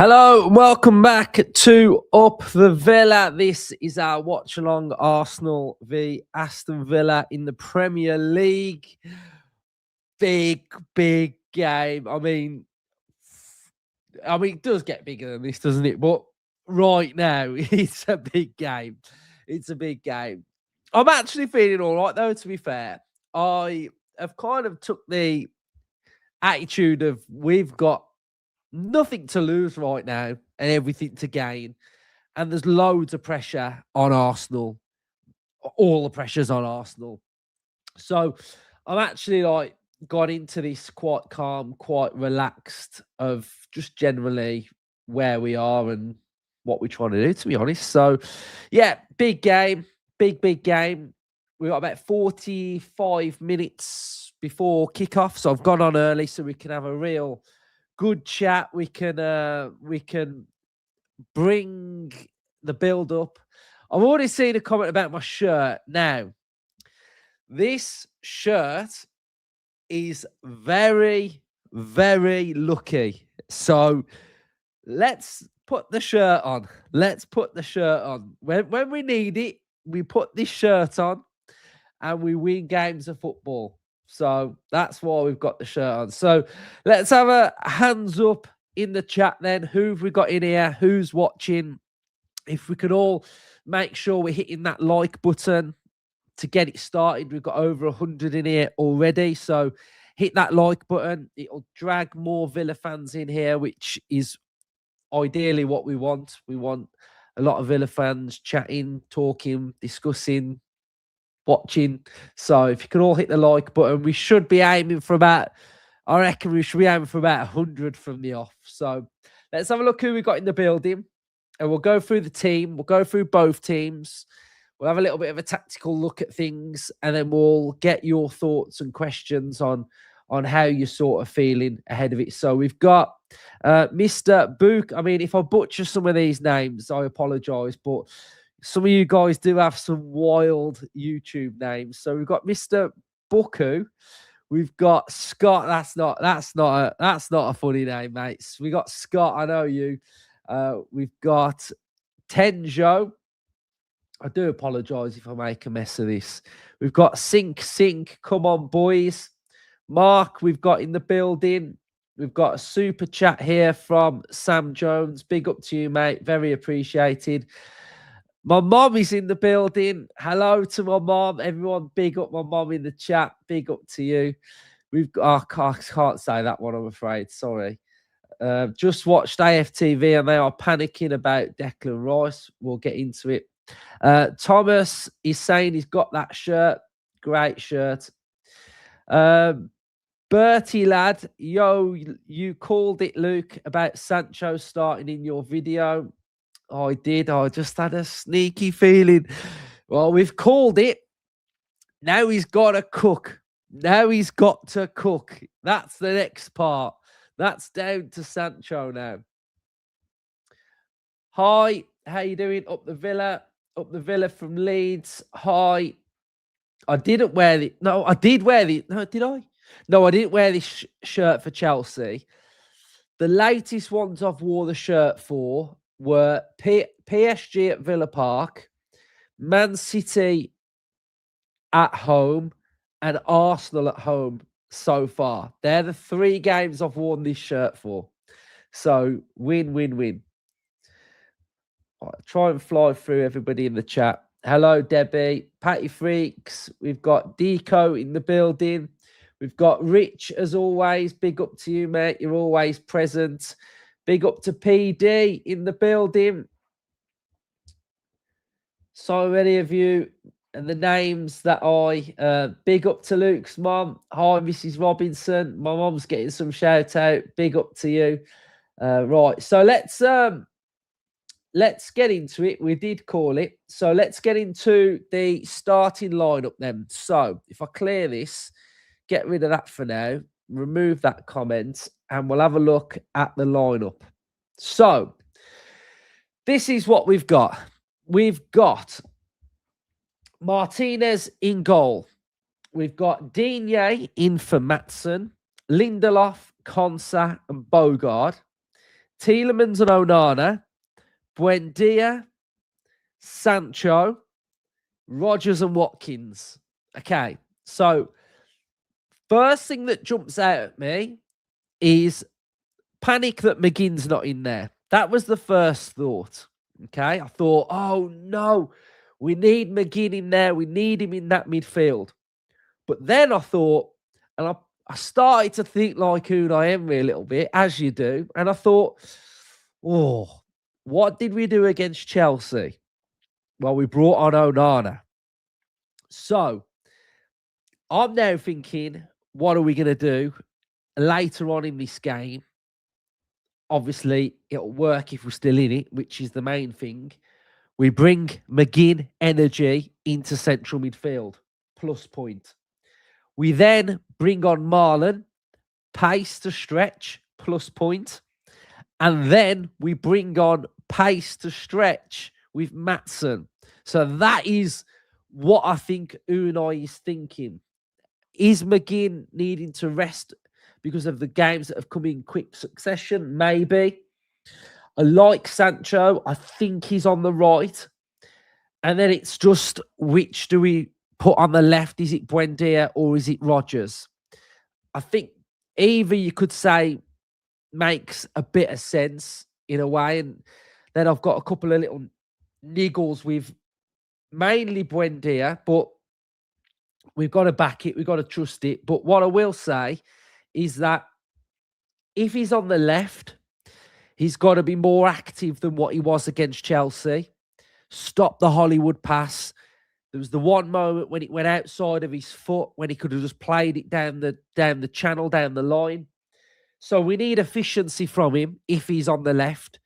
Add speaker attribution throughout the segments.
Speaker 1: Hello, welcome back to Up the Villa. This is our watch-along Arsenal v Aston Villa in the Premier League. Big game. I mean, it does get bigger than this, doesn't it? But right now, it's a big game. It's a big game. I'm actually feeling all right, though, to be fair. I have kind of took the attitude of we've got nothing to lose right now and everything to gain. And there's loads of pressure on Arsenal. All the pressure's on Arsenal. So I'm actually got into this quite calm, quite relaxed of just generally where we are and what we're trying to do, to be honest. So yeah, big game, big game. We've got about 45 minutes before kickoff. So I've gone on early so we can have a real good chat. We can bring the build up. I've already seen a comment about my shirt. Now, this shirt is very lucky. So let's put the shirt on. Let's put the shirt on. When we need it, we put this shirt on and we win games of football. So that's why we've got the shirt on. So let's have a hands up in the chat then. Who have we got in here? Who's watching? If we could all make sure we're hitting that like button to get it started. We've got over 100 in here already. So hit that like button. It'll drag more Villa fans in here, which is ideally what we want. We want a lot of Villa fans chatting, talking, discussing, watching. So if you can all hit the like button, we should be aiming for about, I reckon we should be aiming for about 100 from the off. So let's have a look who we got in the building and we'll go through the team. We'll go through both teams. We'll have a little bit of a tactical look at things and then we'll get your thoughts and questions on how you're sort of feeling ahead of it. So we've got Mr. Book. I mean, if I butcher some of these names, I apologize, but some of you guys do have some wild YouTube names. So we've got Mr. Buku. We've got Scott. That's not a funny name, mates. We got Scott. I know you. We've got Tenjo. I do apologize if I make a mess of this. We've got Sink. Come on, boys. Mark, we've got in the building. We've got a super chat here from Sam Jones. Big up to you, mate. Very appreciated. My mom is in the building. Hello to my mom. Everyone, big up my mom in the chat. Big up to you. We've got, I can't say that one, I'm afraid. Sorry. Just watched AFTV and they are panicking about Declan Rice. We'll get into it. Thomas is saying he's got that shirt. Great shirt. Bertie lad, yo, you called it, Luke, about Sancho starting in your video. I did. I just had a sneaky feeling. Well, we've called it. Now he's got to cook. Now he's got to cook. That's the next part. That's down to Sancho now. Hi, how you doing? Up the Villa from Leeds. Hi. I didn't wear the... No, I did wear the... No, did I? No, I didn't wear this shirt for Chelsea. The latest ones I've wore the shirt for were PSG at Villa Park, Man City at home, and Arsenal at home so far. They're the 3 games I've worn this shirt for. So, win. Right, try and fly through everybody in the chat. Hello, Debbie. Patty Freaks. We've got Deco in the building. We've got Rich, as always. Big up to you, mate. You're always present. Big up to PD in the building. So many of you and the names that big up to Luke's mom. Hi, Mrs. Robinson. My mom's getting some shout out. Big up to you. Right. So let's get into it. We did call it. So let's get into the starting lineup then. So if I clear this, get rid of that for now, remove that comment, and we'll have a look at the lineup. So this is what we've got. We've got Martinez in goal. We've got Digne in for Maatsen, Lindelof, Konsa, and Bogard. Tielemans and Onana, Buendia, Sancho, Rodgers and Watkins. Okay, so first thing that jumps out at me is panic that McGinn's not in there. That was the first thought. Okay, I thought, oh no, we need McGinn in there. We need him in that midfield. But then I thought, and I started to think like Unai Emery a little bit, as you do. And I thought, oh, what did we do against Chelsea? Well, we brought on Onana. So I'm now thinking, what are we going to do later on in this game? Obviously, it'll work if we're still in it, which is the main thing. We bring McGinn energy into central midfield, plus point. We then bring on Marlon, pace to stretch, plus point. And then we bring on pace to stretch with Maatsen. So that is what I think Unai is thinking. Is McGinn needing to rest because of the games that have come in quick succession? Maybe. I like Sancho. I think he's on the right. And then it's just, which do we put on the left? Is it Buendia or is it Rodgers? I think either you could say makes a bit of sense in a way. And then I've got a couple of little niggles with mainly Buendia, but we've got to back it. We've got to trust it. But what I will say is that if he's on the left, he's got to be more active than what he was against Chelsea. Stop the Hollywood pass. There was the one moment when it went outside of his foot, when he could have just played it down the channel, down the line. So we need efficiency from him if he's on the left.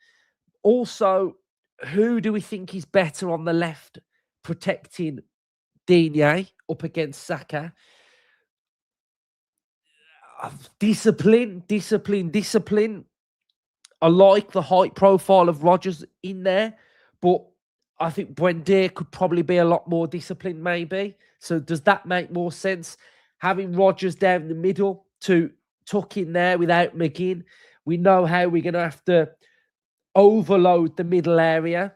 Speaker 1: Also, who do we think is better on the left protecting Digne up against Saka? Discipline. I like the height profile of Rodgers in there, but I think Buendia could probably be a lot more disciplined, maybe. So does that make more sense? Having Rodgers down the middle to tuck in there without McGinn, we know how we're going to have to overload the middle area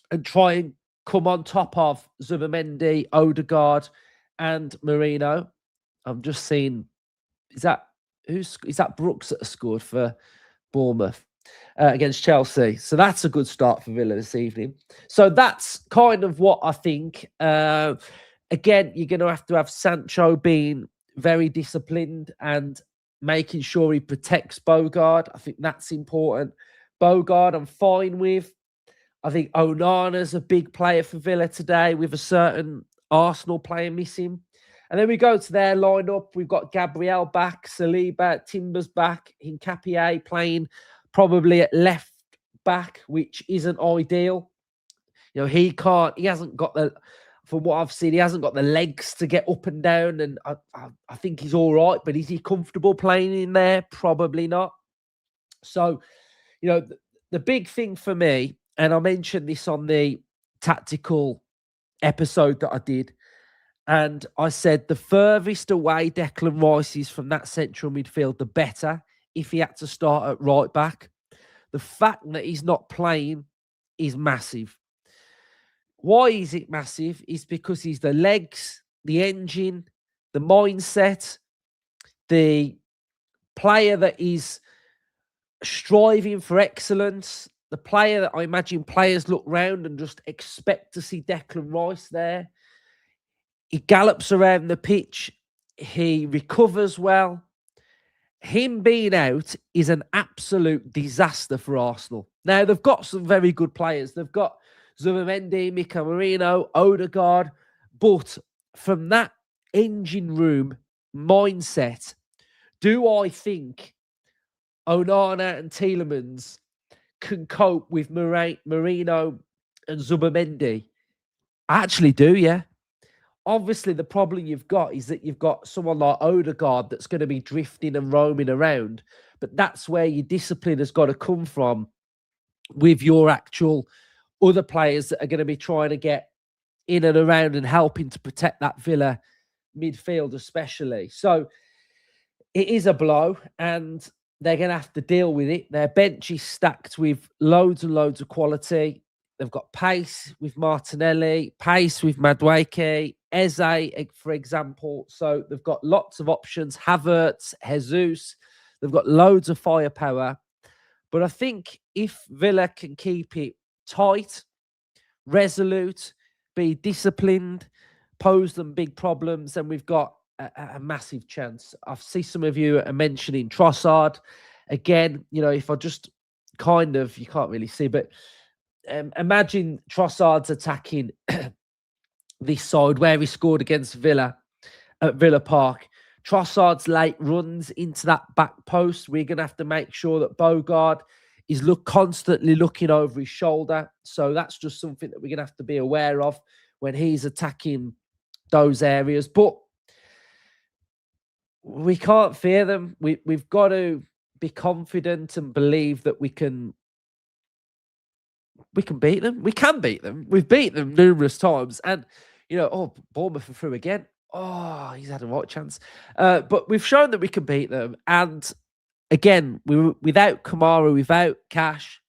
Speaker 1: and try and come on top of Zubimendi, Odegaard, and Merino. I'm just seeing, is that Brooks that scored for Bournemouth against Chelsea? So that's a good start for Villa this evening. So that's kind of what I think. Again, you're going to have Sancho being very disciplined and making sure he protects Bogard. I think that's important. Bogard, I'm fine with. I think Onana's a big player for Villa today with a certain Arsenal player missing. And then we go to their lineup. We've got Gabriel back, Saliba, Timbers back, Hincapié playing probably at left back, which isn't ideal. You know, he hasn't got from what I've seen, he hasn't got the legs to get up and down. And I think he's all right, but is he comfortable playing in there? Probably not. So, you know, the big thing for me, and I mentioned this on the tactical episode that I did, and I said the furthest away Declan Rice is from that central midfield, the better if he had to start at right back. The fact that he's not playing is massive. Why is it massive? Is because he's the legs, the engine, the mindset, the player that is striving for excellence, the player that I imagine players look round and just expect to see Declan Rice there. He gallops around the pitch. He recovers well. Him being out is an absolute disaster for Arsenal. Now, they've got some very good players. They've got Zubimendi, Mikel Merino, Odegaard. But from that engine room mindset, do I think Onana and Tielemans can cope with Merino and Zubimendi? I actually do, yeah. Obviously, the problem you've got is that you've got someone like Odegaard that's going to be drifting and roaming around. But that's where your discipline has got to come from with your actual other players that are going to be trying to get in and around and helping to protect that Villa midfield especially. So it is a blow. And they're going to have to deal with it. Their bench is stacked with loads and loads of quality. They've got pace with Martinelli, pace with Madueke, Eze, for example. So they've got lots of options. Havertz, Jesus. They've got loads of firepower. But I think if Villa can keep it tight, resolute, be disciplined, pose them big problems, then we've got a massive chance. I see some of you are mentioning Trossard. Again, if I just kind of, you can't really see, but imagine Trossard's attacking this side where he scored against Villa at Villa Park. Trossard's late runs into that back post. We're going to have to make sure that Bogard is constantly looking over his shoulder. So that's just something that we're going to have to be aware of when he's attacking those areas. But we can't fear them. We've got to be confident and believe that we can beat them. We can beat them. We've beat them numerous times. And, Bournemouth are through again. Oh, he's had a right chance. But we've shown that we can beat them. And again, we were without Kamara, without Cash.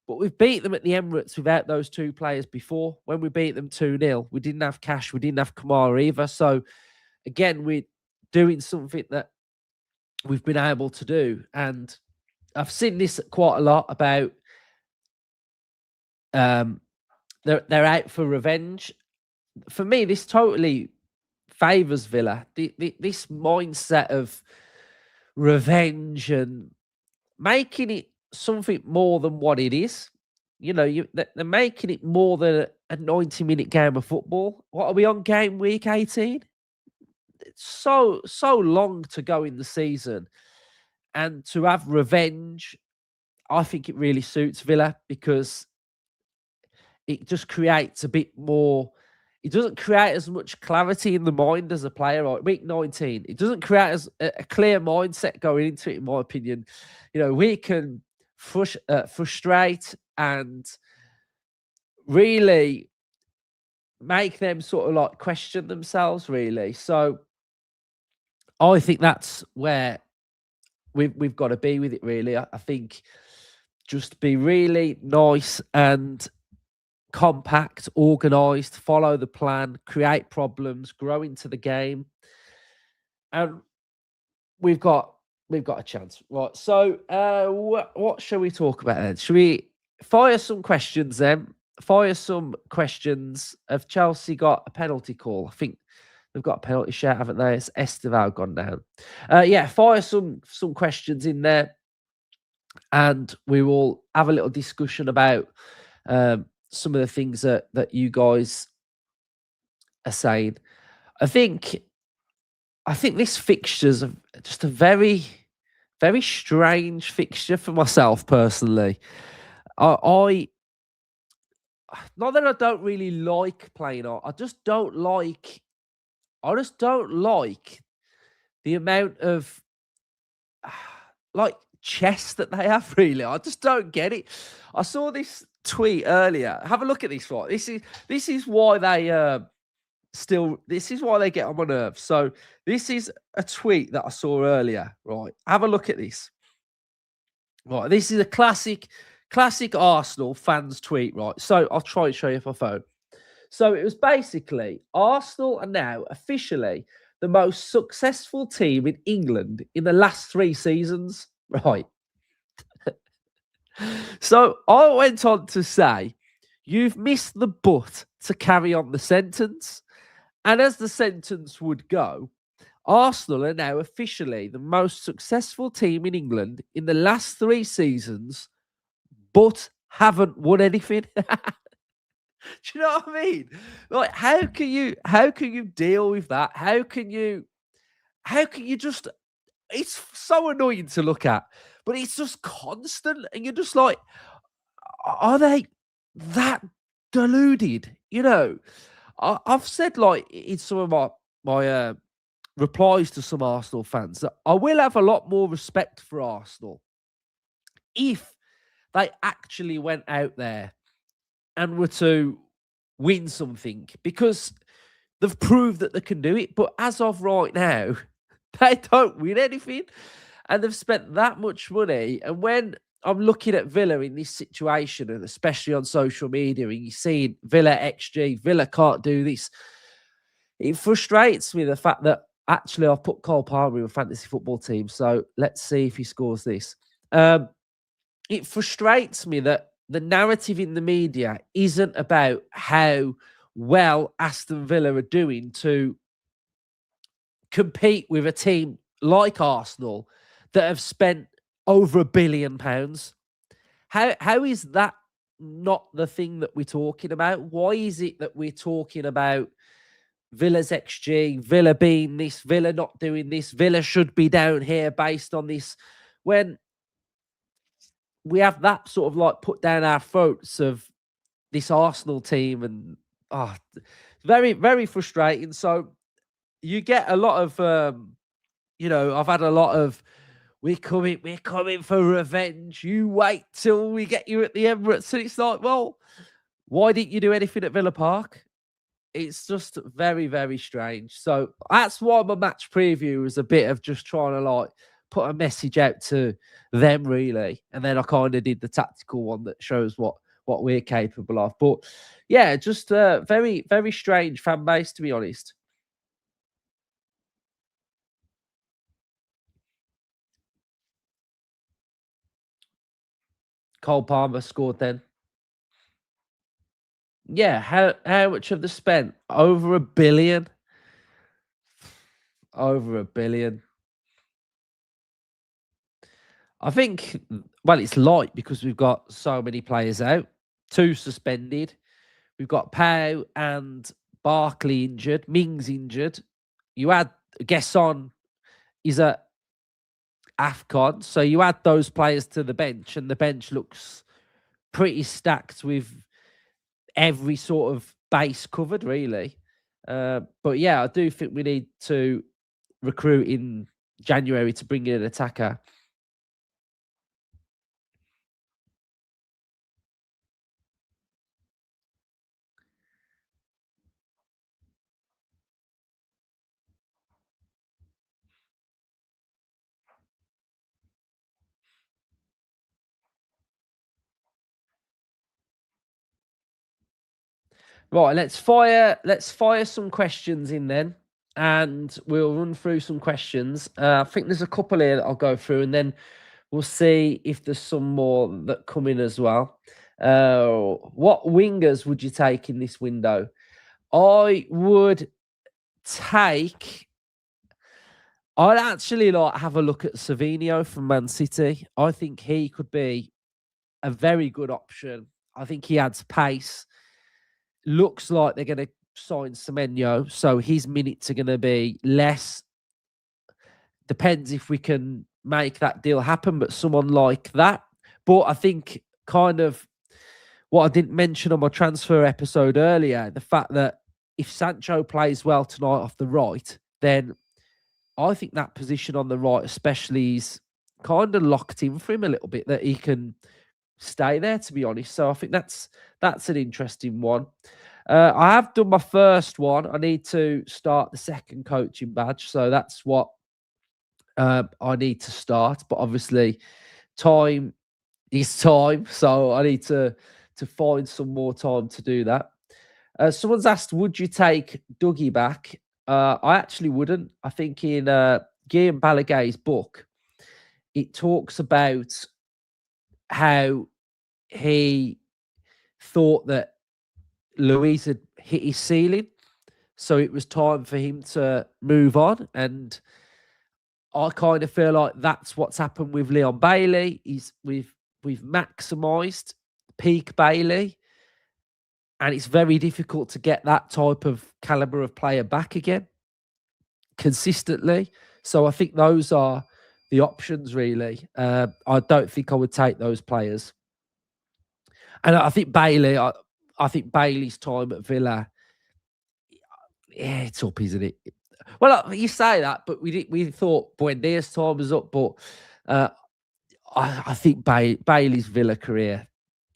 Speaker 1: But we've beat them at the Emirates without those two players before. When we beat them 2-0, we didn't have Cash. We didn't have Kamara either. So, again, we're doing something that we've been able to do. And I've seen this quite a lot about they're out for revenge. For me, this totally favours Villa. This mindset of revenge and making it something more than what it is. They're making it more than a 90-minute game of football. What are we on, game week 18? It's so long to go in the season. And to have revenge, I think it really suits Villa because it just creates a bit more. It doesn't create as much clarity in the mind as a player. Right? Week 19, it doesn't create as a clear mindset going into it, in my opinion. We can frustrate and really make them sort of like question themselves, really. So I think that's where we've got to be with it, really. I think just be really nice and compact, organised, follow the plan, create problems, grow into the game, and we've got a chance, right? So, what shall we talk about then? Shall we fire some questions then? Fire some questions. Have Chelsea got a penalty call? I think they've got a penalty shout, haven't they? It's Esteval gone down. Fire some questions in there, and we will have a little discussion about some of the things that you guys are saying. I think this fixture's just a very, very strange fixture for myself personally. I not that I don't really like playing on. I just don't like the amount of like chess that they have. Really, I just don't get it. I saw this tweet earlier. Have a look at this. Right, this is why they this is why they get on my nerves. So this is a tweet that I saw earlier. Right, have a look at this. Right, this is a classic Arsenal fans tweet. Right, so I'll try to show you off my phone. So it was basically Arsenal are now officially the most successful team in England in the last 3 seasons. Right. So I went on to say, you've missed the but to carry on the sentence. And as the sentence would go, Arsenal are now officially the most successful team in England in the last 3 seasons, but haven't won anything. Do you know what I mean? Like, how can you deal with that? How can you just, it's so annoying to look at, but it's just constant. And you're just like, are they that deluded? I've said, like, in some of my replies to some Arsenal fans, that I will have a lot more respect for Arsenal if they actually went out there and were to win something, because they've proved that they can do it. But as of right now, they don't win anything. and they've spent that much money. And when I'm looking at Villa in this situation, and especially on social media, and you see Villa XG, Villa can't do this. It frustrates me the fact that actually I've put Cole Palmer in a fantasy football team. So let's see if he scores this. It frustrates me that the narrative in the media isn't about how well Aston Villa are doing to compete with a team like Arsenal that have spent over £1 billion. How is that not the thing that we're talking about? Why is it that we're talking about Villa's XG, Villa being this, Villa not doing this, Villa should be down here based on this, when we have that sort of like put down our throats of this Arsenal team? And very, very frustrating. So you get a lot of I've had a lot of we're coming for revenge. You wait till we get you at the Emirates. And it's like, well, why didn't you do anything at Villa Park? It's just very, very strange. So that's why my match preview was a bit of just trying to like put a message out to them, really. And then I kind of did the tactical one that shows what we're capable of. But yeah, just a very, very strange fan base, to be honest. Cole Palmer scored then. Yeah, how much have they spent? Over 1 billion. Over 1 billion. I think, well, it's light because we've got so many players out, 2 suspended. We've got Pau and Barkley injured, Mings injured. You add Gesson is at AFCON, so you add those players to the bench, and the bench looks pretty stacked with every sort of base covered, really. But yeah, I do think we need to recruit in January to bring in an attacker. Right, let's fire some questions in then, and we'll run through some questions. I think there's a couple here that I'll go through, and then we'll see if there's some more that come in as well. What wingers would you take in this window? I would take. I'd actually like have a look at Savinho from Man City. I think he could be a very good option. I think he adds pace. Looks like they're going to sign Semenyo, so his minutes are going to be less. Depends if we can make that deal happen, but someone like that. But I think kind of what I didn't mention on my transfer episode earlier, the fact that if Sancho plays well tonight off the right, then I think that position on the right, especially, is kind of locked in for him a little bit, that he can stay there, to be honest. So I think that's an interesting one. I have done my first one. I need to start the second coaching badge. So that's what I need to start. But obviously, time is time. So I need to find some more time to do that. Someone's asked, would you take Dougie back? I actually wouldn't. I think in Guillaume Balaguer's book, it talks about how he thought that Luis had hit his ceiling, so it was time for him to move on. And I kind of feel like that's what's happened with Leon Bailey. We've maximised peak Bailey, and it's very difficult to get that type of caliber of player back again consistently. So I think those are the options, really. I don't think I would take those players. And I think I think Bailey's time at Villa, yeah, it's up, isn't it? Well, you say that, but we thought Buendia's time was up, but I think Bailey's Villa career,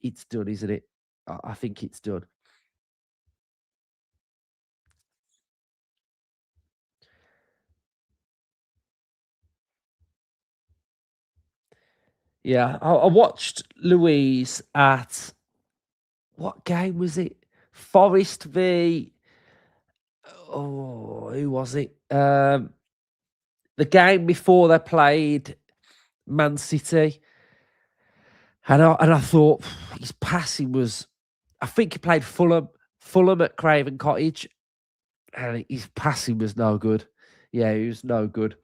Speaker 1: it's done, isn't it? I think it's done. Yeah, I watched Louise at what game was it? Forest v. Oh, who was it? The game before they played Man City, and I thought his passing was. I think he played Fulham at Craven Cottage, and his passing was no good. Yeah, he was no good.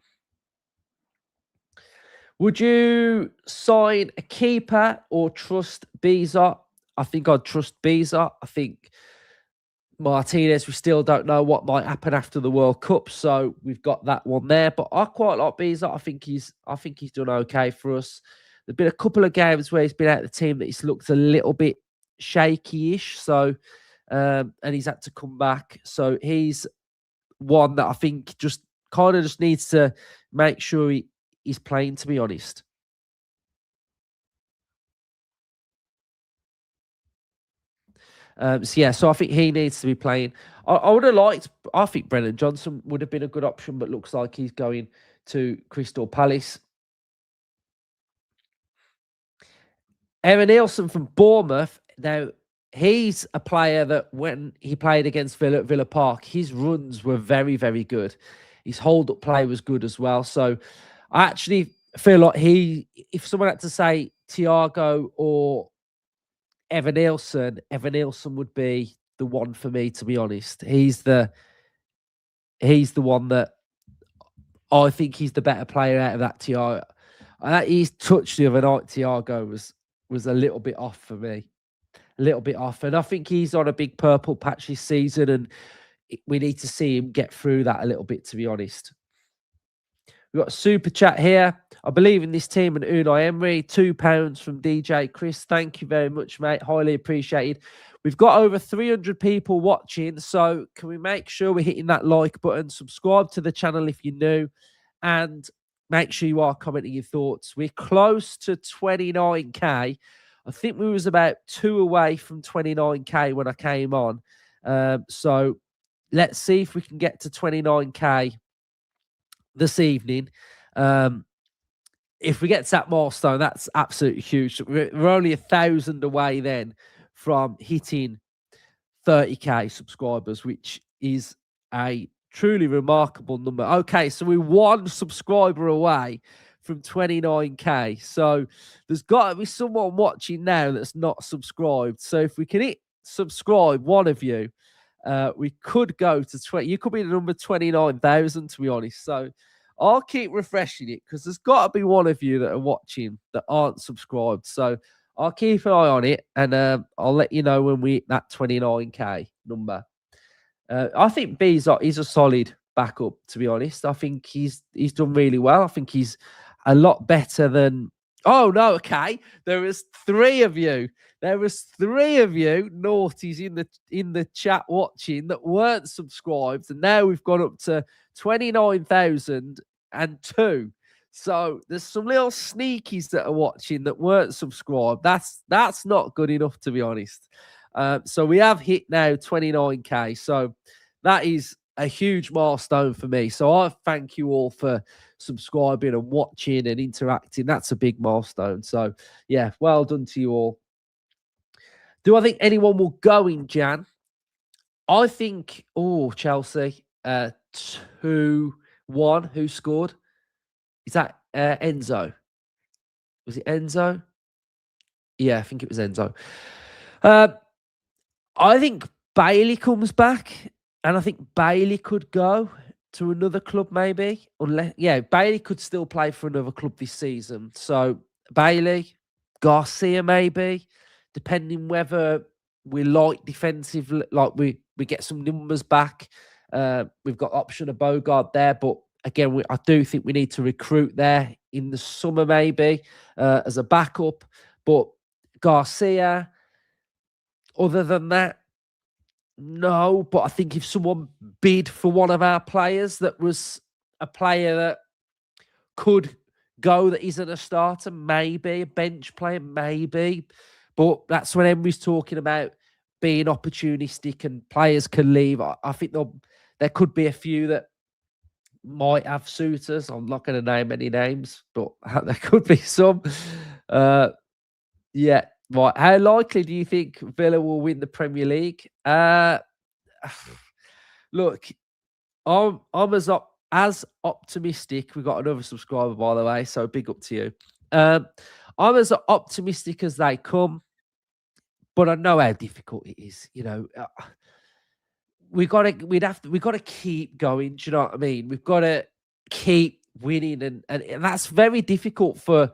Speaker 1: Would you sign a keeper or trust Beezer? I think I'd trust Beezer. I think Martinez, we still don't know what might happen after the World Cup, so we've got that one there. But I quite like Beezer. I think he's done okay for us. There's been a couple of games where he's been out of the team that he's looked a little bit shaky-ish. So and he's had to come back. So he's one that I think just needs to make sure he's playing, to be honest. So I think he needs to be playing. I would have liked. I think Brennan Johnson would have been a good option, but looks like he's going to Crystal Palace. Aaron Nielsen from Bournemouth. Now he's a player that when he played against Villa at Villa Park, his runs were very, very good. His hold-up play was good as well. So I actually feel like if someone had to say Thiago or Evan Nielsen would be the one for me, to be honest. He's the one that I think he's the better player out of that Thiago. His touch the other night, Thiago, was a little bit off for me. A little bit off. And I think he's on a big purple patch this season, and we need to see him get through that a little bit, to be honest. We've got a super chat here. I believe in this team and Unai Emery. £2 from DJ Chris. Thank you very much, mate. Highly appreciated. We've got over 300 people watching, so can we make sure we're hitting that like button? Subscribe to the channel if you're new, and make sure you are commenting your thoughts. We're close to 29k. I think we was about 2 away from 29k when I came on. So let's see if we can get to 29k this evening. If we get to that milestone, that's absolutely huge. We're only 1,000 away then from hitting 30k subscribers, which is a truly remarkable number. Okay, so we're 1 subscriber away from 29k. So there's got to be someone watching now that's not subscribed. So if we can hit subscribe, one of you, we could go to 20. You could be the number 29,000, to be honest. So I'll keep refreshing it because there's got to be one of you that are watching that aren't subscribed. So I'll keep an eye on it, and I'll let you know when we hit that 29k number. I think Beezer is a solid backup, to be honest. I think he's done really well. I think he's a lot better than. Oh no, okay. There was 3 of you. There was 3 of you naughties in the chat watching that weren't subscribed, and now we've gone up to 29,002. So there's some little sneakies that are watching that weren't subscribed. That's not good enough, to be honest. So we have hit now 29k. So that is a huge milestone for me. So I thank you all for subscribing and watching and interacting. That's a big milestone. So yeah, well done to you all. Do I think anyone will go in Jan? I think, Chelsea, 2-1. Who scored? Is that Enzo? Was it Enzo? Yeah, I think it was Enzo. I think Bailey comes back, and I think Bailey could go to another club maybe. Bailey could still play for another club this season. So Bailey, Garcia maybe, depending whether we like defensive, like we get some numbers back. We've got option of Bogard there, but again, I do think we need to recruit there in the summer maybe as a backup. But Garcia, other than that, no. But I think if someone bid for one of our players that was a player that could go that isn't a starter, maybe a bench player, maybe. But that's when Emery's talking about being opportunistic and players can leave. I think there could be a few that might have suitors. I'm not going to name any names, but there could be some. Uh, yeah, right. How likely do you think Villa will win the Premier League? Look, I'm as optimistic. We've got another subscriber, by the way, so big up to you. I'm as optimistic as they come, but I know how difficult it is. We gotta keep going. Do you know what I mean? We've got to keep winning, and that's very difficult for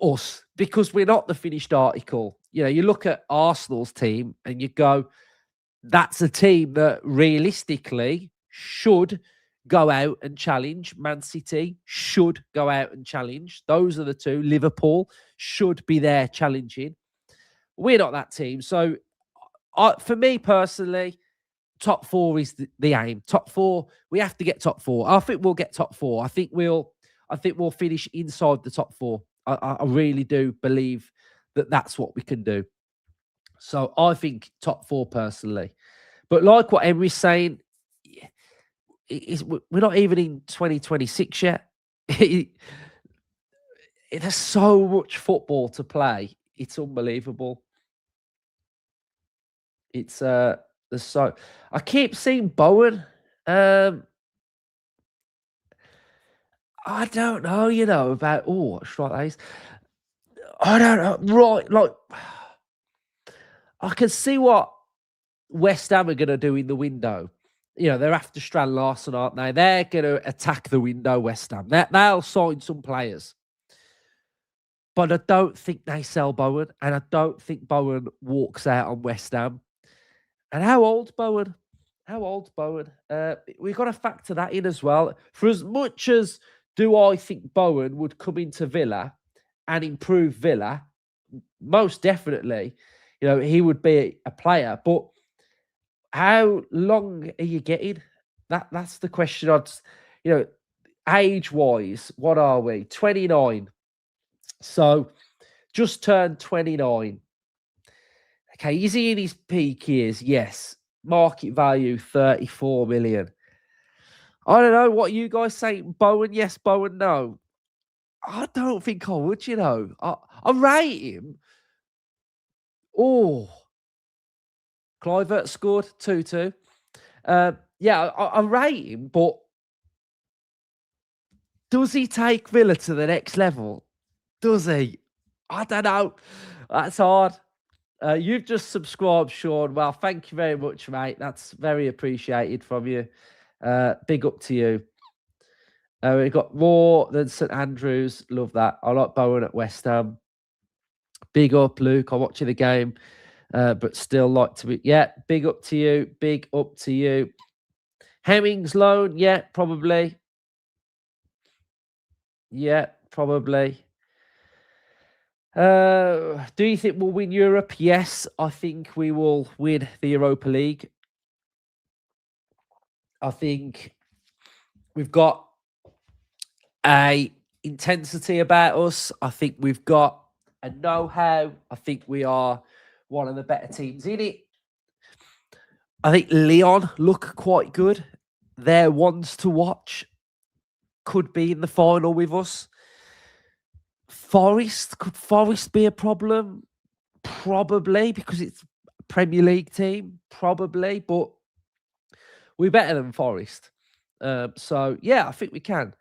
Speaker 1: us because we're not the finished article. You look at Arsenal's team and you go, that's a team that realistically should go out and challenge. Man City should go out and challenge. Those are the two. Liverpool should be there challenging. We're not that team. So, for me personally, top four is the aim. Top four, we have to get top four. I think we'll get top four. I think we'll finish inside the top four. I really do believe that that's what we can do. So I think top four personally. But like what Emery's saying, we're not even in 2026 yet. It has so much football to play. It's unbelievable. It's there's so I keep seeing Bowen. I don't know, about what strike that is. I don't know. Right, like I can see what West Ham are gonna do in the window. They're after Strand Larson, aren't they? They're gonna attack the window, West Ham. They'll sign some players. But I don't think they sell Bowen, and I don't think Bowen walks out on West Ham. And how old Bowen? How old Bowen? We've got to factor that in as well. For as much as do I think Bowen would come into Villa and improve Villa, most definitely, he would be a player. But how long are you getting? That's the question. Age-wise, what are we? 29. So just turned 29. Okay, is he in his peak years? Yes. Market value 34 million. I don't know what you guys say. Bowen, yes. Bowen, no. I don't think I would. I rate him. Oh, Clivert scored 2-2. Yeah, I rate him, but does he take Villa to the next level? Does he? I don't know. That's hard. You've just subscribed, Sean. Well, thank you very much, mate. That's very appreciated from you. Big up to you. We've got more than St Andrews. Love that. I like Bowen at West Ham. Big up, Luke. I'm watching the game, but still like to be. Yeah, big up to you. Big up to you. Hemmings loan. Yeah, probably. Yeah, probably. Do you think we'll win Europe? Yes, I think we will win the Europa League. I think we've got a intensity about us. I think we've got a know-how. I think we are one of the better teams in it. I think Lyon look quite good. They're ones to watch. Could be in the final with us. Could Forest be a problem? Probably, because it's a Premier League team. Probably, but we're better than Forest. So, yeah, I think we can.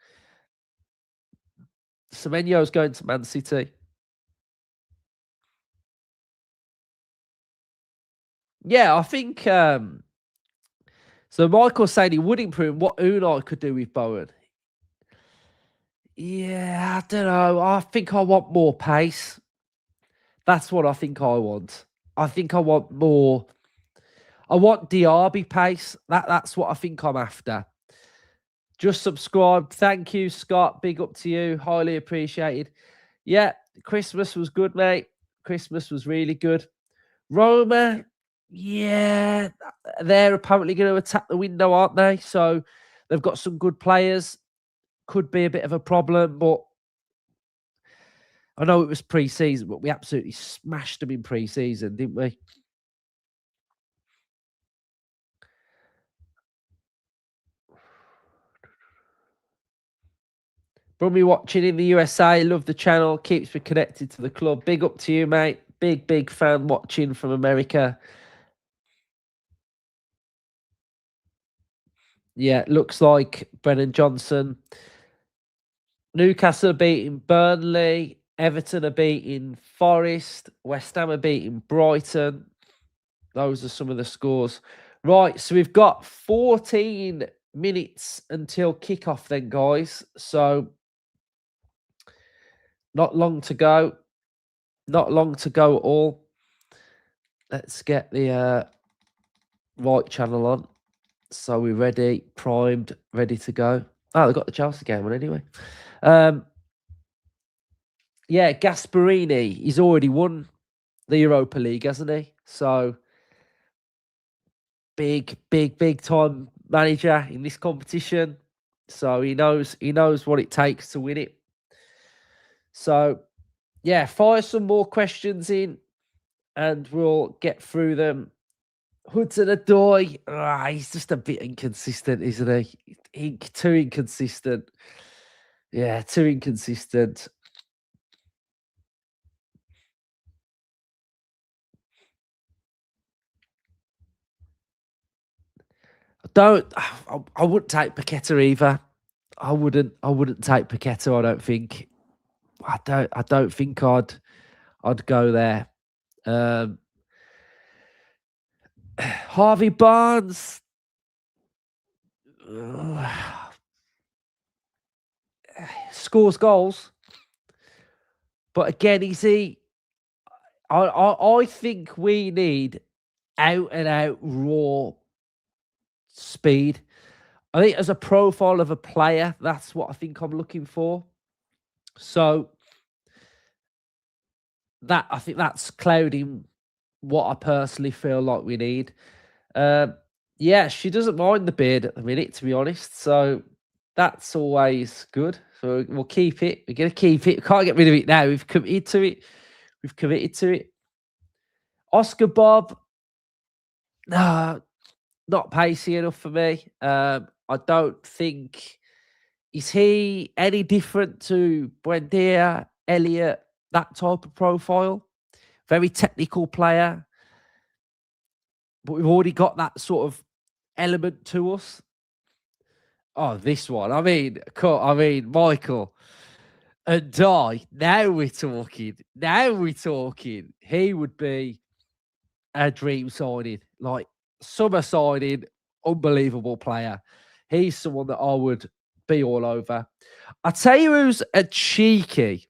Speaker 1: Semenyo's going to Man City. Yeah, I think so Michael saying he would improve what Unai could do with Bowen. Yeah, I don't know. I think I want more pace. That's what I think I want. I think I want more. I want Diaby pace. That's what I think I'm after. Just subscribe. Thank you, Scott. Big up to you. Highly appreciated. Yeah, Christmas was good, mate. Christmas was really good. Roma, yeah, they're apparently going to attack the window, aren't they? So they've got some good players. Could be a bit of a problem, but I know it was pre-season, but we absolutely smashed them in pre-season, didn't we? From me watching in the USA, love the channel, keeps me connected to the club. Big up to you, mate. Big fan watching from America. Yeah, looks like Brennan Johnson. Newcastle are beating Burnley. Everton are beating Forest. West Ham are beating Brighton. Those are some of the scores. Right, so we've got 14 minutes until kickoff then, guys. So not long to go. Not long to go at all. Let's get the right channel on. So we're ready, primed, ready to go. Oh, they've got the Chelsea game on anyway. Yeah, Gasparini, he's already won the Europa League, hasn't he? So big time manager in this competition. So he knows what it takes to win it. So yeah, fire some more questions in and we'll get through them. Hudson-Odoi, he's just a bit inconsistent, isn't he? Too inconsistent. Yeah, too inconsistent. I wouldn't take Paqueta either. I wouldn't take Paqueta, I don't think. I don't think I'd go there. Harvey Barnes. Scores goals. But again, I think we need out and out raw speed. I think as a profile of a player, that's what I think I'm looking for. So I think that's clouding what I personally feel like we need. Yeah, she doesn't mind the beard at the minute, to be honest. So that's always good. So we'll keep it. We're going to keep it. We can't get rid of it now. We've committed to it. Oscar Bob. Nah, not pacey enough for me. I don't think. Is he any different to Buendia, Elliott, that type of profile? Very technical player. But we've already got that sort of element to us. Oh, this one. I mean, Mikel and Unai. Now we're talking. He would be a dream signing. Like, summer signing, unbelievable player. He's someone that I would be all over. I'll tell you who's a cheeky,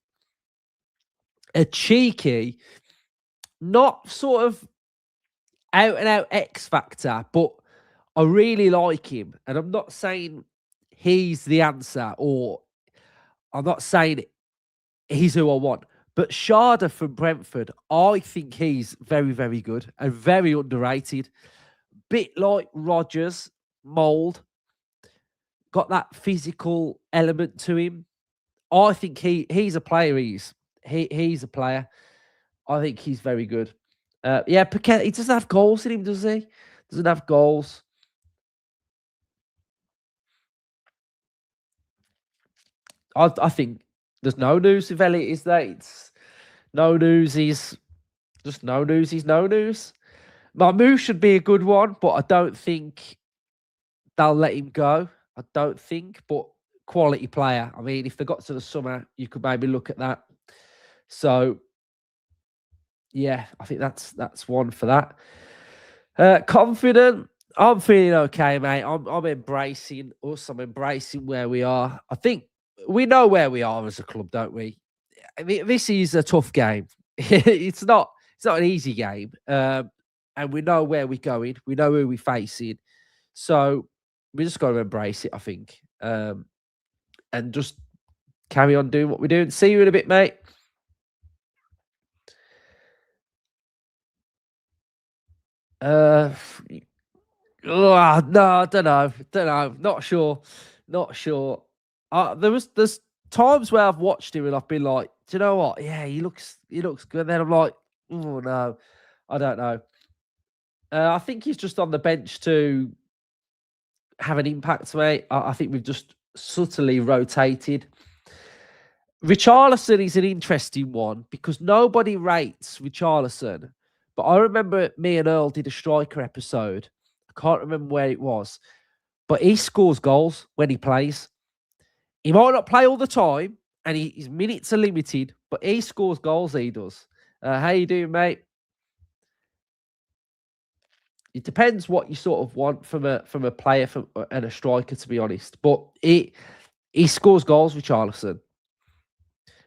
Speaker 1: not sort of out and out X factor, but I really like him. And I'm not saying he's the answer, or I'm not saying he's who I want. But Sharda from Brentford, I think he's very good and very underrated. Bit like Rodgers, mould, got that physical element to him. I think he's a player. He's a player. I think he's very good. Yeah, Paquet, he doesn't have goals in him, does he? Doesn't have goals. I think there's no news with Elliott, is there? It's no news. He's just no news. He's no news. Mamu should be a good one, but I don't think they'll let him go. I don't think, but quality player. I mean, if they got to the summer, you could maybe look at that. So, yeah, I think that's one for that. Confident. I'm feeling okay, mate. I'm embracing us. I'm embracing where we are. I think we know where we are as a club, don't we? I mean, this is a tough game. It's not an easy game. And we know where we're going. We know who we're facing. So we just got to embrace it, I think. And just carry on doing what we're doing. See you in a bit, mate. No, I don't know. Not sure. There's times where I've watched him and I've been like, do you know what? Yeah, he looks good. And then I'm like, oh no, I don't know. I think he's just on the bench to have an impact, mate. I think we've just subtly rotated. Richarlison is an interesting one because nobody rates Richarlison. But I remember me and Earl did a striker episode. I can't remember where it was. But he scores goals when he plays. He might not play all the time, and his minutes are limited, but he scores goals, he does. How you doing, mate? It depends what you sort of want from a player and a striker, to be honest. But he scores goals with Richarlison.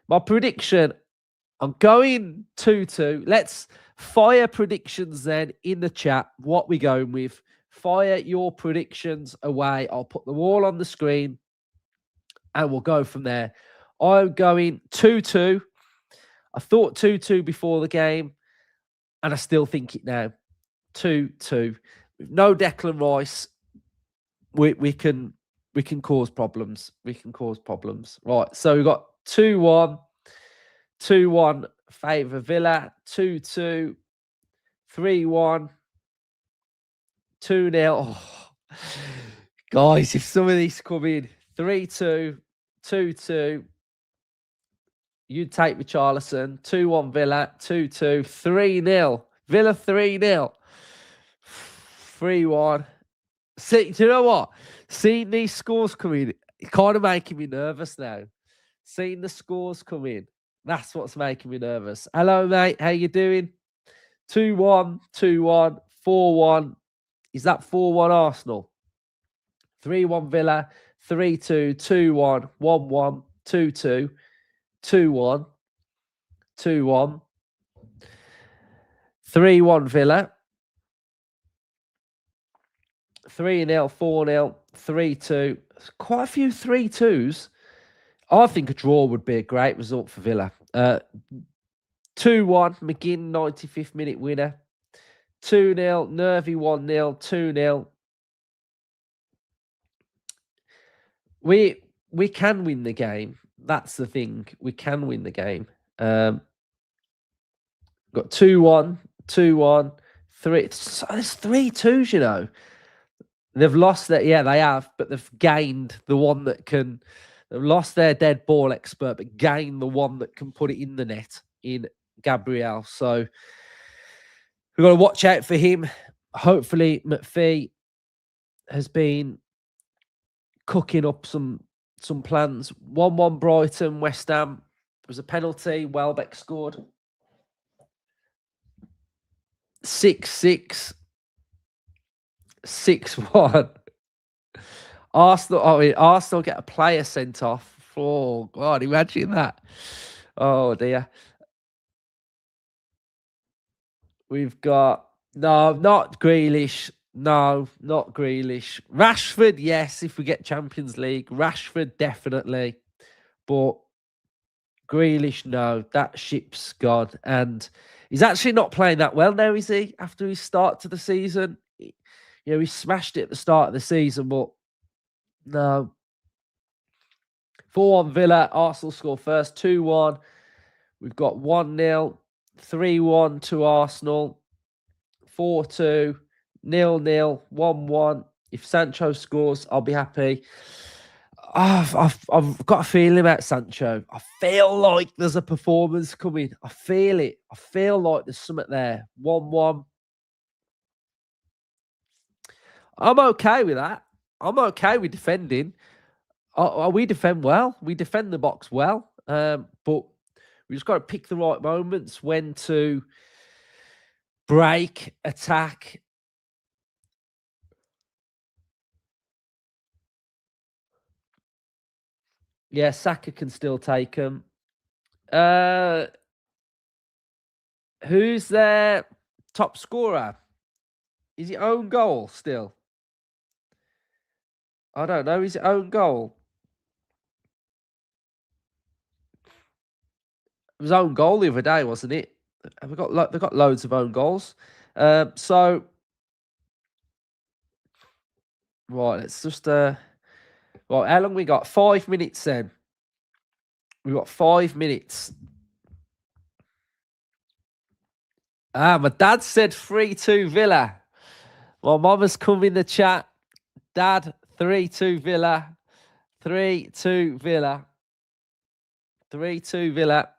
Speaker 1: My prediction, I'm going 2-2. Let's fire predictions then in the chat. What we going with? Fire your predictions away. I'll put them all on the screen and we'll go from there. I'm going 2-2. I thought 2-2 before the game, and I still think it now. 2-2. With no Declan Rice, we can cause problems. We can cause problems. Right, so we've got 2-1. 2-1 favour Villa. 2-2. 3-1. 2-0. Oh. Guys, if some of these come in, 3-2. 2-2. You'd take Richarlison. 2-1 Villa. 2-2. 3-0. Villa 3-0. 3-1. See, do you know what? Seeing these scores come in, it's kind of making me nervous now. Seeing the scores come in, that's what's making me nervous. Hello, mate. How you doing? 2-1, 2-1, 4-1. Is that 4-1 Arsenal? 3-1 Villa, 3-2, 2-1, 1-1, 2-2, 2-1, 2-1, 3-1 Villa, 3-0, 4-0, 3-2. Quite a few 3-2s. I think a draw would be a great result for Villa. 2-1, McGinn, 95th minute winner. 2-0, Nervy 1-0, 2-0. We can win the game. That's the thing. We can win the game. Got 2-1, 2-1, 3. So there's 3-2s, you know. They've lost that, yeah, they have, but they've gained the one that can. They've lost their dead ball expert, but gained the one that can put it in the net in Gabriel. So we've got to watch out for him. Hopefully, McPhee has been cooking up some plans. 1-1 Brighton, West Ham. There was a penalty. Welbeck scored. 6-6. 6-1. Arsenal get a player sent off. Oh, God, imagine that. Oh, dear. We've got... No, not Grealish. No, not Grealish. Rashford, yes, if we get Champions League. Rashford, definitely. But Grealish, no. That ship's gone. And he's actually not playing that well now, is he? After his start to the season. You know, he smashed it at the start of the season, but no. 4-1 Villa. Arsenal score first. 2-1. We've got 1-0. 3-1 to Arsenal. 4-2. 0-0. 1-1. If Sancho scores, I'll be happy. I've got a feeling about Sancho. I feel like there's a performance coming. I feel it. I feel like there's something there. 1-1. I'm okay with that. I'm okay with defending. We defend well. We defend the box well. But we just got to pick the right moments when to break, attack. Yeah, Saka can still take them. Who's their top scorer? Is it own goal still? I don't know. Is it own goal? It was own goal the other day, wasn't it? They've got loads of own goals. So right, let's just right. How long we got? 5 minutes then. We got 5 minutes. My dad said 3-2 Villa. My mama's come in the chat. Dad, 3-2 Villa. 3-2 Villa. 3-2 Villa.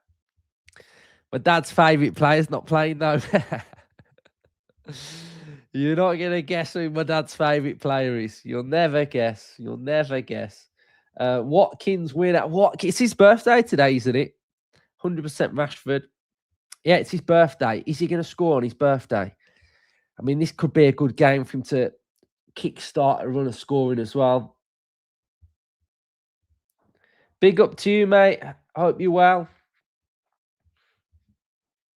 Speaker 1: My dad's favourite player's not playing though. You're not going to guess who my dad's favourite player is. You'll never guess. You'll never guess. Watkins winner. It's his birthday today, isn't it? 100% Rashford. Yeah, it's his birthday. Is he going to score on his birthday? I mean, this could be a good game for him to kickstart a run of scoring as well. Big up to you, mate. I hope you're well.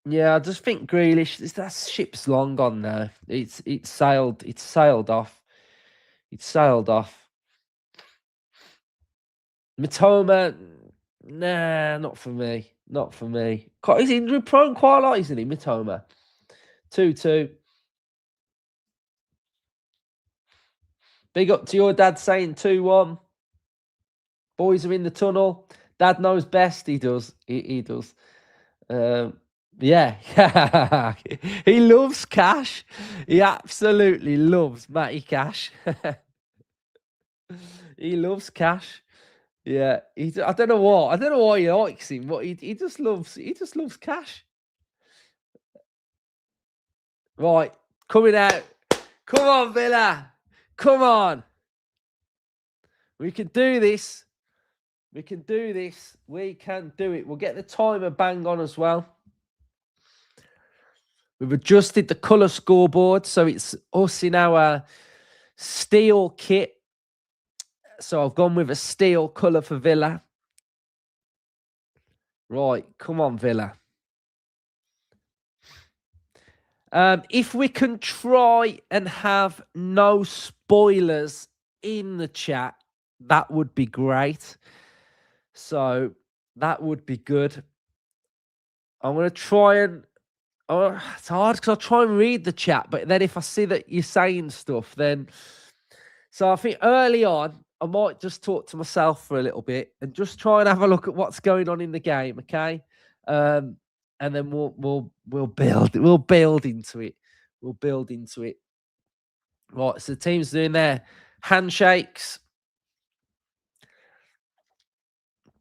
Speaker 1: Yeah, I just think Grealish, that ship's long gone now. It's sailed off. It's sailed off. Matoma, nah, not for me. Not for me. He's injury prone quite a lot, isn't he, Matoma? 2-2. Big up to your dad saying 2-1. Boys are in the tunnel. Dad knows best. He does. He does. Yeah. He loves cash. He absolutely loves Matty Cash. He loves cash. Yeah. I don't know why he likes him, but he just loves cash. Right. Coming out. Come on, Villa. Come on. We can do this. We can do this. We can do it. We'll get the timer bang on as well. We've adjusted the colour scoreboard, so it's us in our steel kit. So I've gone with a steel colour for Villa. Right, come on, Villa. If we can try and have no spoilers in the chat, that would be great. So that would be good. I'm going to try and... it's hard because I'll try and read the chat, but then if I see that you're saying stuff, then... So I think early on, I might just talk to myself for a little bit and just try and have a look at what's going on in the game, okay? And then we'll build into it. We'll build into it. Right, so the team's doing their handshakes.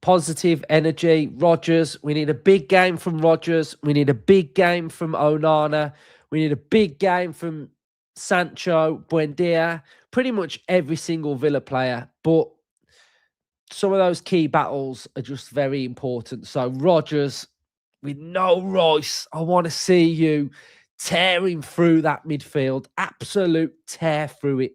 Speaker 1: Positive energy. Rodgers. We need a big game from Rodgers. We need a big game from Onana. We need a big game from Sancho, Buendia. Pretty much every single Villa player. But some of those key battles are just very important. So Rodgers, with no Royce, I want to see you tearing through that midfield. Absolute tear through it.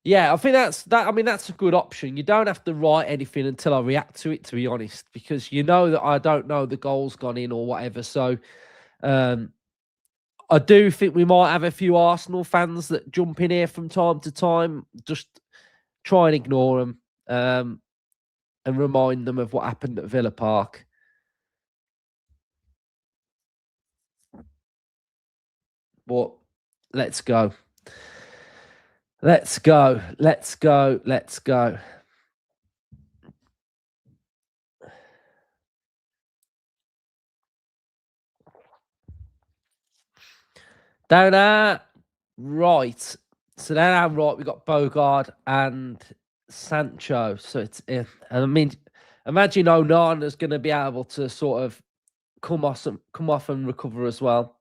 Speaker 1: Yeah, I think that's a good option. You don't have to write anything until I react to it, to be honest, because you know that I don't know the goal's gone in or whatever. So I do think we might have a few Arsenal fans that jump in here from time to time. Just try and ignore them and remind them of what happened at Villa Park. But let's go. Let's go. Let's go. Let's go. Down our right. So down our right, we've got Bogard and Sancho. So it's, I mean, imagine Onana's going to be able to sort of come off and recover as well.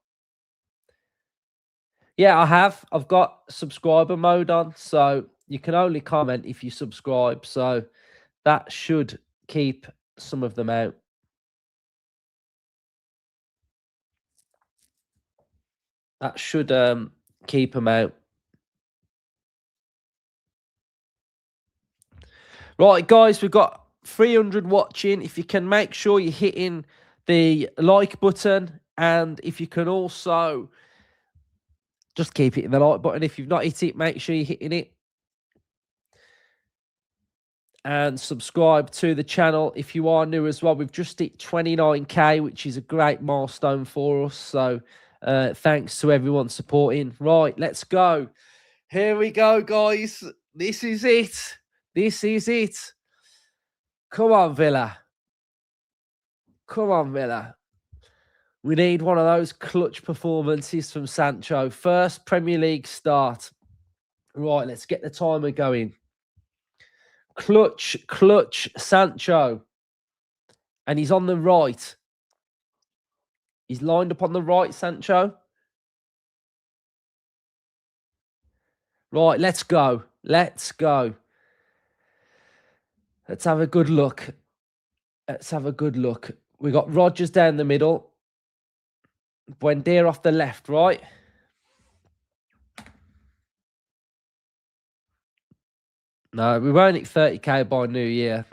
Speaker 1: Yeah, I have. I've got subscriber mode on, so you can only comment if you subscribe. So that should keep some of them out. That should keep them out. Right, guys, we've got 300 watching. If you can make sure you're hitting the like button, and if you can also just keep hitting the like button. If you've not hit it, make sure you're hitting it. And subscribe to the channel if you are new as well. We've just hit 29k, which is a great milestone for us. So thanks to everyone supporting. Right, let's go. Here we go, guys. This is it. This is it. Come on, Villa. Come on, Villa. We need one of those clutch performances from Sancho. First Premier League start. Right, let's get the timer going. clutch Sancho. And he's on the right. He's lined up on the right, Sancho. Right, let's go. Let's go. Let's have a good look. Let's have a good look. We got Rodgers down the middle. Buendia off the left, right? No, we won't hit 30k by New Year.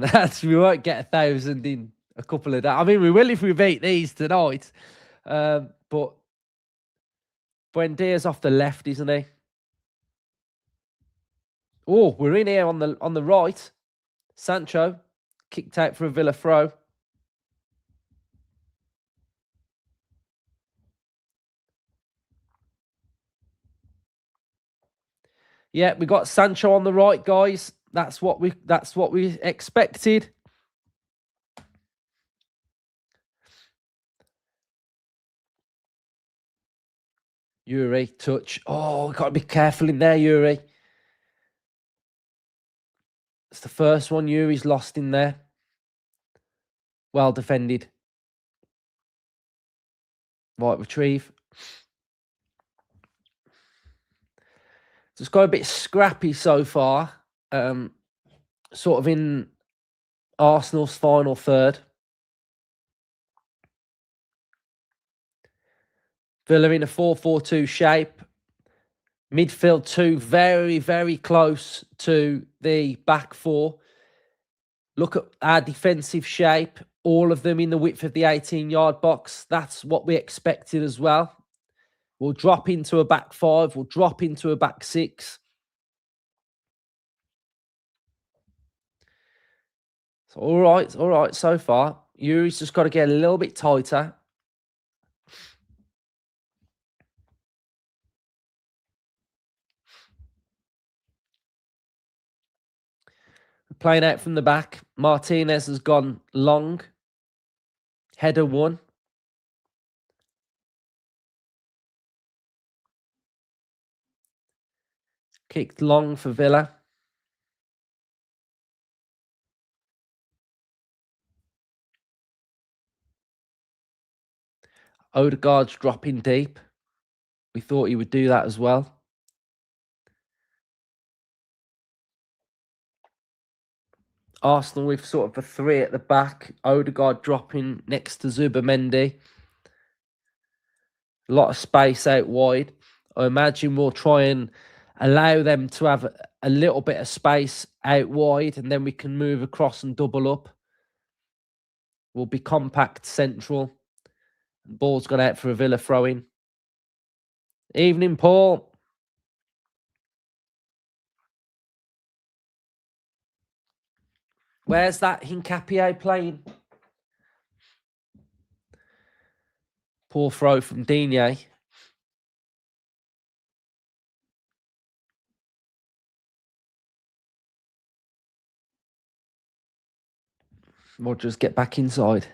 Speaker 1: We won't get 1,000 in a couple of days. I mean, we will if we beat these tonight. But Buendia's off the left, isn't he? Oh, we're in here on the right. Sancho kicked out for a Villa throw. Yeah, we got Sancho on the right, guys. That's what we expected. Yuri, touch. Oh, got to be careful in there, Yuri. It's the first one Yuri's lost in there. Well defended. Right, retrieve. It's got a bit scrappy so far. Sort of in Arsenal's final third. Villa in a 4-4-2 shape. Midfield two, very, very close to the back four. Look at our defensive shape. All of them in the width of the 18-yard box. That's what we expected as well. We'll drop into a back five. We'll drop into a back six. So all right so far. Yuri's just got to get a little bit tighter. Playing out from the back. Martinez has gone long. Header one. Kicked long for Villa. Odegaard's dropping deep. We thought he would do that as well. Arsenal with sort of a three at the back. Odegaard dropping next to Zubimendi. A lot of space out wide. I imagine we'll try and allow them to have a little bit of space out wide, and then we can move across and double up. We'll be compact central. Ball's gone out for a Villa throw-in. Evening, Paul. Where's that Hincapié playing? Poor throw from Digne. Rodgers, get back inside.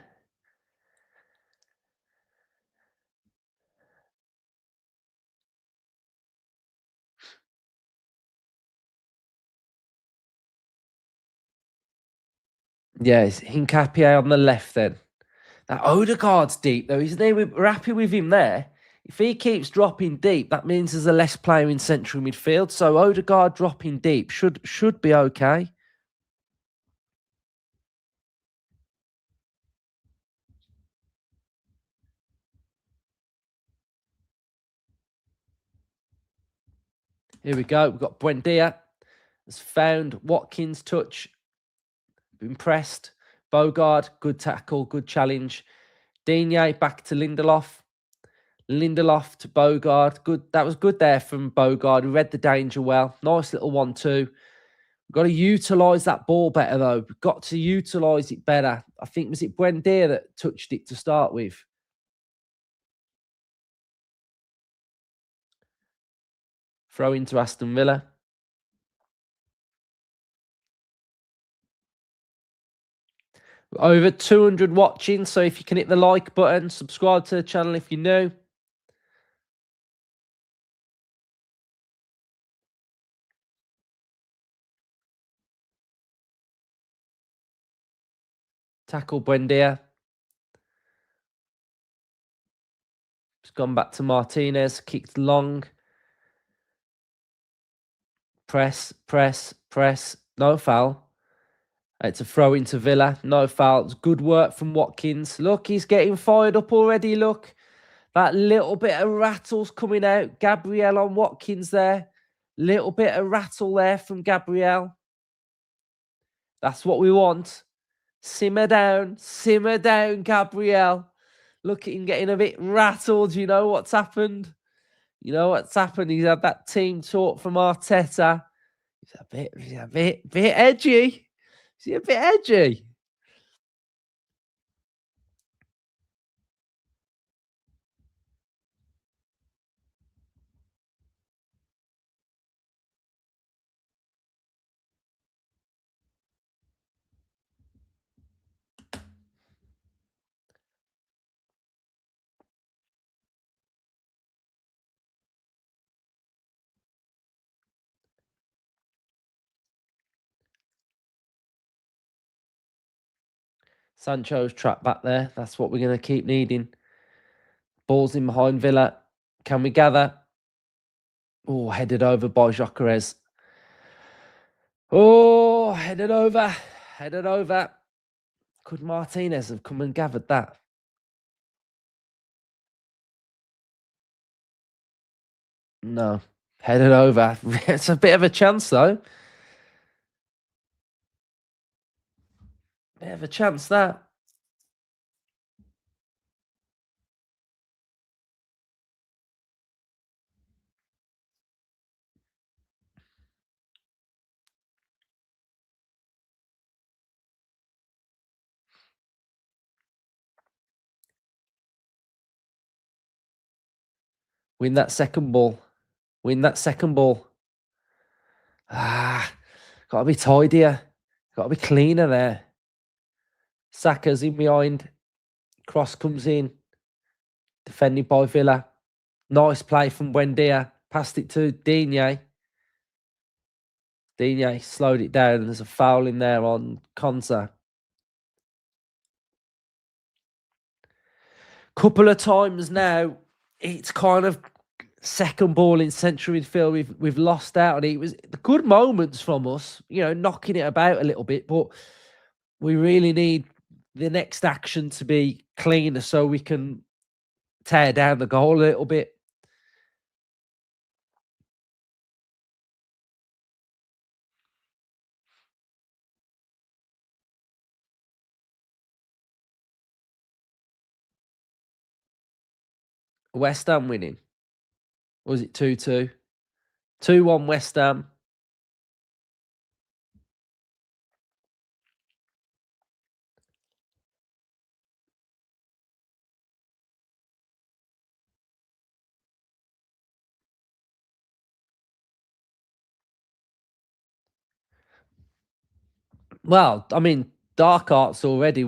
Speaker 1: Yeah, it's Hincapié on the left then. That Odegaard's deep though, isn't he? We're happy with him there. If he keeps dropping deep, that means there's a less player in central midfield. So Odegaard dropping deep should be okay. Here we go. We've got Buendia. Has found Watkins' touch. Been pressed. Bogard, good tackle, good challenge. Digne back to Lindelof. Lindelof to Bogard. Good. That was good there from Bogard. He read the danger well. Nice little 1-2. We've got to utilise that ball better, though. We've got to utilise it better. I think, was it Buendia that touched it to start with? Throw into Aston Villa. Over 200 watching, so if you can hit the like button, subscribe to the channel if you're new. Tackle Buendia. It's gone back to Martinez. Kicked long. Press. No foul. It's a throw into Villa. No foul. It's good work from Watkins. Look, he's getting fired up already. Look. That little bit of rattle's coming out. Gabriel on Watkins there. Little bit of rattle there from Gabriel. That's what we want. Simmer down, Gabriel. Look at him getting a bit rattled. You know what's happened? He's had that team talk from Arteta. He's a bit edgy. Is he a bit edgy? Sancho's trapped back there. That's what we're going to keep needing. Ball's in behind Villa. Can we gather? Oh, headed over by Gyökeres. Oh, headed over. Could Martinez have come and gathered that? No. Headed over. It's a bit of a chance, though. Bit of a chance, that. Win that second ball. Got to be tidier. Got to be cleaner there. Saka's in behind. Cross comes in. Defended by Villa. Nice play from Buendia. Passed it to Digne. Digne slowed it down. There's a foul in there on Konsa. Couple of times now, it's kind of second ball in central midfield. We've lost out on it. It was good moments from us, knocking it about a little bit, but we really need the next action to be cleaner so we can tear down the goal a little bit. West Ham winning. Or was it 2-2? 2-1 West Ham. Well, I mean, dark arts already.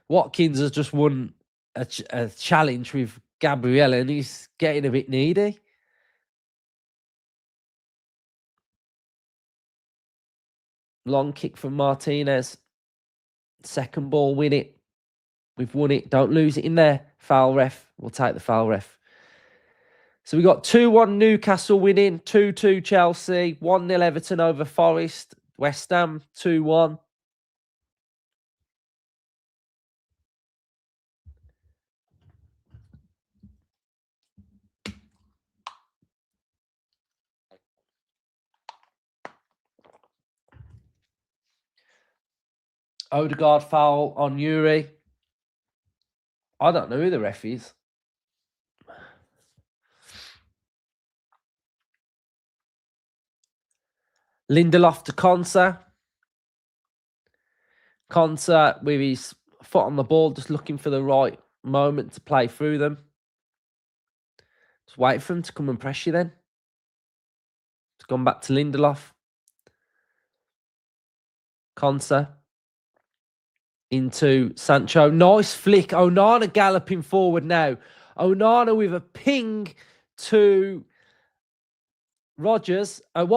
Speaker 1: Watkins has just won a challenge with Gabriel, and he's getting a bit needy. Long kick from Martinez. Second ball, win it. We've won it. Don't lose it in there. Foul ref. We'll take the foul ref. So we got 2-1 Newcastle winning, 2-2 Chelsea, 1-0 Everton over Forest, West Ham 2-1. Odegaard foul on Yuri. I don't know who the ref is. Lindelof to Konsa. Konsa with his foot on the ball, just looking for the right moment to play through them. Just wait for him to come and press you then. It's gone back to Lindelof. Konsa. Into Sancho. Nice flick. Onana galloping forward now. Onana with a ping to Watkins, and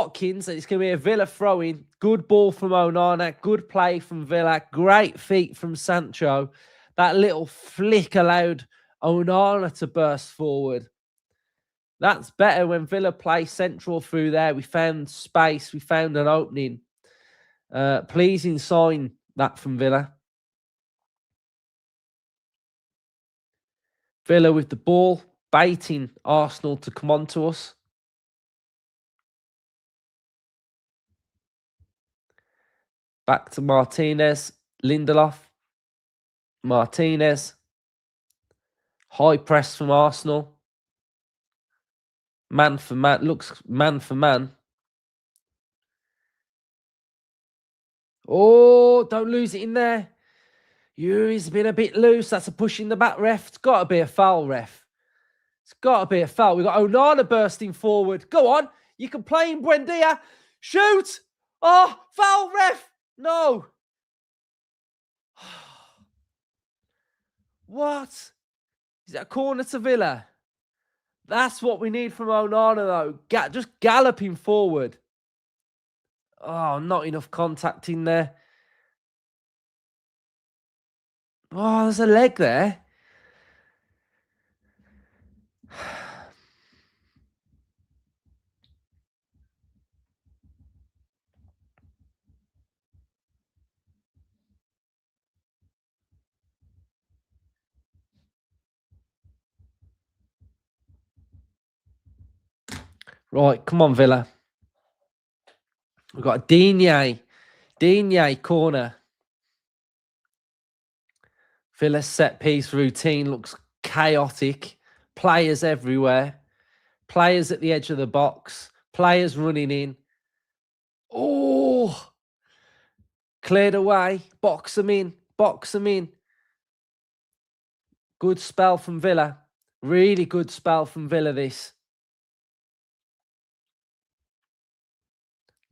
Speaker 1: it's going to be a Villa throw-in. Good ball from Onana. Good play from Villa. Great feet from Sancho. That little flick allowed Onana to burst forward. That's better when Villa play central through there. We found space. We found an opening. Pleasing sign that from Villa. Villa with the ball, baiting Arsenal to come on to us. Back to Martinez, Lindelof, Martinez. High press from Arsenal. Man for man, looks man for man. Oh, don't lose it in there. He's been a bit loose. That's a push in the back, ref. It's got to be a foul, ref. It's got to be a foul. We've got Onana bursting forward. Go on. You can play in Buendia. Shoot. Oh, foul, ref. No. What? Is that a corner to Villa? That's what we need from Onana, though. Just galloping forward. Oh, not enough contact in there. Oh, there's a leg there. Right, come on, Villa. We've got a Digne corner. Villa's set piece routine looks chaotic. Players everywhere. Players at the edge of the box. Players running in. Oh! Cleared away. Box them in. Box them in. Good spell from Villa. Really good spell from Villa, this.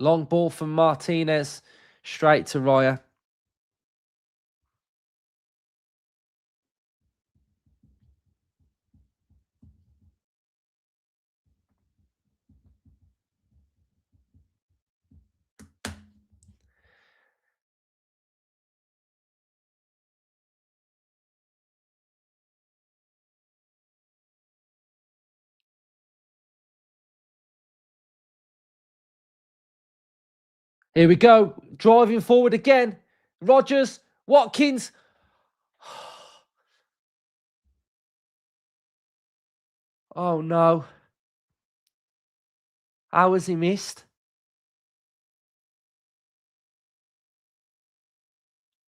Speaker 1: Long ball from Martinez. Straight to Raya. Here we go. Driving forward again. Rodgers. Watkins. Oh, no. How was he missed?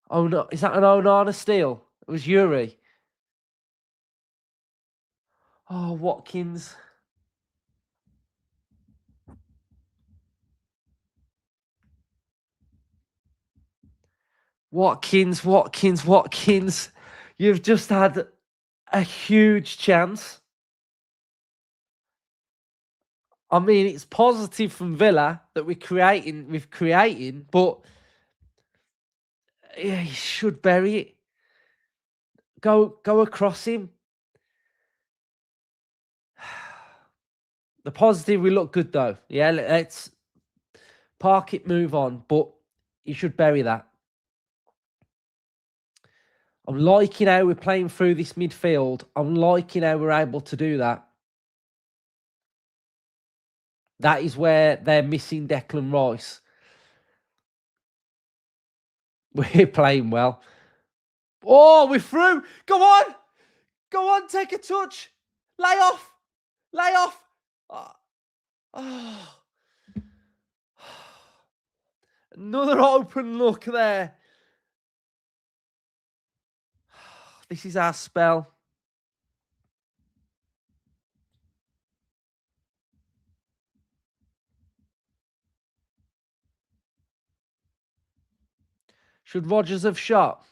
Speaker 1: Oh, no. Is that an Onana steal? It was Yuri. Oh, Watkins. Watkins. You've just had a huge chance. I mean, it's positive from Villa that we're creating, but yeah, he should bury it. Go across him. The positive, we look good though. Yeah, let's park it, move on. But you should bury that. I'm liking how we're playing through this midfield. I'm liking how we're able to do that. That is where they're missing Declan Rice. We're playing well. Oh, we're through. Go on, take a touch. Lay off. Oh. Another open look there. This is our spell. Should Rodgers have shot?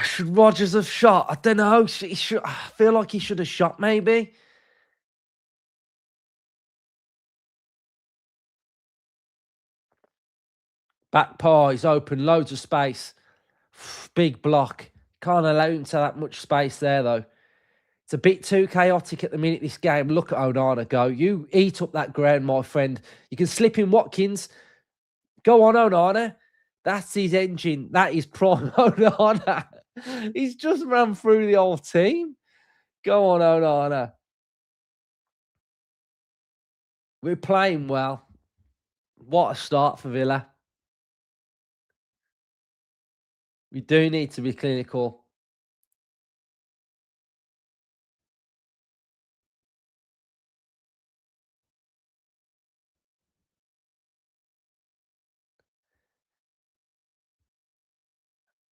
Speaker 1: Should Rodgers have shot? I don't know. I feel like he should have shot, maybe. Back paw is open. Loads of space. Big block. Can't allow him to that much space there, though. It's a bit too chaotic at the minute, this game. Look at Onana go. You eat up that ground, my friend. You can slip in Watkins. Go on, Onana. That's his engine. That is prime Onana. He's just ran through the whole team. Go on, Onana. We're playing well. What a start for Villa. We do need to be clinical.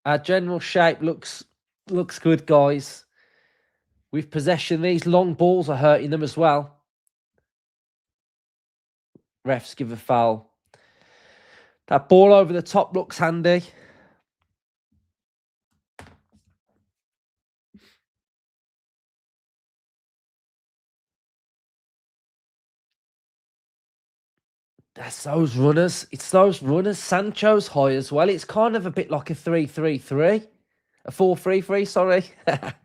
Speaker 1: Our general shape looks good, guys. With possession, these long balls are hurting them as well. Refs give a foul. That ball over the top looks handy. That's those runners. It's those runners. Sancho's high as well. It's kind of a bit like a 3-3-3. A 4-3-3, sorry. That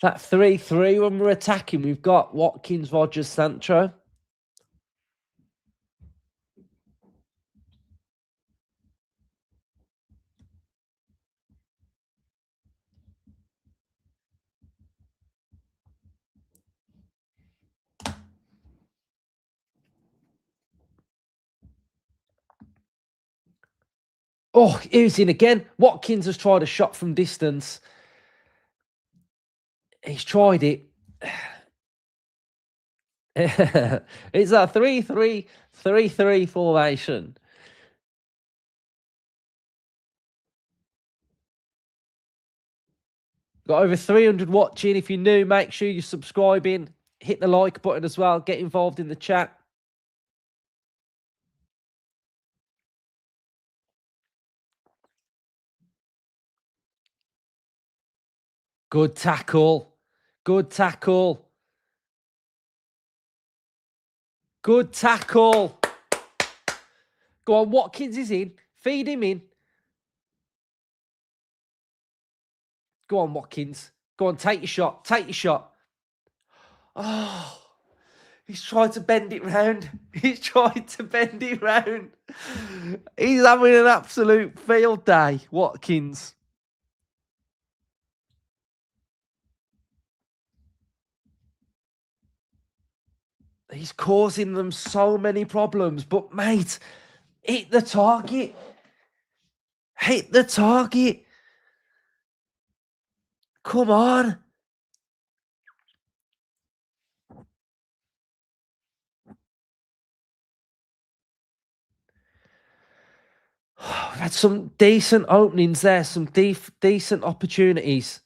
Speaker 1: 3-3 when we're attacking, we've got Watkins, Rodgers, Sancho. Oh, he's in again. Watkins has tried a shot from distance. He's tried it. It's a 3-3-3-3 formation. Got over 300 watching. If you're new, make sure you're subscribing. Hit the like button as well. Get involved in the chat. Good tackle. Good tackle. Good tackle. Go on, Watkins is in. Feed him in. Go on, Watkins. Go on, take your shot. Take your shot. Oh, he's tried to bend it round. He's tried to bend it round. He's having an absolute field day, Watkins. He's causing them so many problems. But, mate, hit the target. Hit the target. Come on. We've had some decent openings there, some decent opportunities.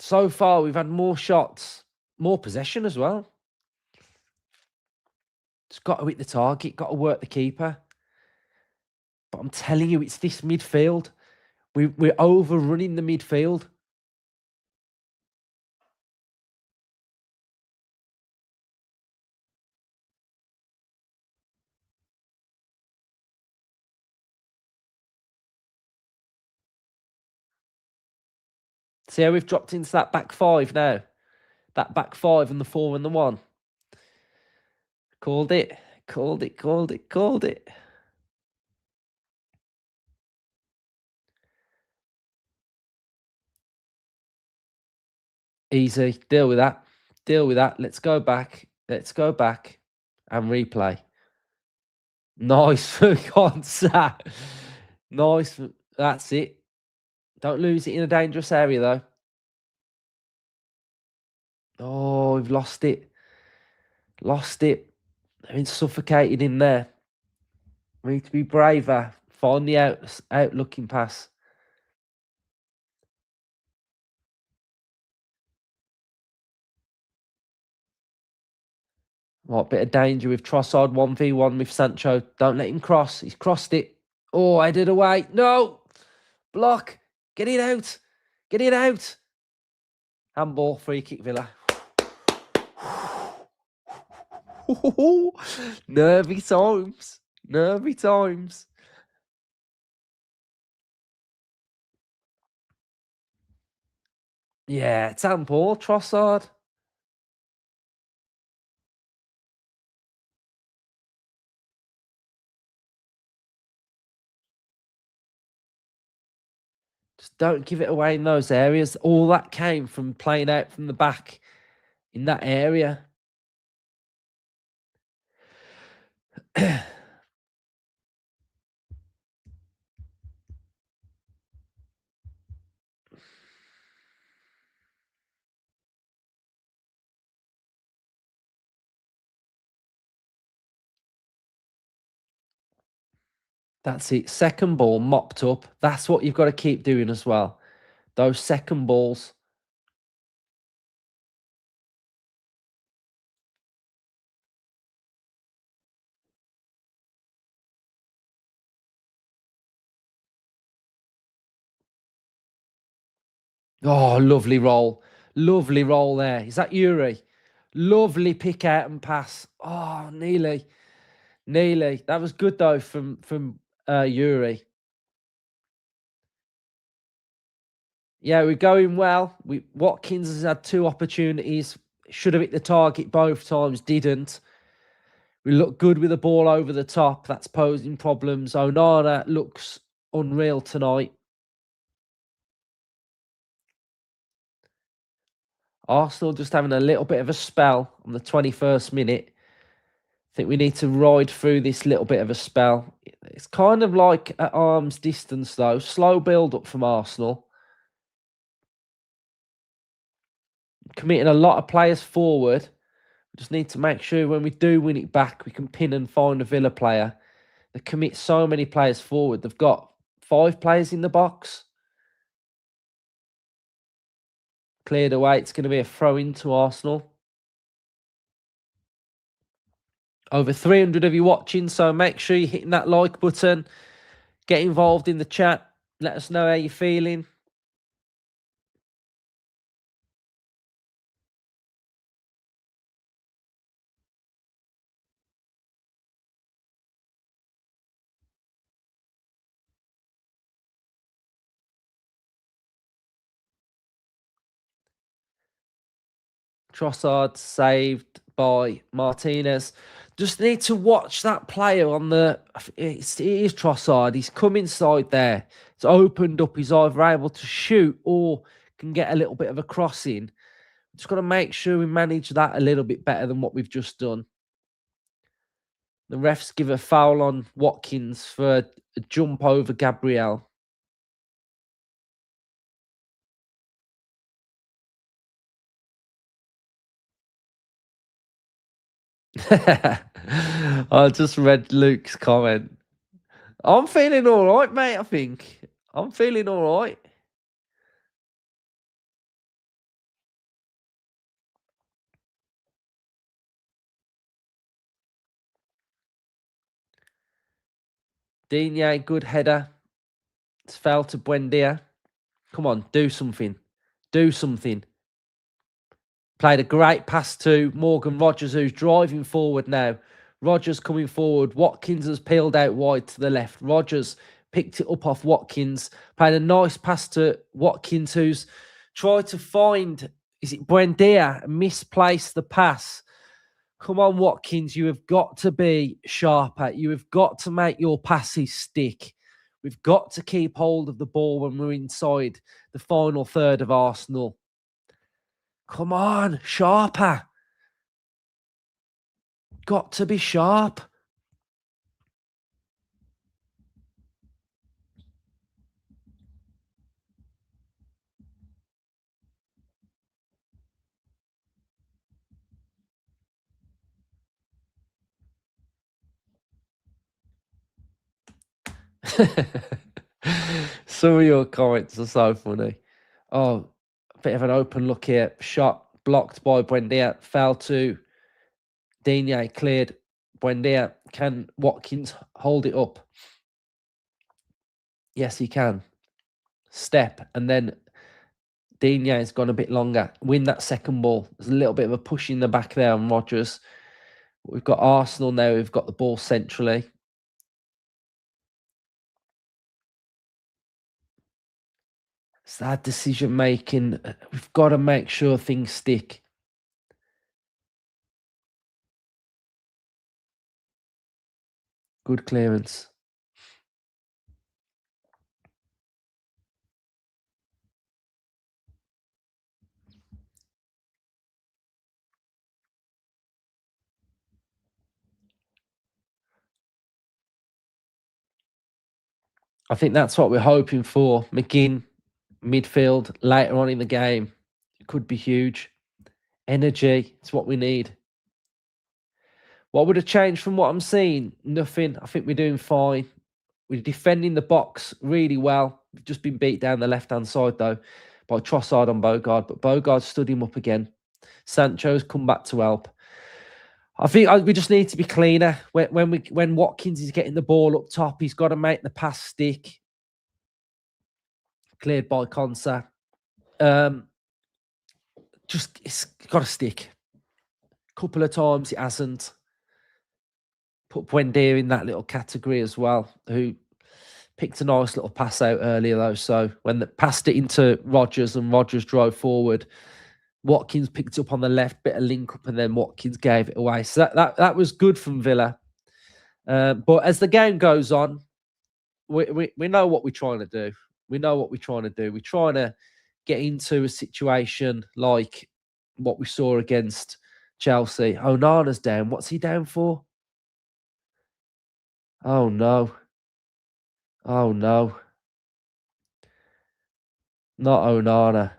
Speaker 1: So far, we've had more shots, more possession as well. It's got to hit the target, got to work the keeper. But I'm telling you, it's this midfield. We're overrunning the midfield. See how we've dropped into that back five now? That back five and the 4 and the 1. Called it. Called it, called it, called it. Easy. Deal with that. Deal with that. Let's go back. Let's go back and replay. Nice for Gonza. Nice. That's it. Don't lose it in a dangerous area, though. Oh, we've lost it. Lost it. They've been suffocated in there. We need to be braver. Find the out-looking pass. What bit of danger with Trossard 1v1 with Sancho. Don't let him cross. He's crossed it. Oh, headed away. No. Block. Get it out. Get it out. Handball, free kick, Villa. Nervy times. Nervy times. Yeah, it's handball, Trossard. Just don't give it away in those areas. All that came from playing out from the back in that area. That's it. Second ball mopped up. That's what you've got to keep doing as well. Those second balls. Oh, lovely roll. Lovely roll there. Is that Yuri? Lovely pick out and pass. Oh, nearly. Nearly. That was good though from Yuri. Yeah, we're going well. Watkins has had two opportunities. Should have hit the target both times, didn't. We look good with the ball over the top. That's posing problems. Onana looks unreal tonight. Arsenal just having a little bit of a spell on the 21st minute. I think we need to ride through this little bit of a spell. It's kind of like at arm's distance, though. Slow build up from Arsenal. Committing a lot of players forward. We just need to make sure when we do win it back, we can pin and find a Villa player. They commit so many players forward. They've got 5 players in the box. Cleared away. It's going to be a throw into Arsenal. Over 300 of you watching, so make sure you're hitting that like button. Get involved in the chat. Let us know how you're feeling. Trossard saved by Martinez. Just need to watch that player on the... it is Trossard. He's come inside there. It's opened up. He's either able to shoot or can get a little bit of a crossing. Just got to make sure we manage that a little bit better than what we've just done. The refs give a foul on Watkins for a jump over Gabriel. I just read Luke's comment. I'm feeling all right, mate, I think. I'm feeling all right. Digne, good header. It's fell to Buendia. Come on, do something. Do something. Played a great pass to Morgan Rogers, who's driving forward now. Rogers coming forward. Watkins has peeled out wide to the left. Rogers picked it up off Watkins. Played a nice pass to Watkins, who's tried to find, is it Buendia? Misplaced the pass. Come on, Watkins. You have got to be sharper. You have got to make your passes stick. We've got to keep hold of the ball when we're inside the final third of Arsenal. Come on, sharper. Got to be sharp. Some of your comments are so funny. Oh, a bit of an open look here. Shot blocked by Buendia. Fell to Digne. Cleared. Buendia. Can Watkins hold it up? Yes, he can. Step. And then Digne has gone a bit longer. Win that second ball. There's a little bit of a push in the back there on Rodgers. We've got Arsenal now. We've got the ball centrally. It's that decision making. We've got to make sure things stick. Good clearance. I think that's what we're hoping for. McGinn, midfield, later on in the game. It could be huge. Energy, it's what we need. What would have changed from what I'm seeing? Nothing. I think we're doing fine. We're defending the box really well. We've just been beat down the left-hand side, though, by Trossard on Bogard. But Bogard stood him up again. Sancho's come back to help. I think we just need to be cleaner. When Watkins is getting the ball up top, he's got to make the pass stick. Cleared by Konsa. Just it's got to stick. A couple of times it hasn't. Put Buendia in that little category as well, who picked a nice little pass out earlier though. So when they passed it into Rodgers and Rodgers drove forward, Watkins picked up on the left, bit of link up, and then Watkins gave it away. So that was good from Villa. But as the game goes on, we know what we're trying to do. We know what we're trying to do. We're trying to get into a situation like what we saw against Chelsea. Onana's down. What's he down for? Oh no. Oh no. Not Onana.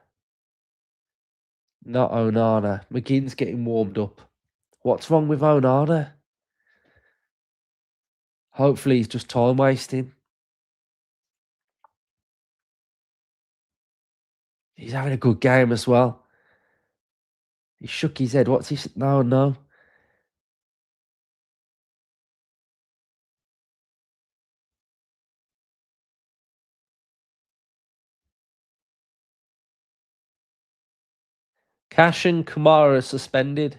Speaker 1: Not Onana. McGinn's getting warmed up. What's wrong with Onana? Hopefully he's just time wasting. He's having a good game as well. He shook his head. What's he? No, no. Cash and Kamara suspended.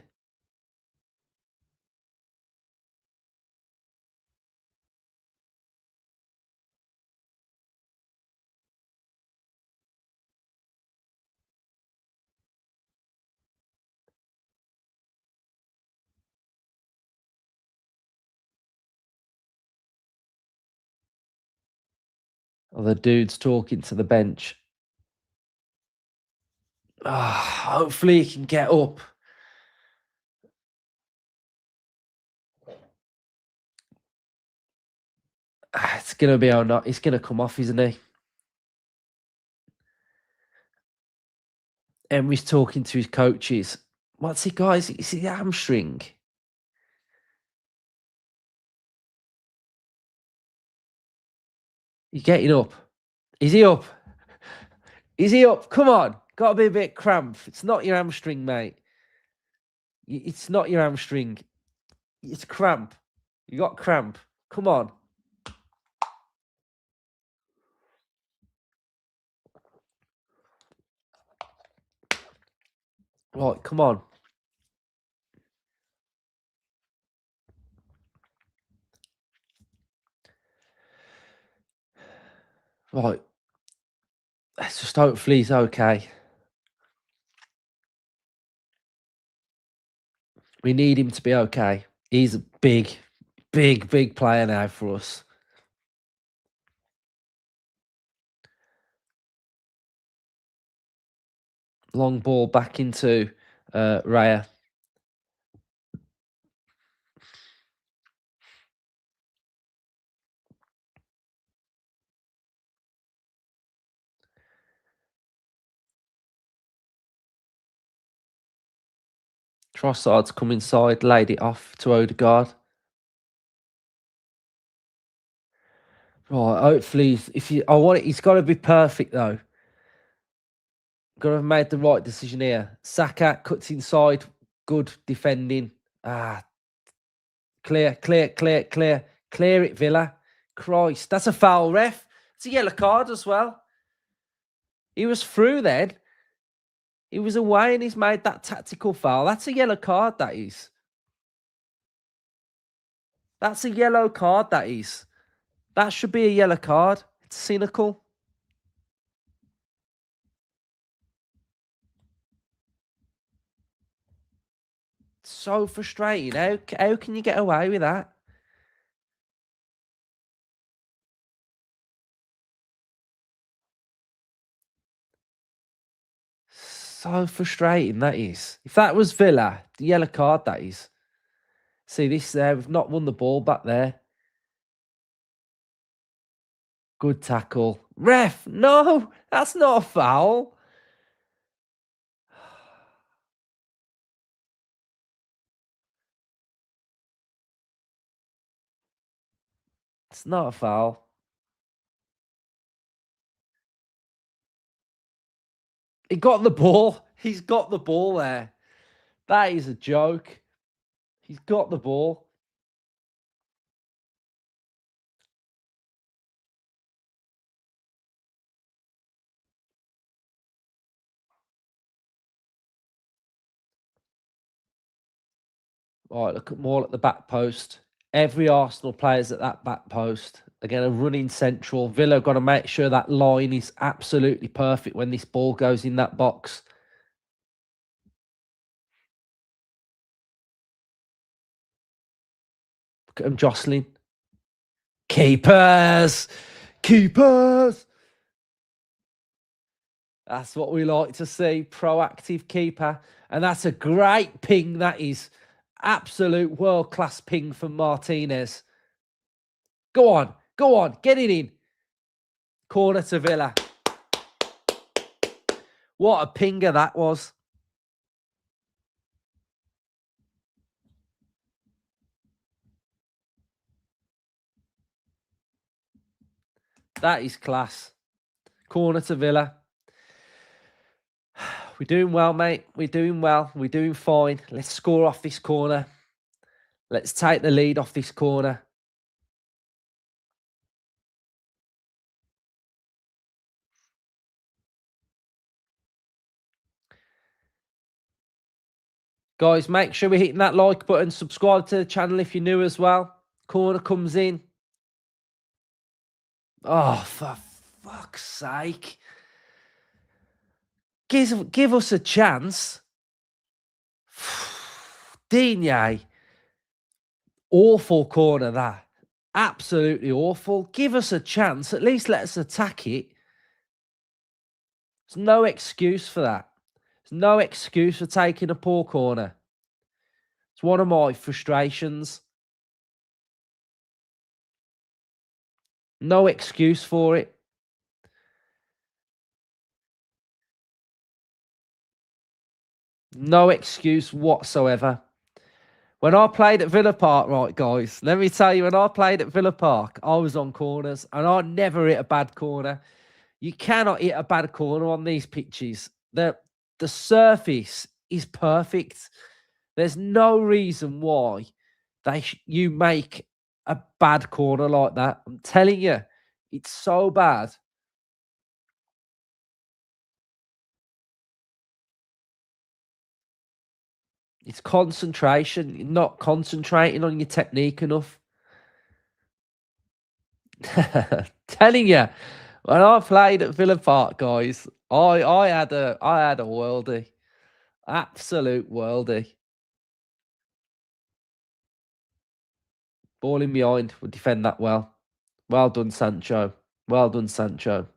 Speaker 1: Oh, the dude's talking to the bench. Hopefully he can get up. It's gonna be or not. He's gonna come off, isn't he? Emery's talking to his coaches. What's he got? Is it the hamstring? He's getting up. Is he up? Is he up? Come on. Got to be a bit cramp. It's not your hamstring, mate. It's not your hamstring. It's cramp. You got cramp. Come on. Right, come on. Right. Let's just hopefully he's okay. We need him to be okay. He's a big, big player now for us. Long ball back into Raya. Trossard's come inside, laid it off to Odegaard. Right, hopefully, he's got to be perfect though. Got to have made the right decision here. Saka cuts inside, good defending. Clear it, Villa. Christ, that's a foul, ref. It's a yellow card as well. He was through then. He was away and he's made that tactical foul. That's a yellow card, that is. That's a yellow card, that is. That should be a yellow card. It's cynical. So frustrating. How can you get away with that? So frustrating, that is. If that was Villa, the yellow card, that is. See this there, we've not won the ball back there. Good tackle. Ref, no, that's not a foul. It's not a foul. He got the ball. He's got the ball there. That is a joke. He's got the ball. All right, look at more at the back post. Every Arsenal player's at that back post. Again, a running central. Villa got to make sure that line is absolutely perfect when this ball goes in that box. Look at him jostling. Keepers! Keepers! That's what we like to see. Proactive keeper. And that's a great ping. That is absolute world-class ping from Martinez. Go on. Go on. Get it in. Corner to Villa. What a pinger that was. That is class. Corner to Villa. We're doing well, mate. We're doing well. We're doing fine. Let's score off this corner. Let's take the lead off this corner. Guys, make sure we're hitting that like button. Subscribe to the channel if you're new as well. Corner comes in. Oh, for fuck's sake. Give us a chance. Digne. Awful corner, that. Absolutely awful. Give us a chance. At least let us attack it. There's no excuse for that. There's no excuse for taking a poor corner. It's one of my frustrations. No excuse for it. No excuse whatsoever. When I played at Villa Park, right, guys, let me tell you, when I played at Villa Park, I was on corners and I never hit a bad corner. You cannot hit a bad corner on these pitches. The surface is perfect. There's no reason why you make a bad corner like that. I'm telling you, it's so bad. It's concentration. You're not concentrating on your technique enough. Telling you, when I played at Villa Park, guys, I had a worldie, absolute worldie. Ball in behind, would defend that well. Well done, Sancho. Well done, Sancho.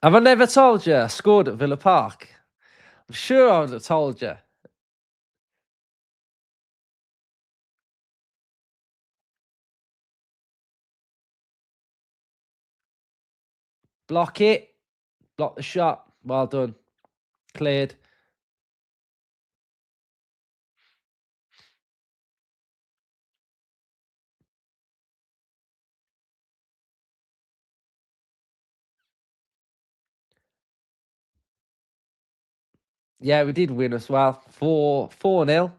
Speaker 1: Have I never told you I scored at Villa Park? I'm sure I would have told you. Block it. Block the shot. Well done. Cleared. Yeah, we did win as well. 4-0.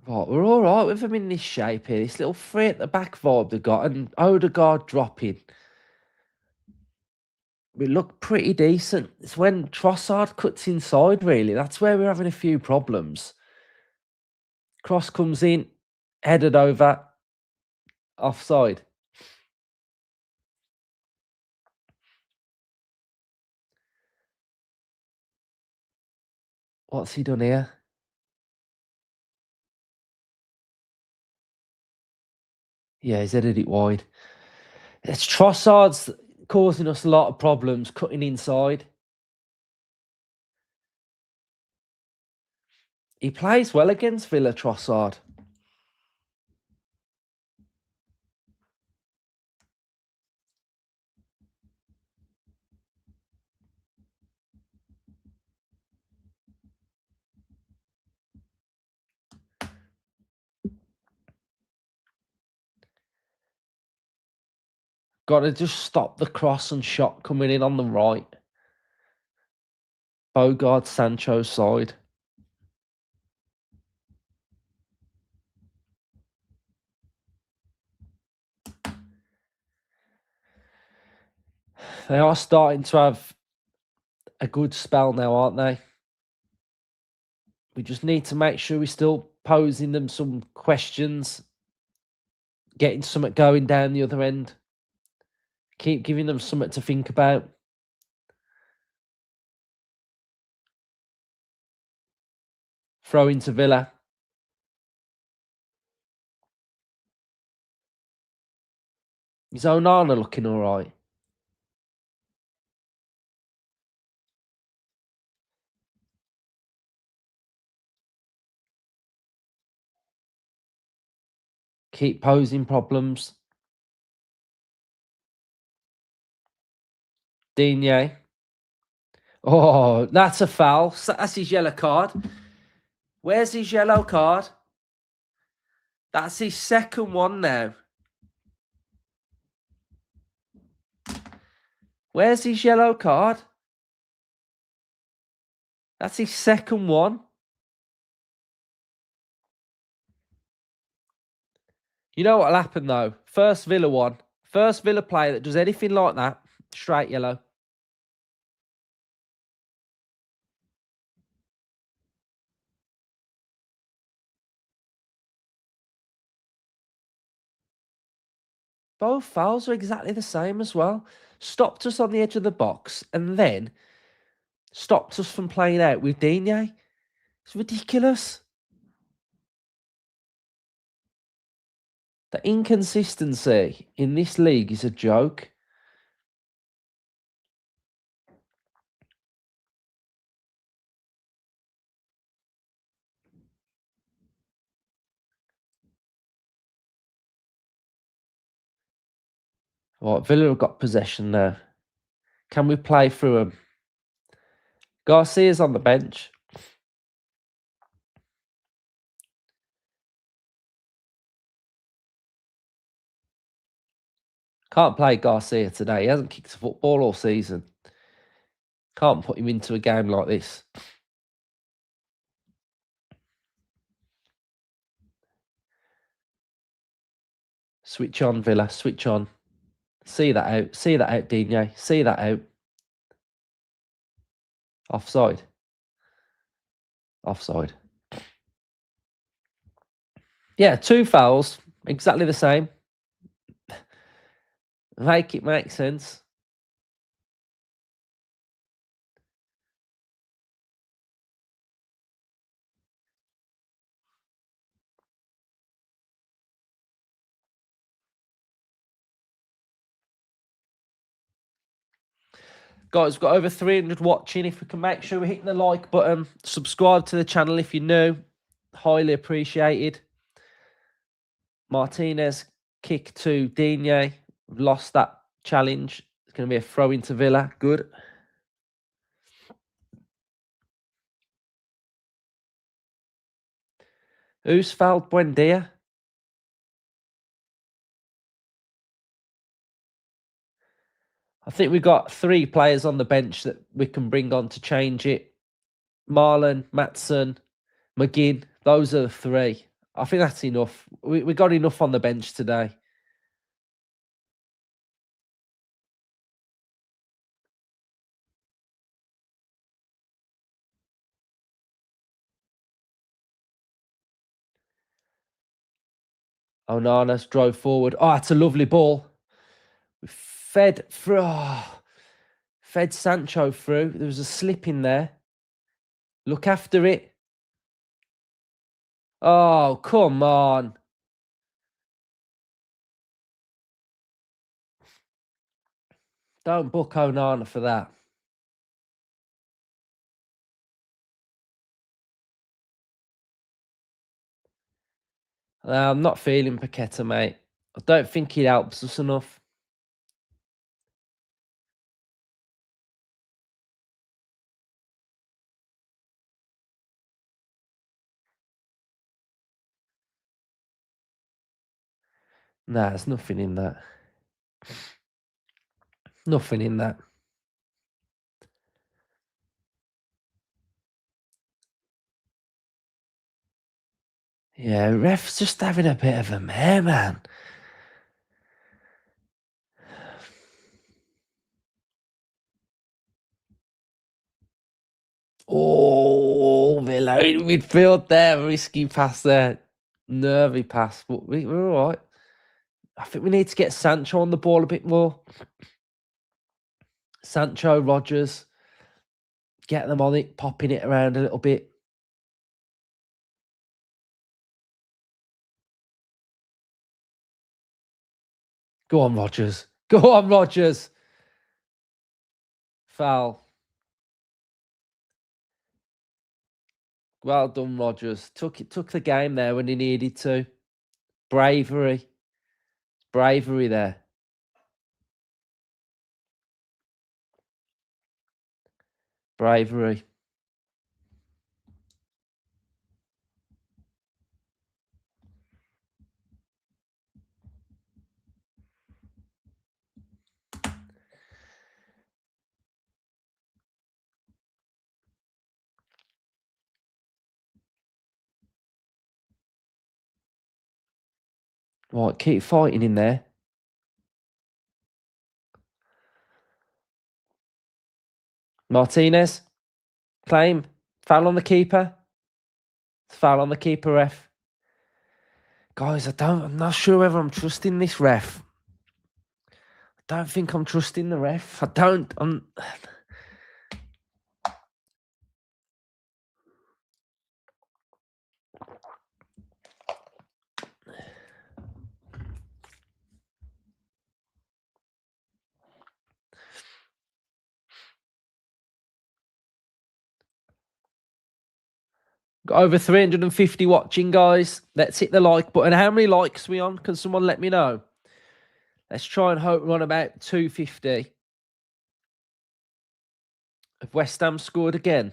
Speaker 1: Right, we're all right with them in this shape here. This little three at the back vibe they got, and Odegaard dropping. We look pretty decent. It's when Trossard cuts inside, really. That's where we're having a few problems. Cross comes in, headed over, offside. What's he done here? Yeah, he's headed it wide. It's Trossard's causing us a lot of problems, cutting inside. He plays well against Villa, Trossard. Got to just stop the cross and shot coming in on the right. Bogard, Sancho's side. They are starting to have a good spell now, aren't they? We just need to make sure we're still posing them some questions, getting something going down the other end. Keep giving them something to think about. Throw into Villa. Is Onana looking all right? Keep posing problems. Digne. Oh, that's a foul. That's his yellow card. Where's his yellow card? That's his second one now. Where's his yellow card? That's his second one. You know what'll happen though? First Villa one. First Villa player that does anything like that, straight yellow. Both fouls are exactly the same as well. Stopped us on the edge of the box and then stopped us from playing out with Digne. It's ridiculous. The inconsistency in this league is a joke. Right, Villa have got possession now. Can we play through them? Garcia's on the bench. Can't play Garcia today. He hasn't kicked a football all season. Can't put him into a game like this. Switch on, Villa. Switch on. See that out. See that out, Digne. See that out. Offside. Offside. Yeah, 2 fouls. Exactly the same. Make it make sense. Guys, we've got over 300 watching. If we can make sure we're hitting the like button, subscribe to the channel if you're new. Highly appreciated. Martinez kick to Digne. We've lost that challenge. It's going to be a throw into Villa. Good. Who's fouled Buendia? I think we've got 3 players on the bench that we can bring on to change it. Marlon, Matson, McGinn. Those are the 3. I think that's enough. We got enough on the bench today. Onana drove forward. Oh, that's a lovely ball. Fed through. Oh, fed Sancho through. There was a slip in there. Look after it. Oh, come on. Don't book Onana for that. I'm not feeling Paqueta, mate. I don't think he helps us enough. Nah, there's nothing in that. Nothing in that. Yeah, ref's just having a bit of a mare, man. Oh, Villa in midfield there. Risky pass there. Nervy pass, but we're all right. I think we need to get Sancho on the ball a bit more. Sancho, Rodgers. Get them on it, popping it around a little bit. Go on, Rodgers. Go on, Rodgers. Foul. Well done, Rodgers. Took the game there when he needed to. Bravery. Bravery there. Bravery. Right, keep fighting in there. Martinez. Claim. Foul on the keeper. Foul on the keeper, ref. Guys, I'm not sure whether I'm trusting this ref. I don't think I'm trusting the ref. I'm got over 350 watching, guys. Let's hit the like button. How many likes are we on? Can someone let me know? Let's try and hope we're on about 250. Have West Ham scored again?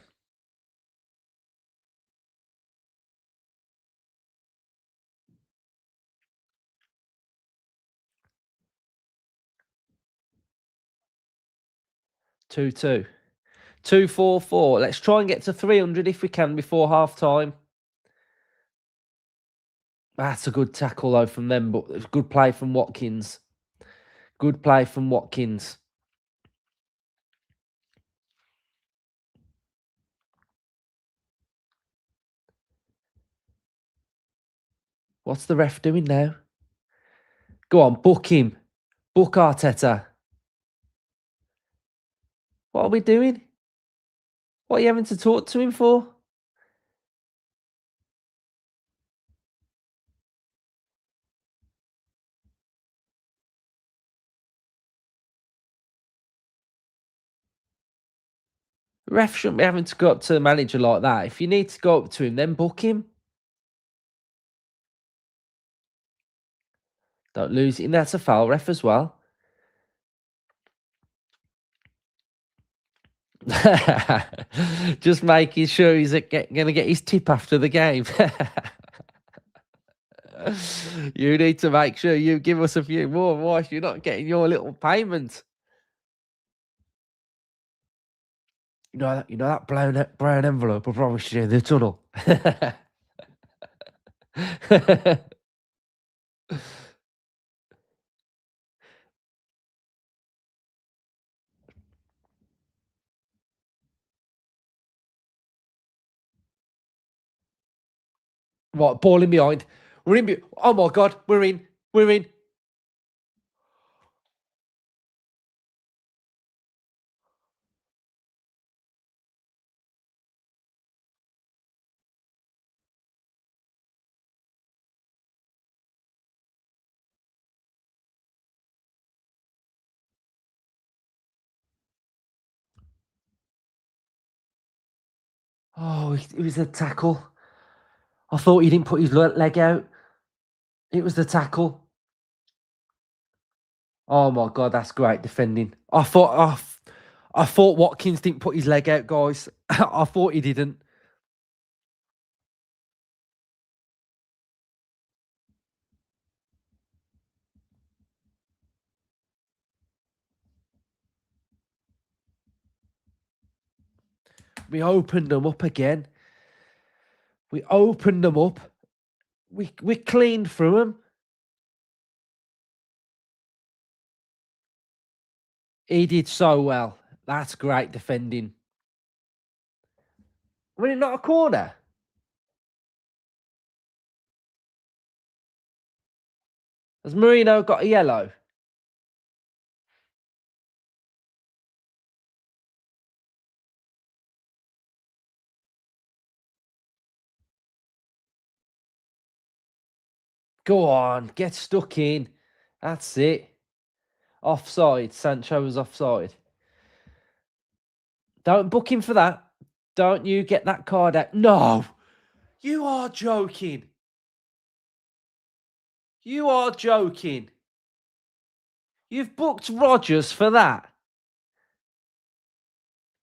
Speaker 1: Two, 244. Let's try and get to 300 if we can before half time. That's a good tackle, though, from them, but it's good play from Watkins. Good play from Watkins. What's the ref doing now? Go on, book him. Book Arteta. What are we doing? What are you having to talk to him for? Ref shouldn't be having to go up to the manager like that. If you need to go up to him, then book him. Don't lose it. And that's a foul, ref, as well. Just making sure he's going to get his tip after the game. You need to make sure you give us a few more, otherwise you're not getting your little payment. You know that brown envelope I promised you in the tunnel. What, ball in behind. We're in. Oh my God, we're in. We're in. Oh, it was a tackle. I thought he didn't put his leg out. It was the tackle. Oh my God, that's great defending. I thought Watkins didn't put his leg out, guys. I thought he didn't. We opened them up again. We opened them up. We cleaned through them. He did so well. That's great defending. Was it not a corner? Has Marino got a yellow? Go on, get stuck in. That's it. Offside. Sancho was offside. Don't book him for that. Don't you get that card out. No, you are joking. You are joking. You've booked Rodgers for that.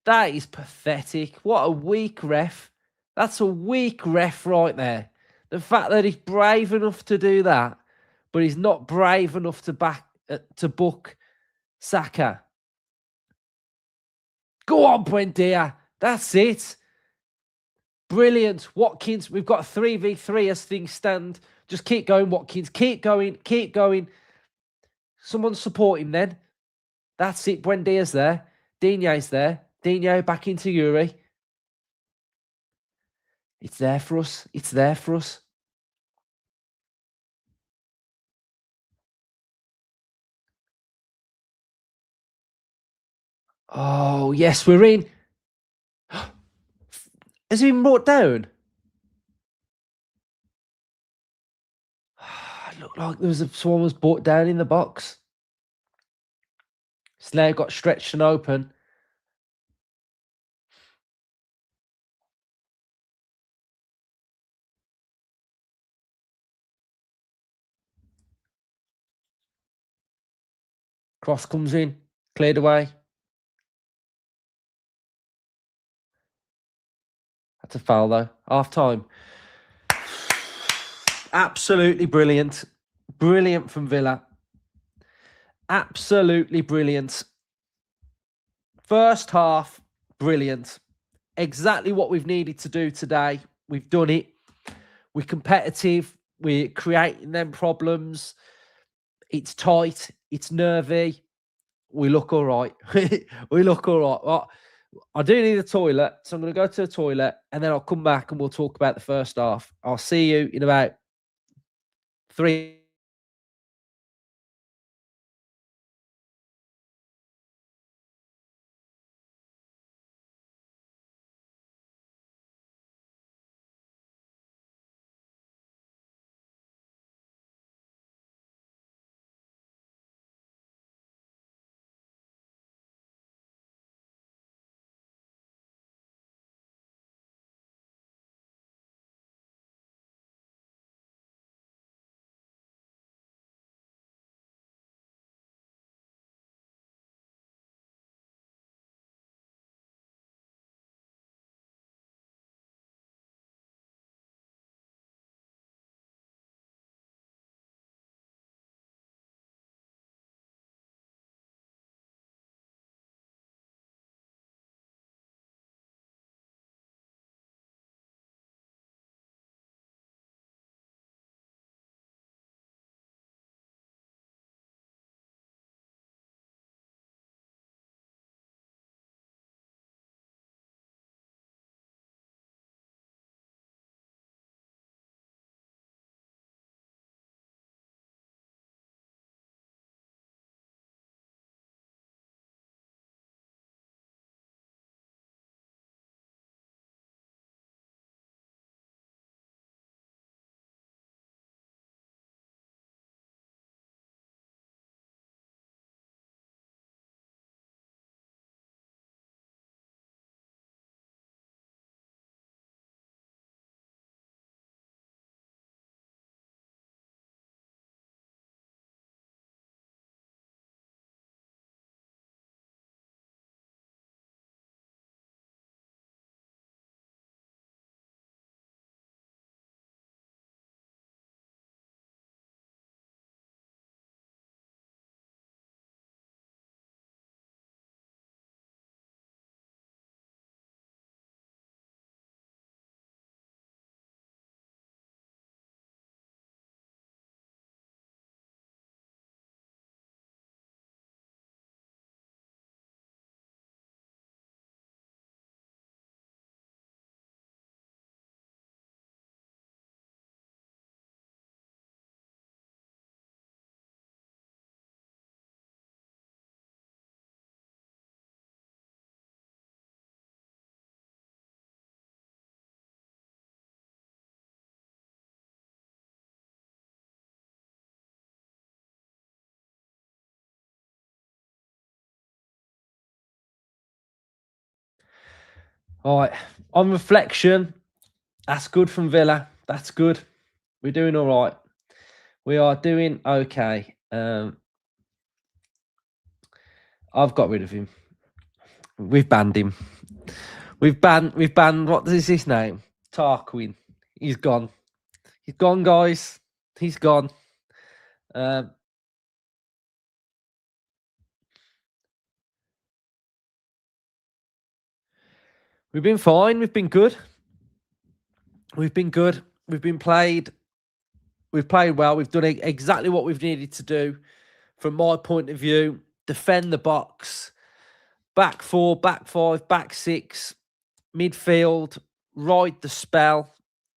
Speaker 1: That is pathetic. What a weak ref. That's a weak ref right there. The fact that he's brave enough to do that, but he's not brave enough to book Saka. Go on, Buendia. That's it. Brilliant. Watkins, we've got a 3v3 as things stand. Just keep going, Watkins. Keep going. Keep going. Someone support him then. That's it. Buendia's there. Digne's there. Digne back into Yuri. It's there for us. It's there for us. Oh, yes, we're in. Has he been brought down? It looked like someone was brought down in the box. Slayer got stretched and open. Cross comes in. Cleared away. That's a foul, though. Half time. Absolutely brilliant. Brilliant from Villa. Absolutely brilliant. First half, brilliant. Exactly what we've needed to do today. We've done it. We're competitive. We're creating them problems. It's tight. It's nervy. We look all right. We look all right. Well, I do need a toilet, so I'm going to go to the toilet and then I'll come back and we'll talk about the first half. I'll see you in about 3 All right. On reflection, that's good from Villa. That's good. We're doing all right. We are doing okay. I've got rid of him. We've banned him. We've banned what is his name? Tarquin. He's gone. He's gone, guys. He's gone. We've been fine. We've been good. We've been good. We've played well. We've done exactly what we've needed to do. From my point of view, defend the box, back four, back five, back six, midfield, ride the spell.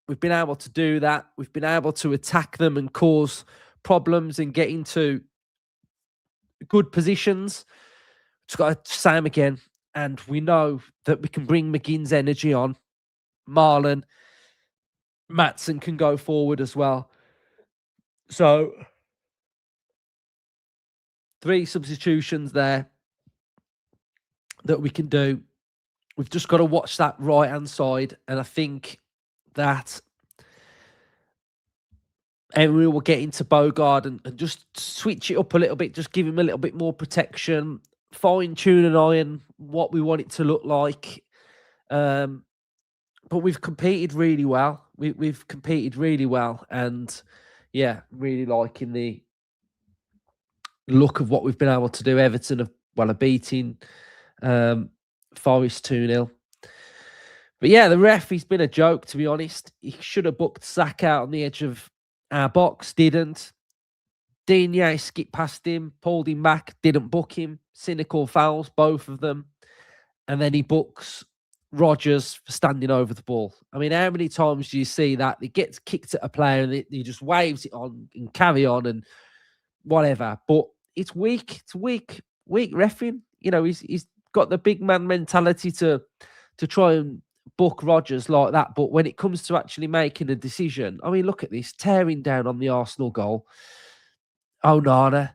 Speaker 1: We've been able to do that. We've been able to attack them and cause problems and get into good positions. Just got to say them again. And we know that we can bring McGinn's energy on. Marlon, Maatsen can go forward as well. So 3 substitutions there that we can do. We've just got to watch that right-hand side. And I think that Emery will get into Bogard and just switch it up a little bit, just give him a little bit more protection, fine-tune and iron what we want it to look like. But we've competed really well. We've competed really well. And, yeah, really liking the look of what we've been able to do. Everton are beating Forest 2-0. But yeah, the ref, he's been a joke, to be honest. He should have booked Saka out on the edge of our box, didn't. Digne skipped past him, pulled him back, didn't book him. Cynical fouls, both of them. And then he books Rodgers for standing over the ball. I mean, how many times do you see that? He gets kicked at a player and he just waves it on and carry on and whatever. But it's weak. It's weak reffing. You know, he's got the big man mentality to try and book Rodgers like that. But when it comes to actually making a decision, I mean, look at this, tearing down on the Arsenal goal. Onana,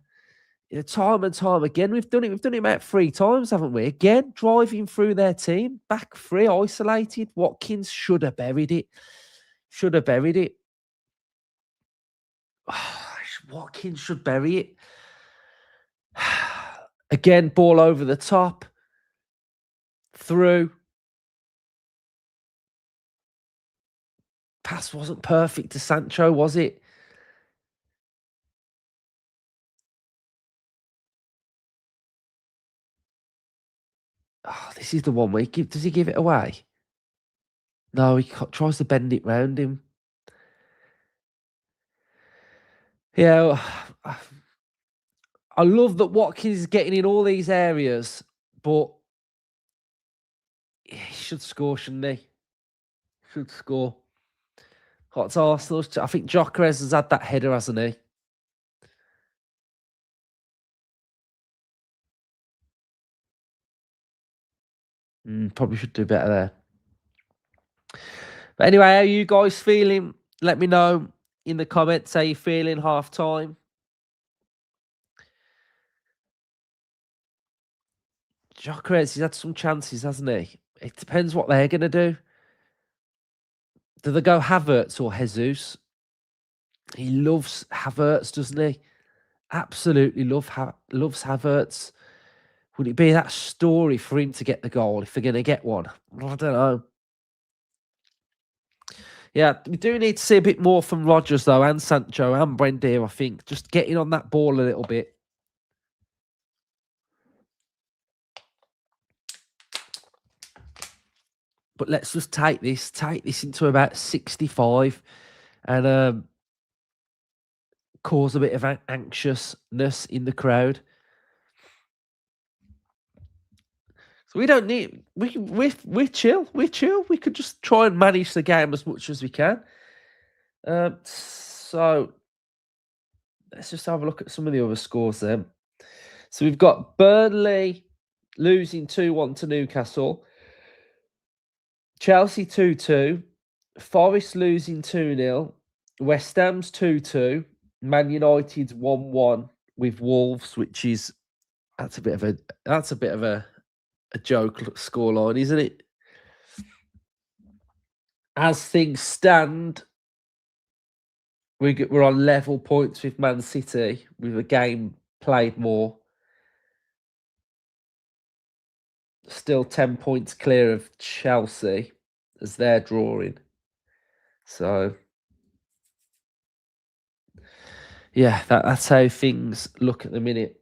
Speaker 1: time and time again, we've done it about 3 times, haven't we? Again, driving through their team, back 3, isolated. Watkins should have buried it. Watkins should bury it. Again, ball over the top. Through. Pass wasn't perfect to Sancho, was it? Oh, this is the one where does he give it away? No, he tries to bend it round him. Yeah, I love that Watkins is getting in all these areas, but he should score, shouldn't he? Should score. Hot Arsenal. I think Gyökeres has had that header, hasn't he? Probably should do better there. But anyway, how are you guys feeling? Let me know in the comments how you feeling half time. Gyökeres, he's had some chances, hasn't he? It depends what they're going to do. Do they go Havertz or Jesus? He loves Havertz, doesn't he? Absolutely loves Havertz. Would it be that story for him to get the goal if they're going to get one? I don't know. Yeah, we do need to see a bit more from Rodgers, though, and Sancho and Buendia, I think. Just getting on that ball a little bit. But let's just take this into about 65 and cause a bit of anxiousness in the crowd. So we don't need we're chill. We're chill. We could just try and manage the game as much as we can. So let's just have a look at some of the other scores then. So we've got Burnley losing 2-1 to Newcastle. Chelsea 2-2. Forest losing 2-0. West Ham's 2-2. Man United's 1-1 with Wolves, which is that's a bit of a joke scoreline, isn't it? As things stand, we're on level points with Man City with a game played more. Still 10 points clear of Chelsea as they're drawing. So, yeah, that's how things look at the minute.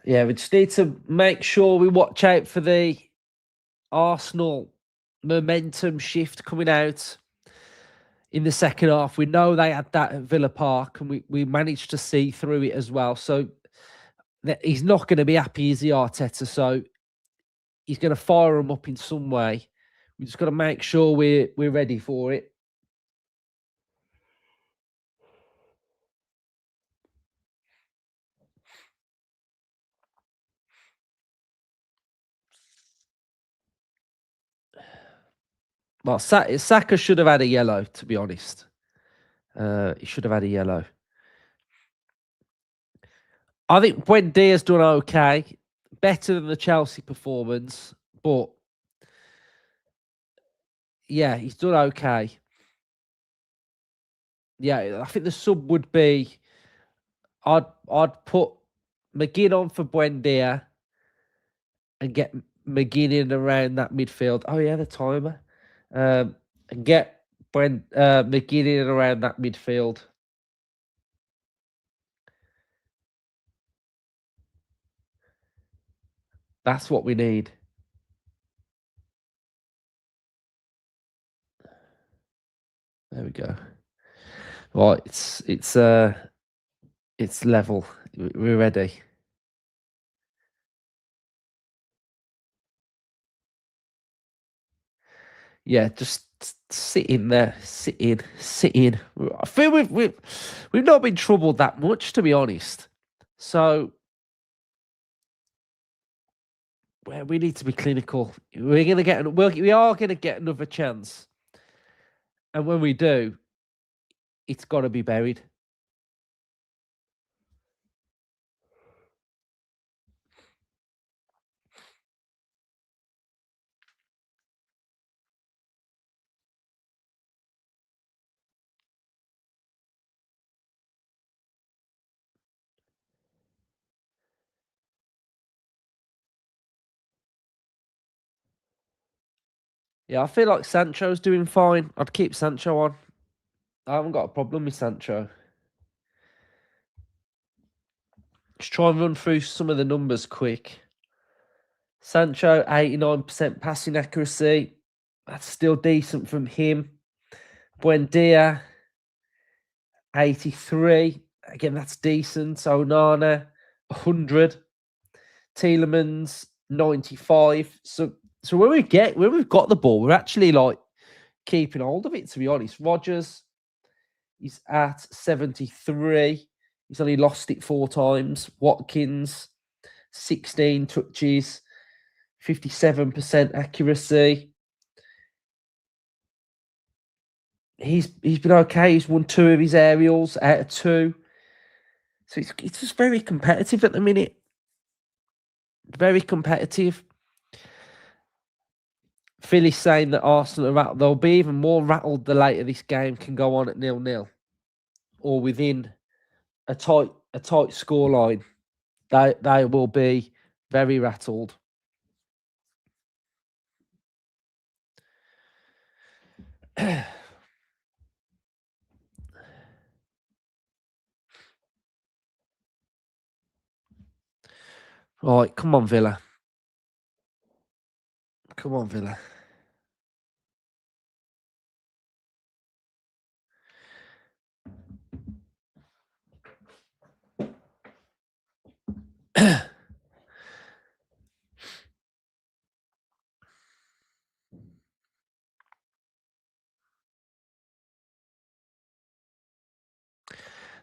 Speaker 1: Yeah, we just need to make sure we watch out for the Arsenal momentum shift coming out in the second half. We know they had that at Villa Park, and we managed to see through it as well. So he's not going to be happy, is he, Arteta? So he's going to fire them up in some way. We just got to make sure we're ready for it. Well, Saka should have had a yellow, to be honest. He should have had a yellow. I think Buendia's done okay, better than the Chelsea performance, but yeah, he's done okay. Yeah, I think the sub would be I'd put McGinn on for Buendia and get McGinn in around that midfield. Oh yeah, the timer. And get McGinn in around that midfield. That's what we need. There we go. Right, it's level. We're ready. Yeah, just sit in there, sit in. I feel we've not been troubled that much, to be honest. So we need to be clinical. We are gonna get another chance, and when we do, it's got to be buried. Yeah, I feel like Sancho's doing fine. I'd keep Sancho on. I haven't got a problem with Sancho. Just try and run through some of the numbers quick. Sancho, 89% passing accuracy. That's still decent from him. Buendia, 83. Again, that's decent. Onana, 100. Tielemans, 95. So when we've got the ball, we're actually like keeping hold of it, to be honest. Rodgers, he's at 73. He's only lost it 4 times. Watkins, 16 touches, 57% accuracy. He's been okay. He's won 2 of his aerials out of 2. So it's just very competitive at the minute. Very competitive. Philly's saying that Arsenal are rattled. They'll be even more rattled the later this game can go on at 0-0 or within a tight scoreline. They will be very rattled. Right, come on, Villa. Come on, Villa.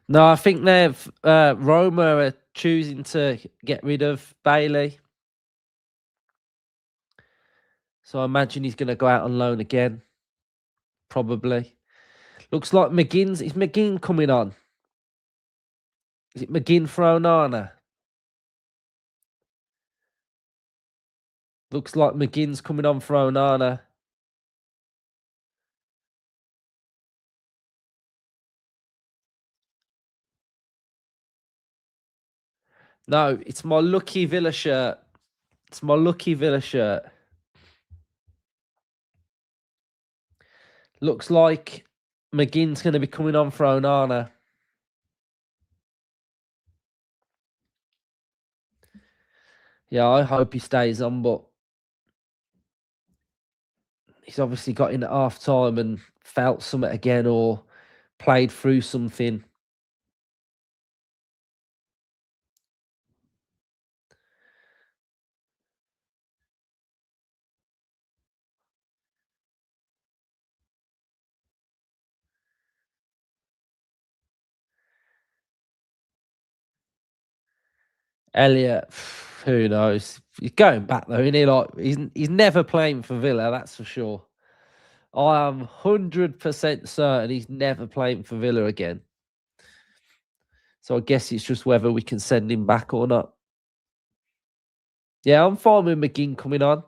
Speaker 1: No, I think they've Roma are choosing to get rid of Bailey. So I imagine he's going to go out on loan again. Probably. Looks like McGinn's. Is McGinn coming on? Is it McGinn for Onana? Looks like McGinn's coming on for Onana. No, it's my lucky Villa shirt. It's my lucky Villa shirt. Looks like McGinn's going to be coming on for Onana. Yeah, I hope he stays on, but he's obviously got in at half time and felt something again or played through something. Elliot, who knows? He's going back though, isn't he? Like he's never playing for Villa, that's for sure. I am 100% certain he's never playing for Villa again. So I guess it's just whether we can send him back or not. Yeah, I'm fine with McGinn coming on.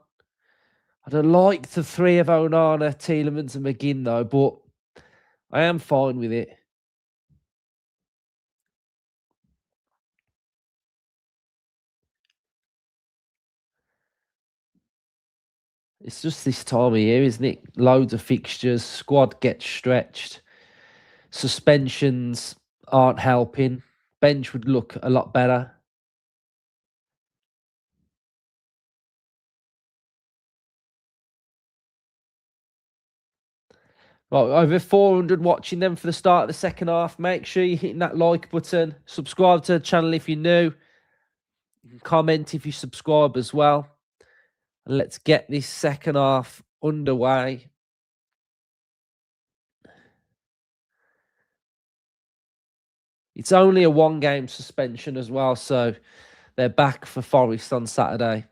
Speaker 1: I don't like the three of Onana, Tielemans and McGinn though, but I am fine with it. It's just this time of year, isn't it? Loads of fixtures, squad gets stretched, suspensions aren't helping. Bench would look a lot better. Right, over 400 watching them for the start of the second half. Make sure you're hitting that like button. Subscribe to the channel if you're new. You can comment if you subscribe as well. And let's get this second half underway. It's only a one-game suspension as well, so they're back for Forest on Saturday.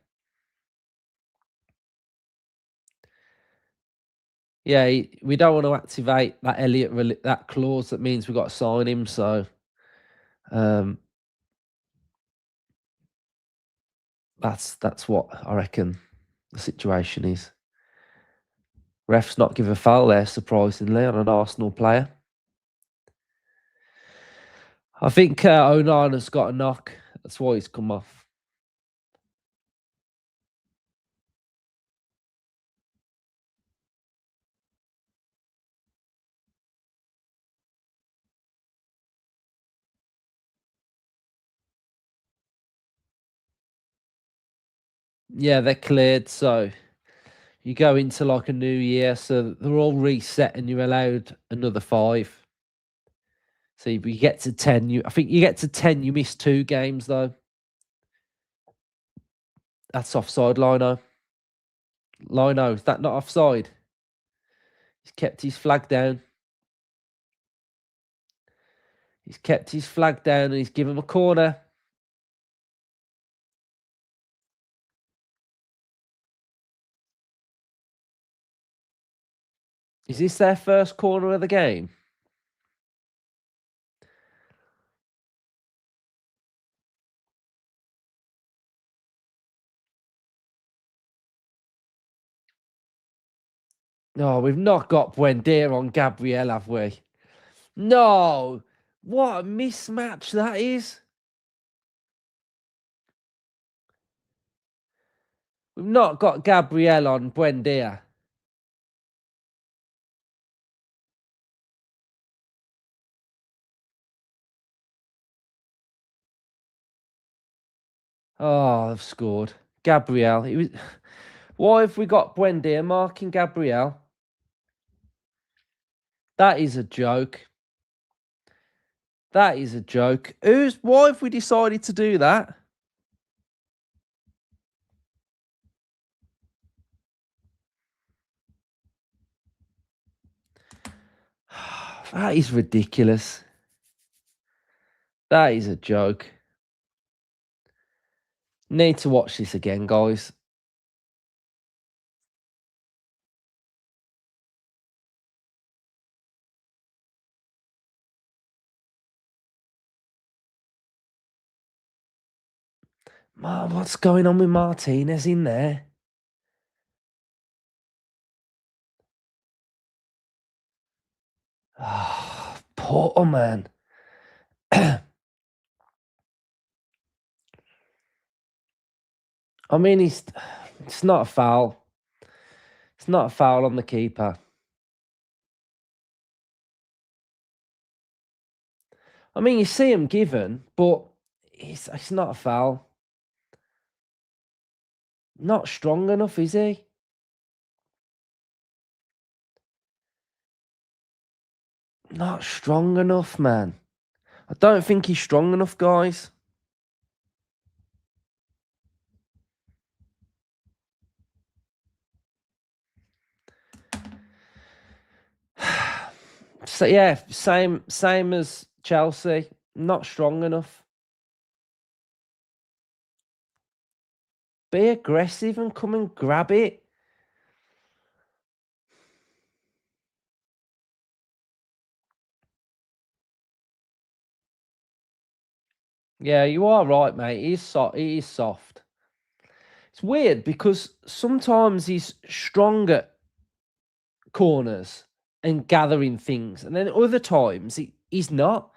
Speaker 1: Yeah, we don't want to activate that Elliot that clause that means we've got to sign him. So that's what I reckon the situation is. Refs not give a foul there, surprisingly, on an Arsenal player. I think Onana's got a knock. That's why he's come off. Yeah, they're cleared. So you go into like a new year. So they're all reset and you're allowed another 5. So if you get to 10, I think you get to 10, you miss 2 games though. That's offside, Lino. Lino, is that not offside? He's kept his flag down. He's kept his flag down and he's given him a corner. Is this their first corner of the game? No, we've not got Buendia on Gabriel, have we? No. What a mismatch that is. We've not got Gabriel on Buendia. Oh, they've scored. Gabriel. Why have we got Buendia marking Gabriel? That is a joke. That is a joke. Why have we decided to do that? That is ridiculous. That is a joke. Need to watch this again, guys. Man, what's going on with Martinez in there? Oh, poor man. I mean, it's not a foul. It's not a foul on the keeper. I mean, you see him given, but it's not a foul. Not strong enough, is he? Not strong enough, man. I don't think he's strong enough, guys. So yeah, same as Chelsea. Not strong enough. Be aggressive and come and grab it. Yeah, you are right, mate. He is soft. It's weird because sometimes he's stronger corners and gathering things, and then other times he's not.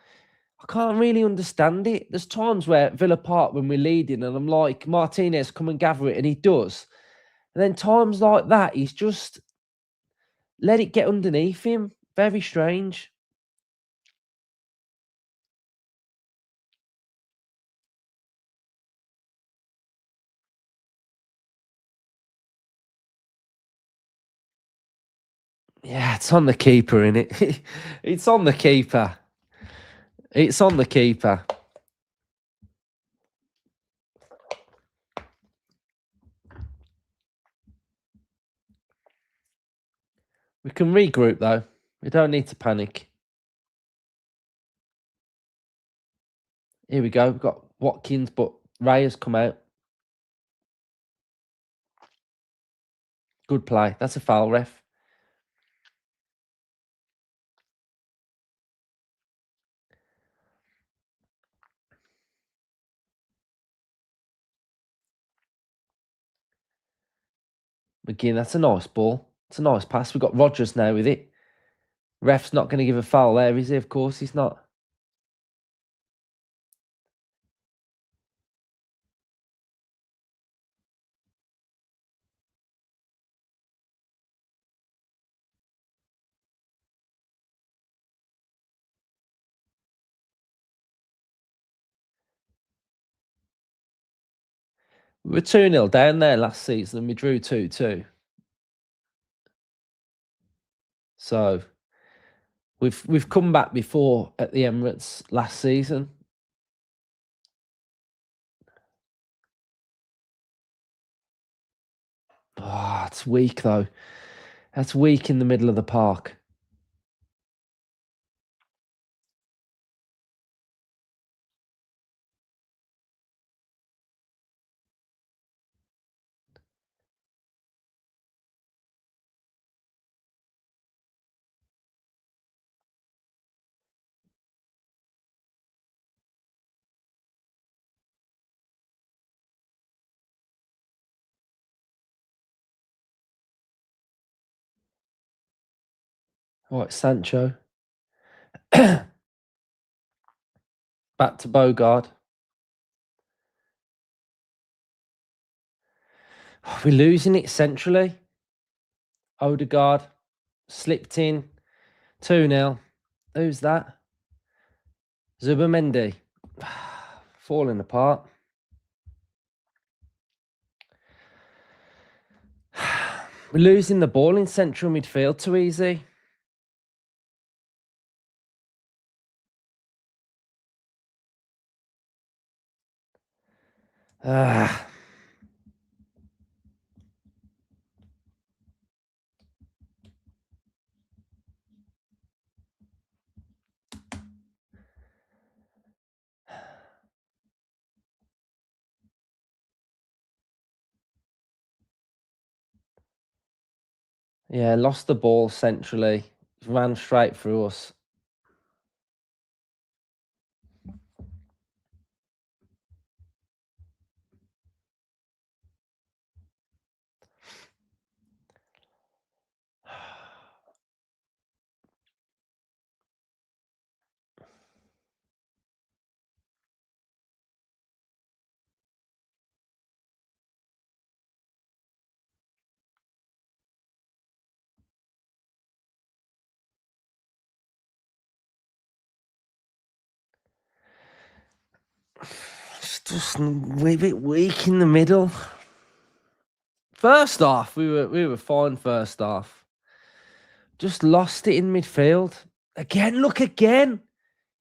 Speaker 1: I can't really understand it. There's times where Villa Park when we're leading, and I'm like, Martinez, come and gather it, and he does. And then times like that, he's just let it get underneath him. Very strange. Yeah, it's on the keeper, innit? It's on the keeper. It's on the keeper. We can regroup though. We don't need to panic. Here we go. We've got Watkins, but Ray has come out. Good play. That's a foul, ref. McGinn, that's a nice ball. It's a nice pass. We've got Rodgers now with it. Ref's not going to give a foul there, is he? Of course he's not. We were 2-0 down there last season and we drew 2-2. So we've come back before at the Emirates last season. Oh, it's weak though. That's weak in the middle of the park. Right, Sancho. Back to Bogard. We're losing it centrally. Odegaard slipped in. 2-0. Who's that? Zubamendi. Falling apart. We're losing the ball in central midfield too easy. Ah. Yeah, lost the ball centrally. Ran straight through us. It's just a bit weak in the middle. First half, we were fine. First half, just lost it in midfield again. Look again,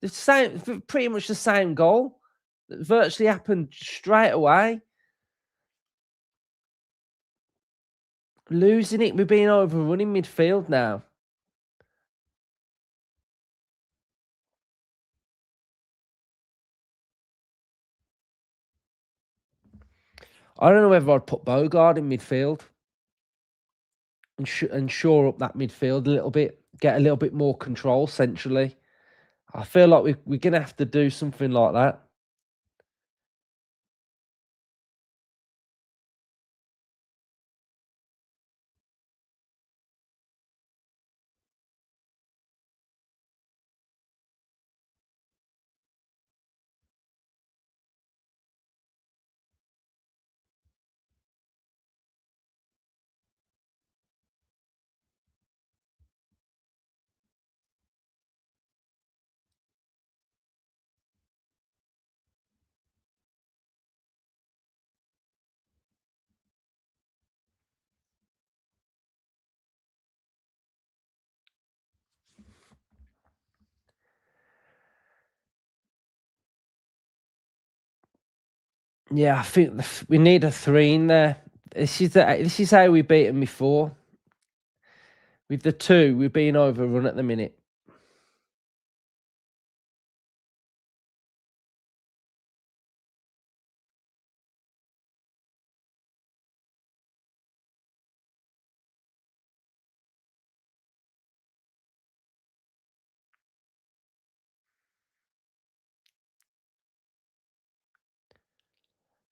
Speaker 1: the same, pretty much the same goal that virtually happened straight away. Losing it, we're being overrun in midfield now. I don't know whether I'd put Bogard in midfield and shore up that midfield a little bit, get a little bit more control centrally. I feel like we're going to have to do something like that. Yeah, I think we need a 3 in there. This is how we beat them before. With the 2, we're being overrun at the minute.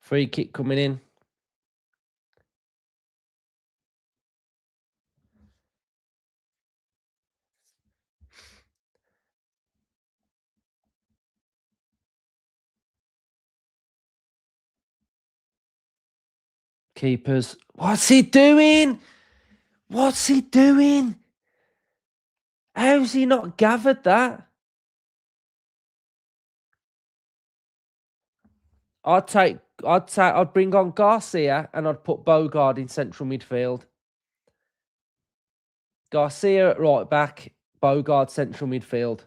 Speaker 1: Free kick coming in. Keepers. What's he doing? What's he doing? How's he not gathered that? I'd bring on Garcia and I'd put Bogard in central midfield. Garcia at right back, Bogard central midfield.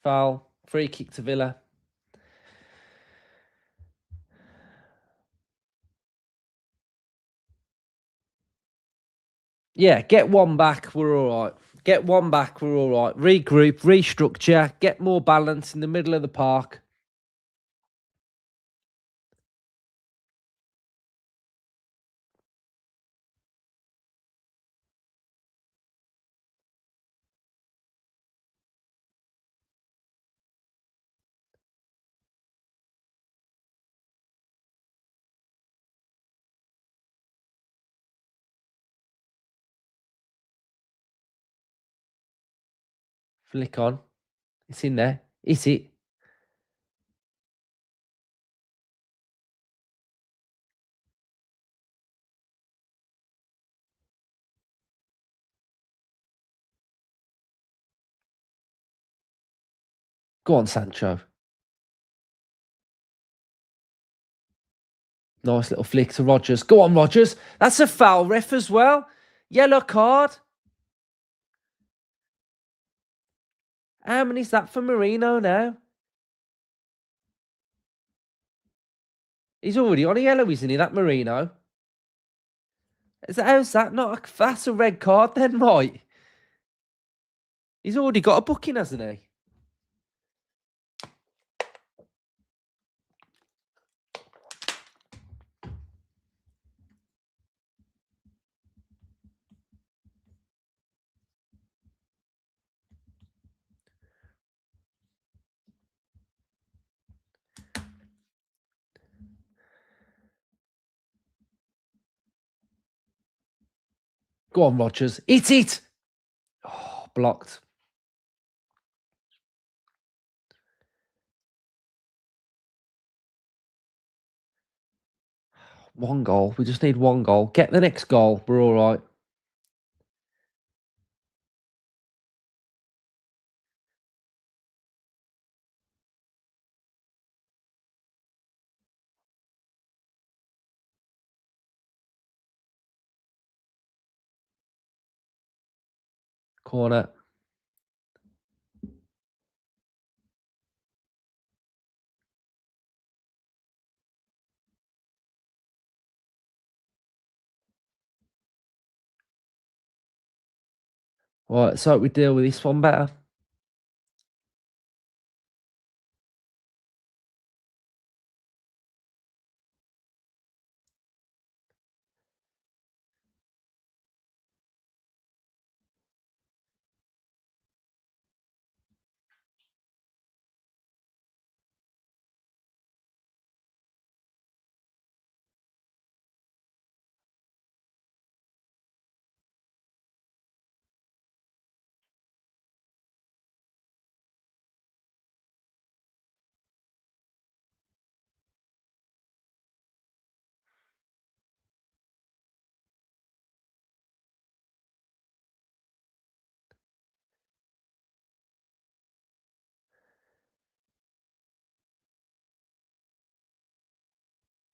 Speaker 1: Foul. Free kick to Villa. Yeah, get one back, we're all right. Get one back, we're all right. Regroup, restructure, get more balance in the middle of the park. Flick on. It's in there. Is it? Go on, Sancho. Nice little flick to Rodgers. Go on, Rodgers. That's a foul, ref, as well. Yellow card. How many's that for Marino now? He's already on a yellow, isn't he, that Marino? How's that not that's a red card then, right? He's already got a booking, hasn't he? Go on, Rodgers. Hit it! Oh, blocked. One goal. We just need one goal. Get the next goal. We're all right. Corner. Right, so we deal with this one better.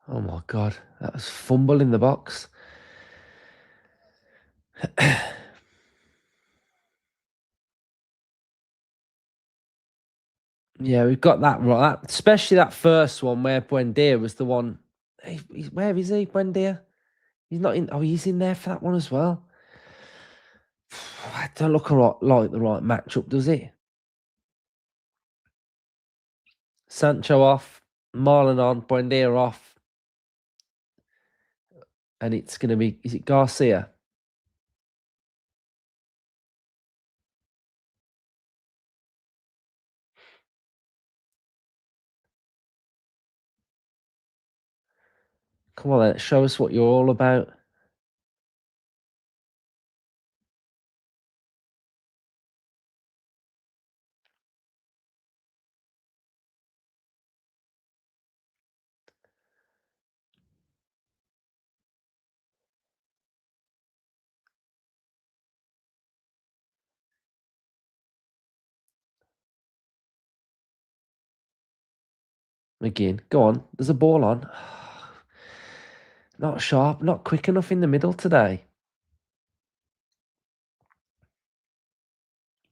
Speaker 1: Oh my god, that was fumble in the box. Yeah, we've got that right. Especially that first one where Buendia was the one. Where is he, Buendia? He's not in. Oh, he's in there for that one as well. That don't look like the right matchup, does it? Sancho off, Marlon on, Buendia off, and it's going to be. Is it Garcia? Come on, then, show us what you're all about. McGinn, go on. There's a ball on. Not sharp, not quick enough in the middle today.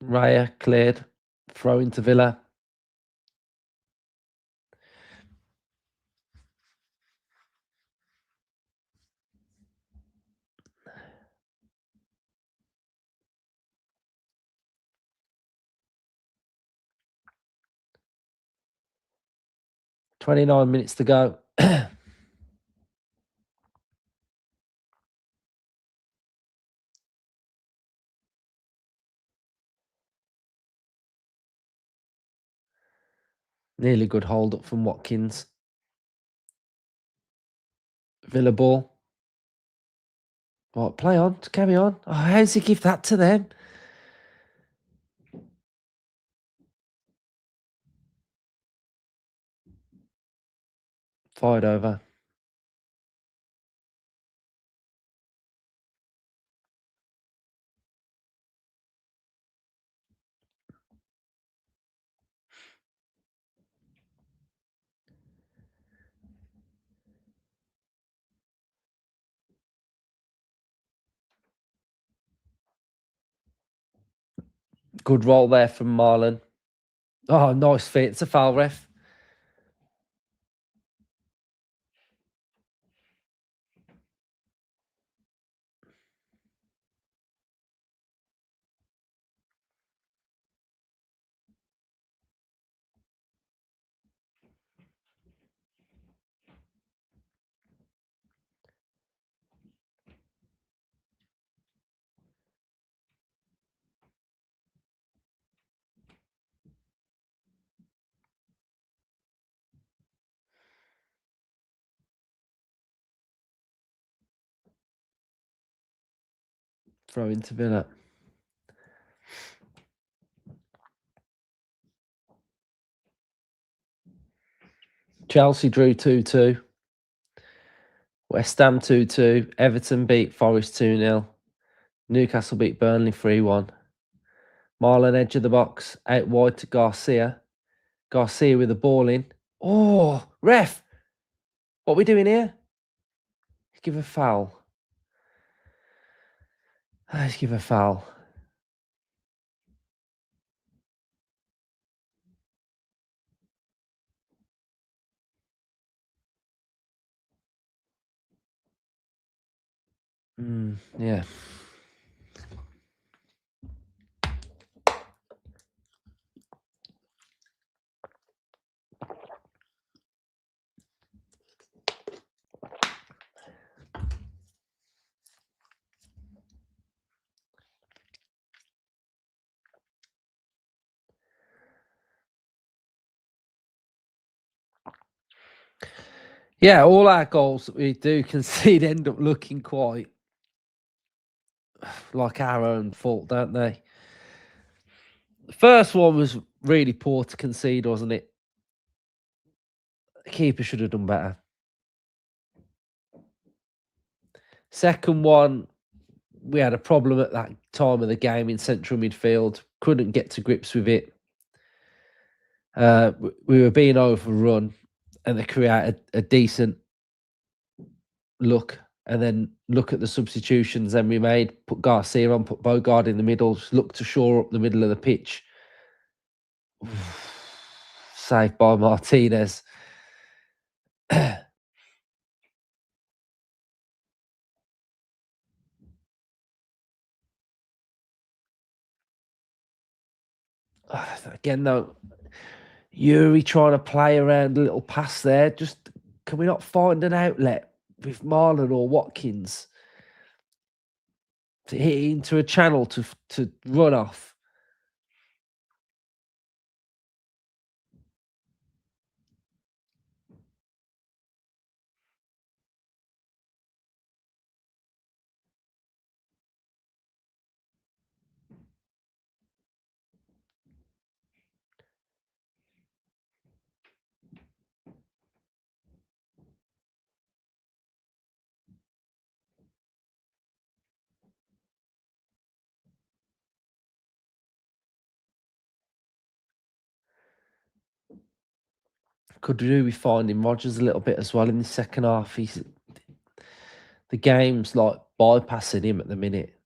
Speaker 1: Raya cleared. Throw into Villa. $29 minutes to go. Nearly good hold up from Watkins. Villa ball. What? Play on. Carry on. Oh, how does he give that to them? Fired over. Good roll there from Marlon. Oh, nice fit. It's a foul, ref. Throw into Villa. Chelsea drew 2-2. West Ham 2-2. Everton beat Forest 2-0. Newcastle beat Burnley 3-1. Marlon edge of the box. Out wide to Garcia. Garcia with the ball in. Oh, ref. What are we doing here? Let's give a foul. Let's give a foul. Yeah. Yeah, all our goals that we do concede end up looking quite like our own fault, don't they? The first one was really poor to concede, wasn't it? The keeper should have done better. Second one, we had a problem at that time of the game in central midfield. Couldn't get to grips with it. We were being overrun, and they created a decent look. And then look at the substitutions then we made. Put Garcia on, put Bogard in the middle. Look to shore up the middle of the pitch. Saved by Martinez. Again, though, Yuri trying to play around a little pass there. Just can we not find an outlet with Marlon or Watkins to hit into a channel to run off? Could do with finding Rodgers a little bit as well in the second half. The game's like bypassing him at the minute.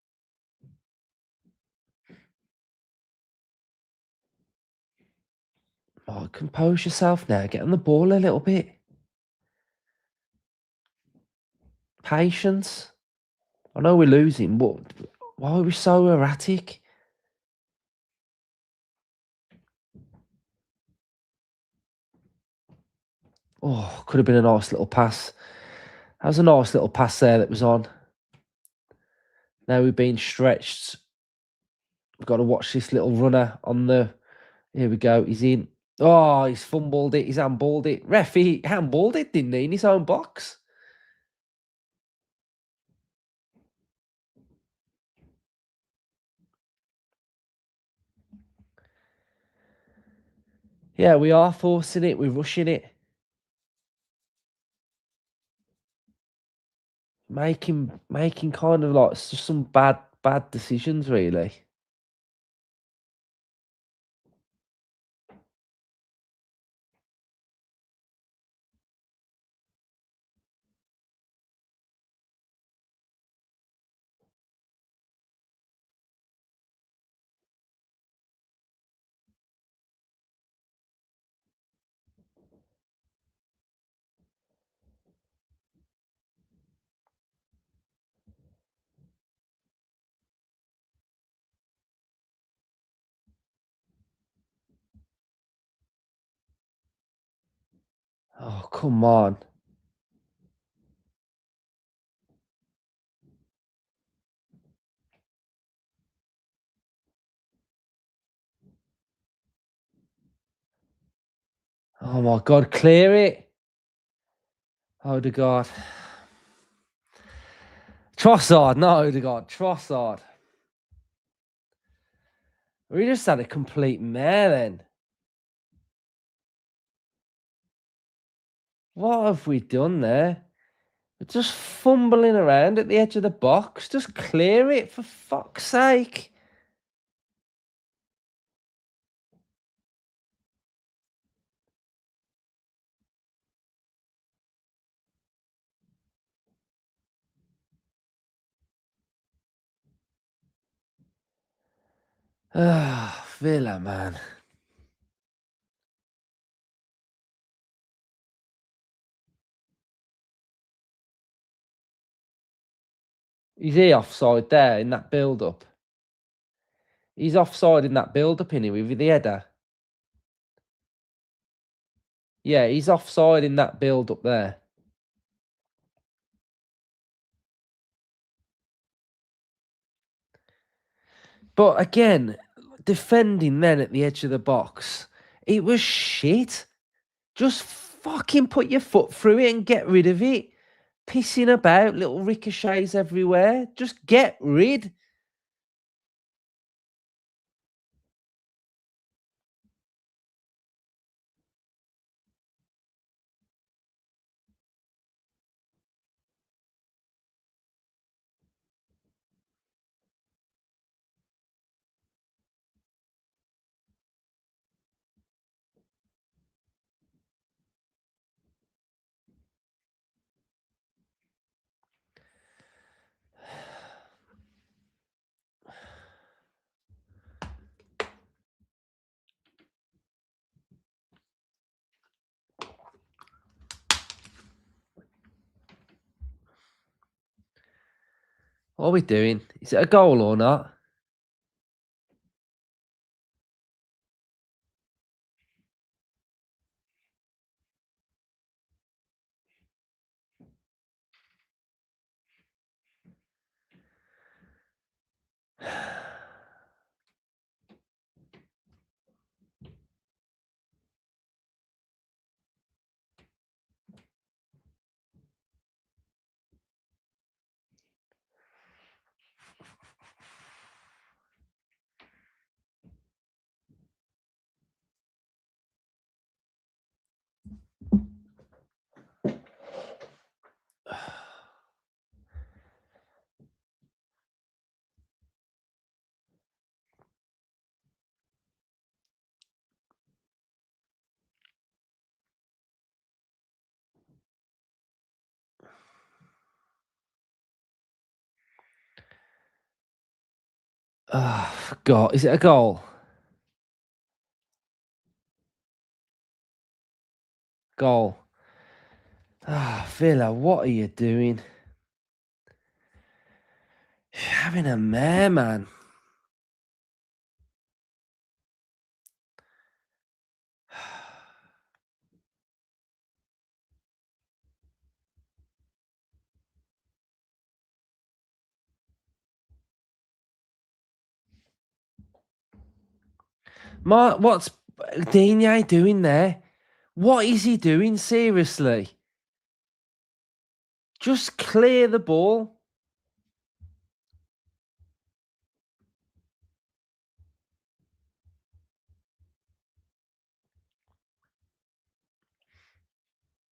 Speaker 1: Oh, compose yourself now. Get on the ball a little bit. Patience. I know we're losing, but why are we so erratic? Oh, could have been a nice little pass. That was a nice little pass there that was on. Now we've been stretched. We've got to watch this little runner on the... Here we go. He's in. Oh, he's fumbled it. He's handballed it. Ref, he handballed it, didn't he, in his own box? Yeah, we are forcing it. We're rushing it. Making kind of like just some bad decisions, really. Oh, come on. Oh my God, clear it. Oh, the God. Trossard, no, Odegaard, Trossard. We just had a complete mare then. What have we done there? We're just fumbling around at the edge of the box. Just clear it, for fuck's sake. Ah, Villa, man. Is he offside there in that build-up? He's offside in that build-up, isn't he, with the header? Yeah, he's offside in that build-up there. But again, defending then at the edge of the box, it was shit. Just fucking put your foot through it and get rid of it. Pissing about, little ricochets everywhere. Just get rid. What are we doing? Is it a goal or not? Oh, God. Is it a goal? Goal. Ah, Villa, what are you doing? You're having a mare, man. What's Digne doing there? What is he doing, seriously? Just clear the ball.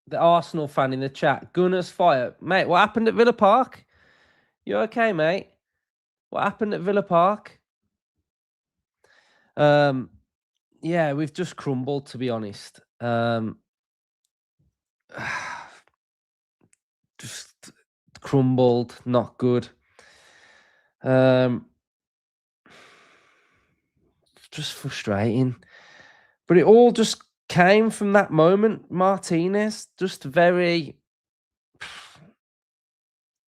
Speaker 1: The Arsenal fan in the chat, Gunners fire. Mate, what happened at Villa Park? You okay, mate? What happened at Villa Park? Yeah, we've just crumbled, to be honest. Just crumbled, not good. Just frustrating. But it all just came from that moment, Martinez. Just very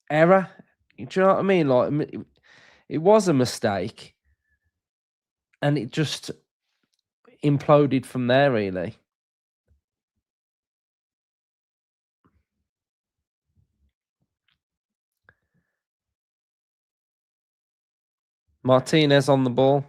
Speaker 1: error. Do you know what I mean? Like, it was a mistake, and it just imploded from there, really. Martinez on the ball.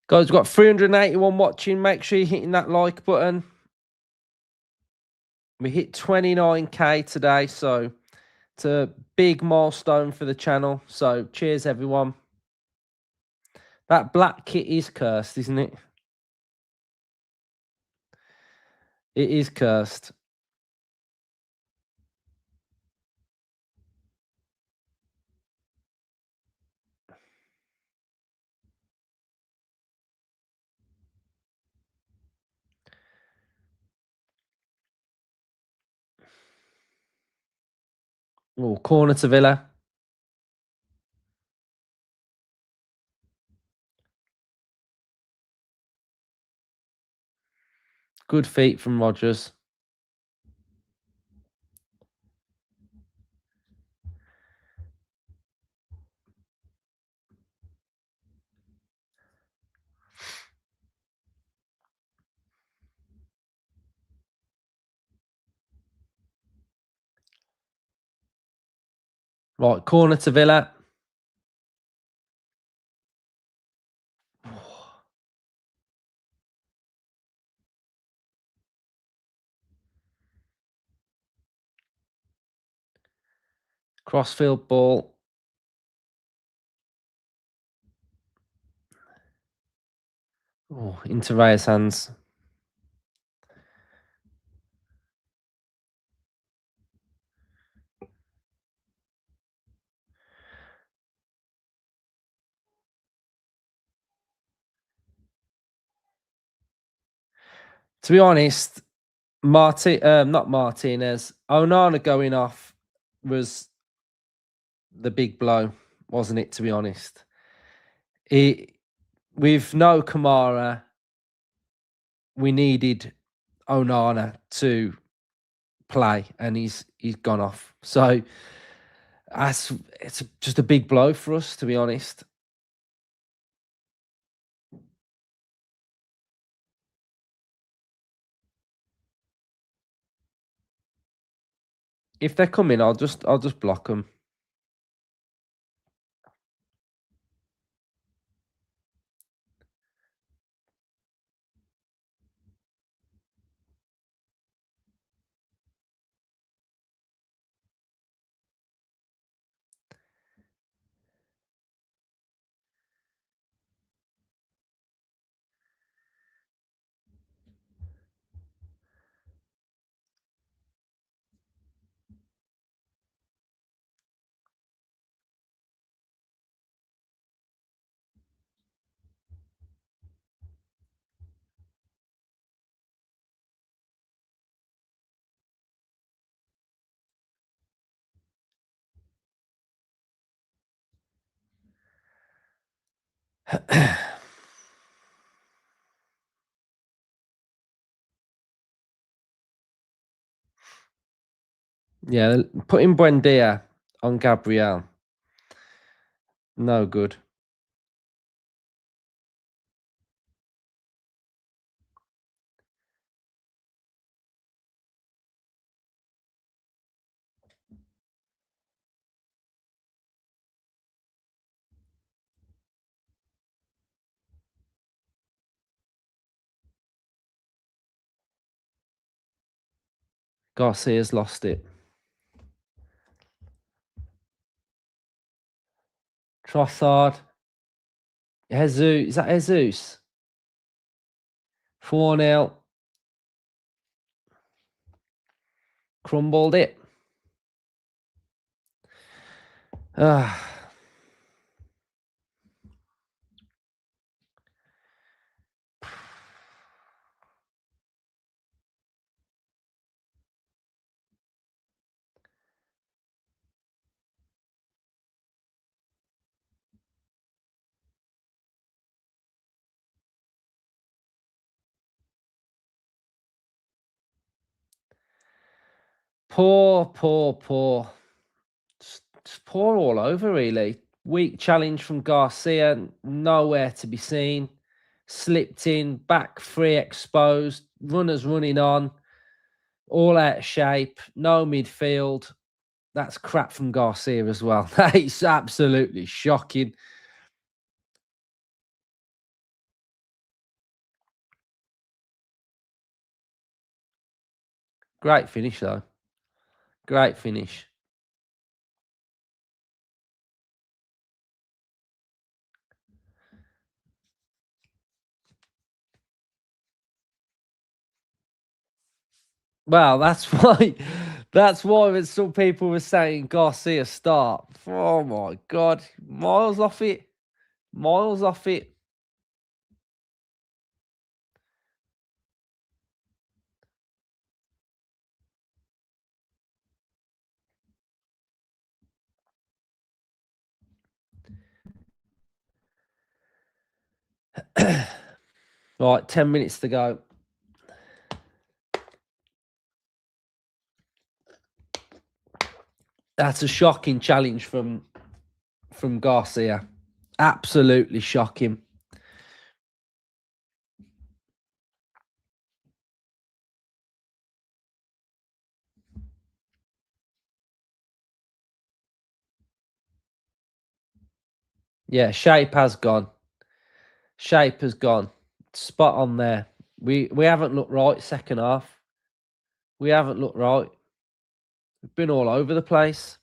Speaker 1: Guys, we've got 381 watching. Make sure you're hitting that like button. We hit 29k today, so it's a big milestone for the channel. So cheers, everyone. That black kit is cursed, isn't it? It is cursed. Oh, corner to Villa. Good feet from Rodgers. Right, corner to Villa. Crossfield ball. Oh, into Ray's hands. To be honest, not Martinez. Onana going off was the big blow, wasn't it? To be honest, with no Kamara, we needed Onana to play, and he's gone off. So it's just a big blow for us, to be honest. If they're coming, I'll just block them. Yeah, putting Buendia on Gabriel. No good. Garcia's lost it. Trossard. Jesus. Is that Jesus? 4-0. Crumbled it. Ah. Poor, poor, poor. Just poor all over, really. Weak challenge from Garcia, nowhere to be seen. Slipped in, back free exposed, runners running on, all out of shape, no midfield. That's crap from Garcia as well. That is absolutely shocking. Great finish, though. Great finish. Well, that's why. That's why when some people were saying Garcia start. Oh my god, miles off it. Miles off it. Right, 10 minutes to go. That's a shocking challenge from Garcia. Absolutely shocking. Yeah, shape has gone. Shape has gone. Spot on there. We haven't looked right second half. We haven't looked right. We've been all over the place.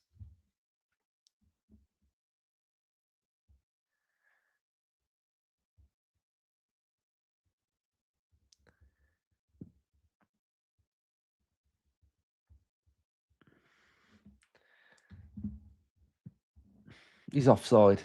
Speaker 1: He's offside.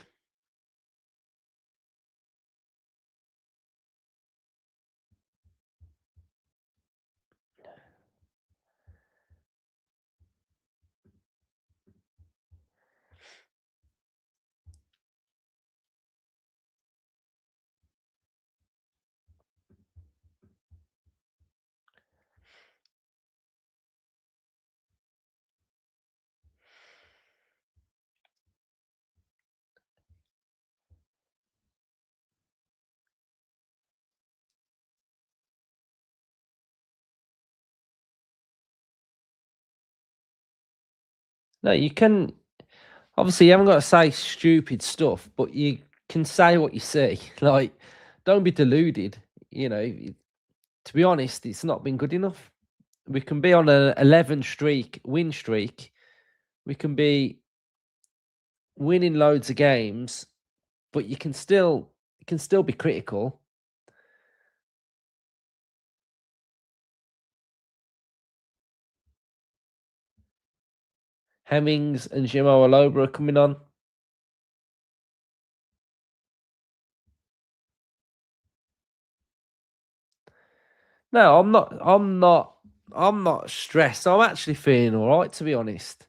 Speaker 1: No, you can obviously you haven't got to say stupid stuff, but you can say what you see. Like, don't be deluded. You know, to be honest, it's not been good enough. We can be on an 11 win streak. We can be winning loads of games, but you can still be critical. Hemmings and Jimo Aloba are coming on. No, I'm not. I'm not. I'm not stressed. I'm actually feeling all right, to be honest.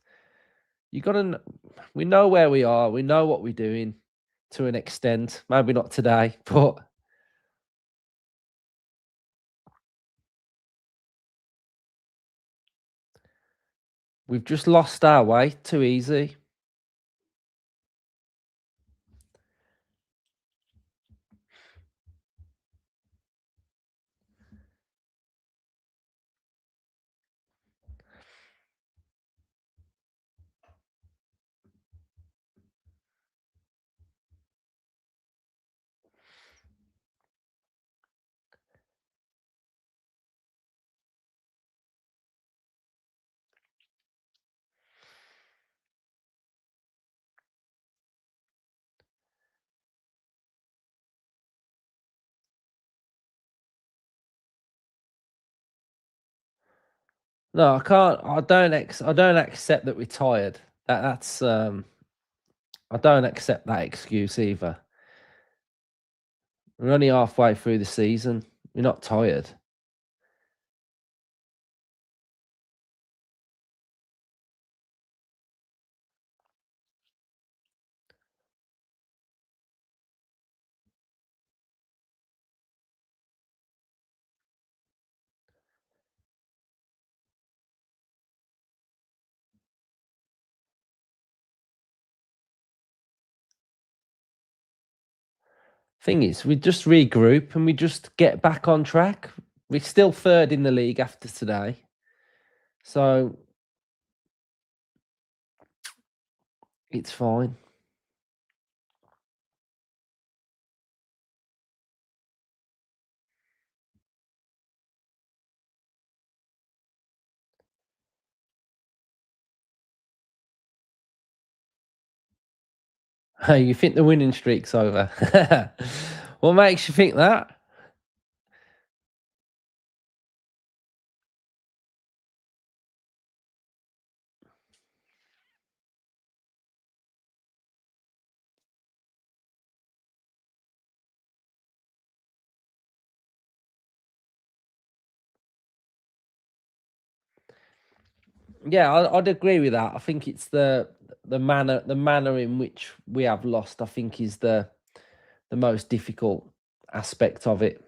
Speaker 1: You got to. We know where we are. We know what we're doing to an extent. Maybe not today, but we've just lost our way too easy. No, I can't. I don't accept that we're tired. That's. I don't accept that excuse either. We're only halfway through the season. We're not tired. Thing is, we just regroup and we just get back on track. We're still third in the league after today. So it's fine. Hey, you think the winning streak's over? What makes you think that? Yeah, I'd agree with that. I think it's the manner in which we have lost. I think is the most difficult aspect of it.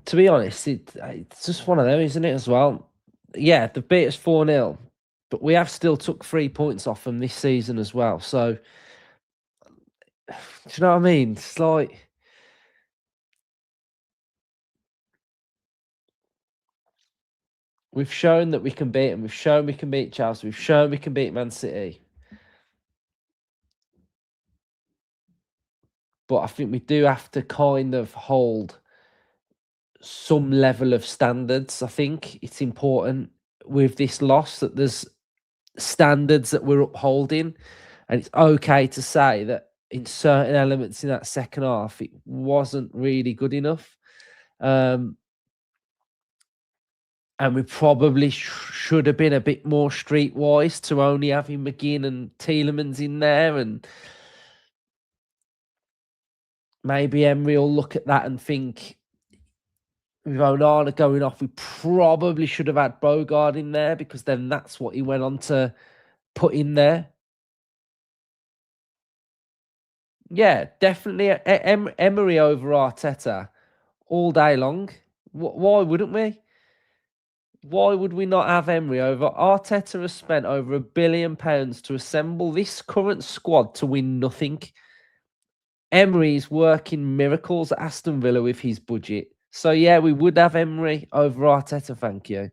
Speaker 1: To be honest, it's just one of them, isn't it? As well. Yeah, the beat us 4-0, but we have still took 3 points off them this season as well. So, do you know what I mean? It's like we've shown that we can beat them. We've shown we can beat Chelsea. We've shown we can beat Man City. But I think we do have to kind of hold some level of standards. I think it's important with this loss that there's standards that we're upholding, and it's okay to say that in certain elements in that second half it wasn't really good enough. Um, and we probably should have been a bit more streetwise to only having McGinn and Tielemans in there, and maybe Emery will look at that and think with Onana going off, we probably should have had Bogard in there because then that's what he went on to put in there. Yeah, definitely Emery over Arteta all day long. Why wouldn't we? Why would we not have Emery over? Arteta has spent over £1 billion to assemble this current squad to win nothing. Emery is working miracles at Aston Villa with his budget. So yeah, we would have Emery over Arteta, thank you.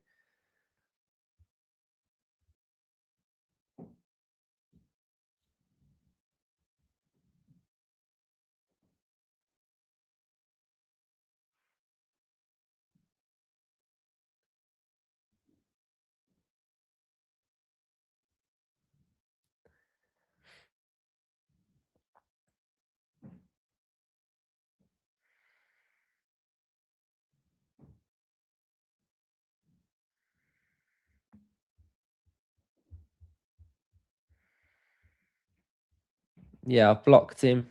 Speaker 1: Yeah, I've blocked him.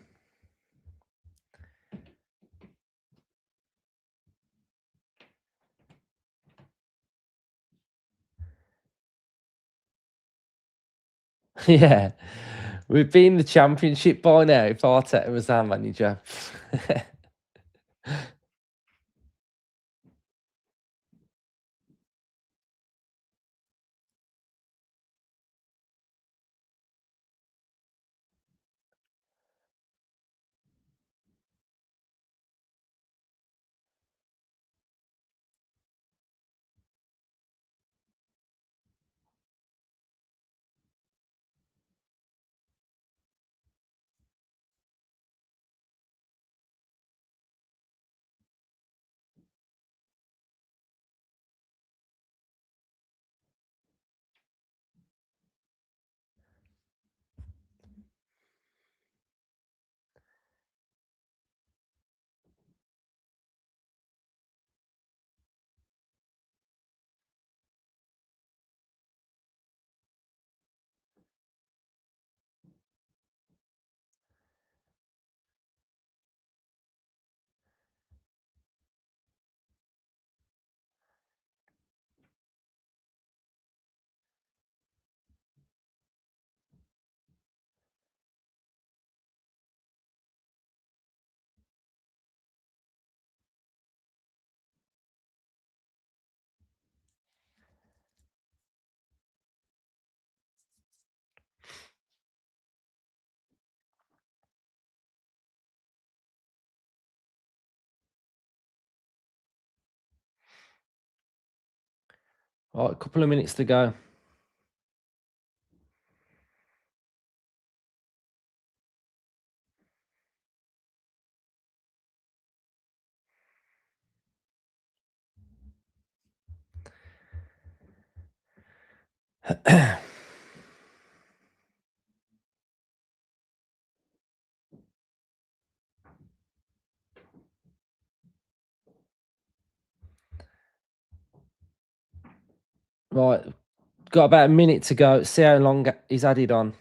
Speaker 1: Yeah. We'd be in the championship by now if Arteta was our manager. All right, a couple of minutes to go. Right, got about a minute to go. See how long he's added on.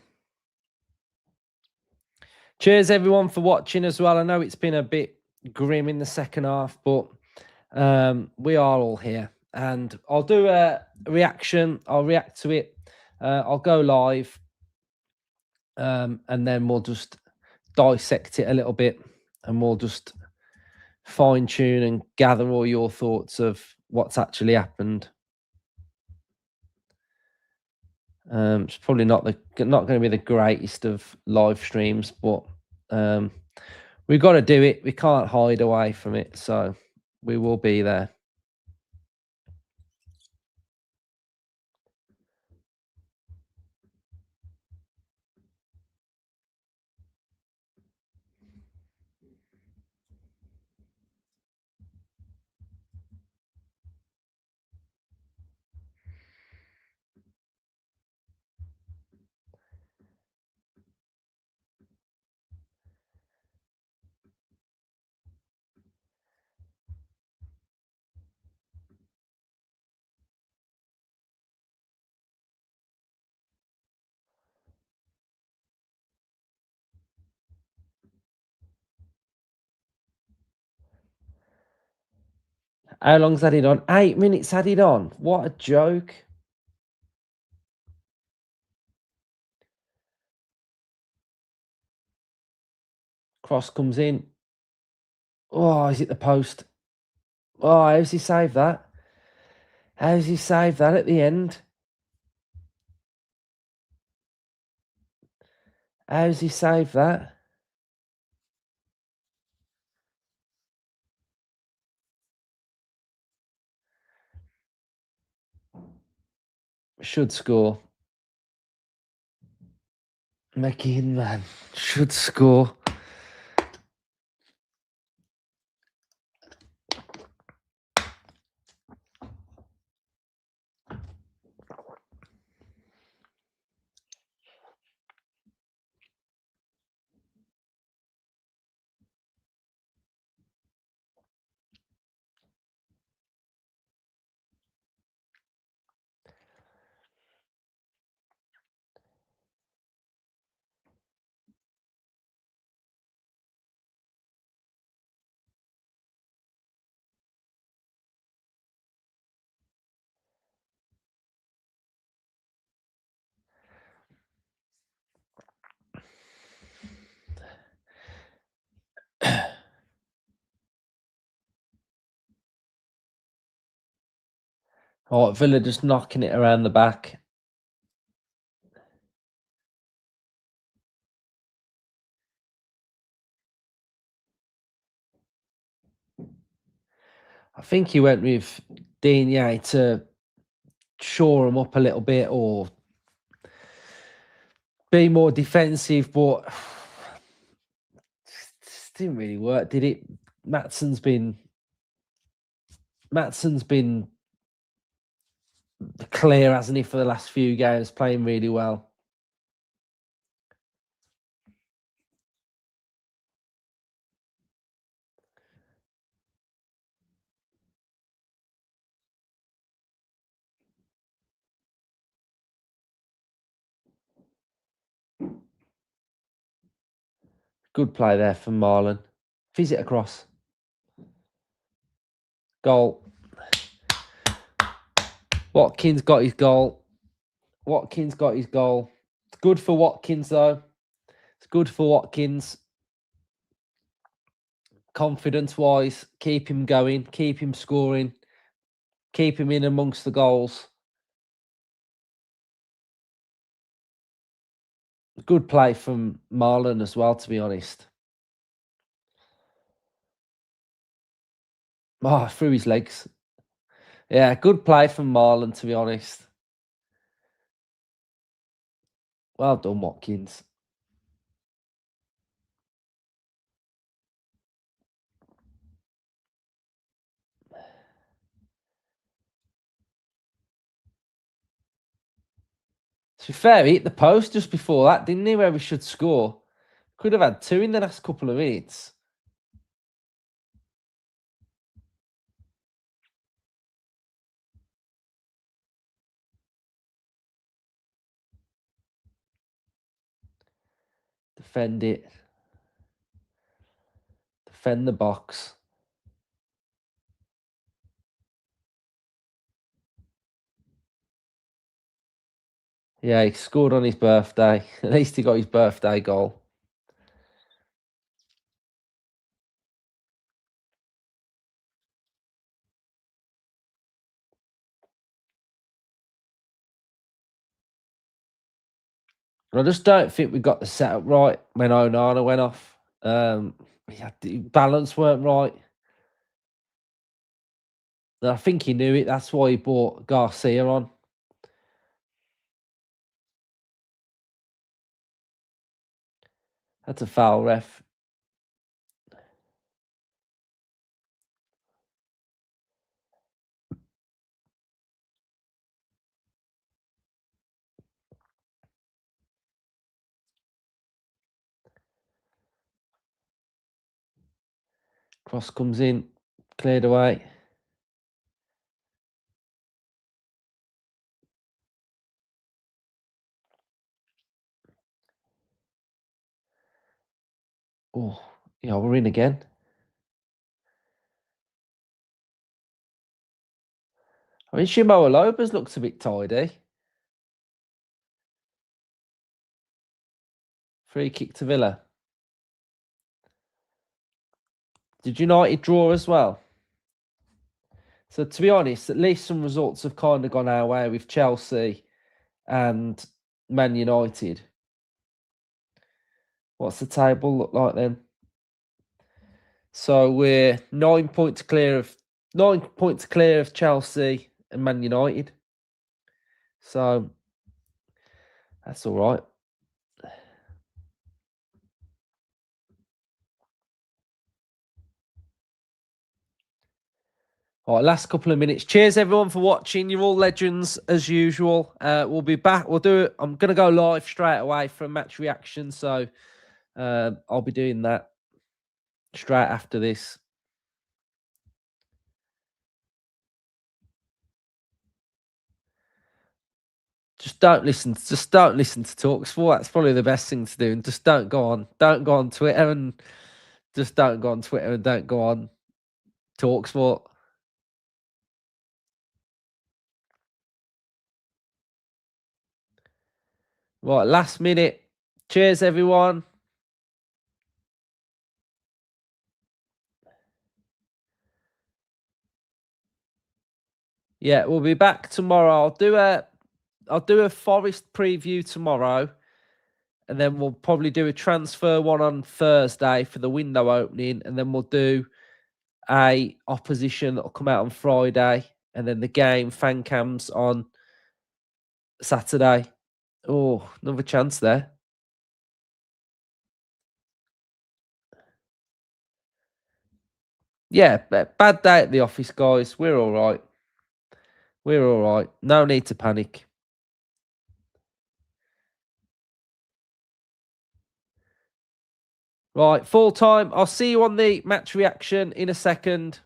Speaker 1: Cheers, everyone, for watching as well. I know it's been a bit grim in the second half, but we are all here. And I'll do a reaction. I'll react to it. I'll go live. And then we'll just dissect it a little bit. And we'll just fine tune and gather all your thoughts of what's actually happened. It's probably not going to be the greatest of live streams, but we've got to do it. We can't hide away from it, so we will be there. How long's added on? 8 minutes added on. What a joke. Cross comes in. Oh, is it the post? Oh, how's he saved that? How's he saved that at the end? How's he saved that? Should score. McKean, man. Should score. Oh, Villa just knocking it around the back. I think he went with Digne to shore him up a little bit or be more defensive, but didn't really work, did it? Matson's been clear, hasn't he, for the last few games, playing really well. Good play there from Marlon. Fizz it across. Goal. Watkins got his goal. Watkins got his goal. It's good for Watkins, though. It's good for Watkins. Confidence-wise, keep him going, keep him scoring, keep him in amongst the goals. Good play from Marlon as well, to be honest. Oh, through his legs. Yeah, good play from Marlon, to be honest. Well done, Watkins. To be fair, he hit the post just before that, didn't he, where we should score? Could have had 2 in the last couple of minutes. Defend it. Defend the box. Yeah, he scored on his birthday. At least he got his birthday goal. But I just don't think we got the setup right when Onana went off. The balance weren't right. And I think he knew it. That's why he brought Garcia on. That's a foul, ref. Cross comes in, cleared away. Oh, yeah, we're in again. I mean, Shimo Aloba's looks a bit tidy. Free kick to Villa. Did United draw as well? So, to be honest, at least some results have kind of gone our way with Chelsea and Man United. What's the table look like then? So we're 9 points clear of Chelsea and Man United. So that's all right. All right, last couple of minutes. Cheers everyone for watching. You're all legends as usual. We'll be back. We'll do it. I'm gonna go live straight away for a match reaction. So I'll be doing that straight after this. Just don't listen to TalkSport. That's probably the best thing to do. And just don't go on Twitter and don't go on TalkSport. Right, last minute. Cheers, everyone. Yeah, we'll be back tomorrow. I'll do a Forest preview tomorrow, and then we'll probably do a transfer one on Thursday for the window opening, and then we'll do a opposition that'll come out on Friday, and then the game fan cams on Saturday. Oh, another chance there. Yeah, bad day at the office, guys. We're all right. We're all right. No need to panic. Right, full time. I'll see you on the match reaction in a second.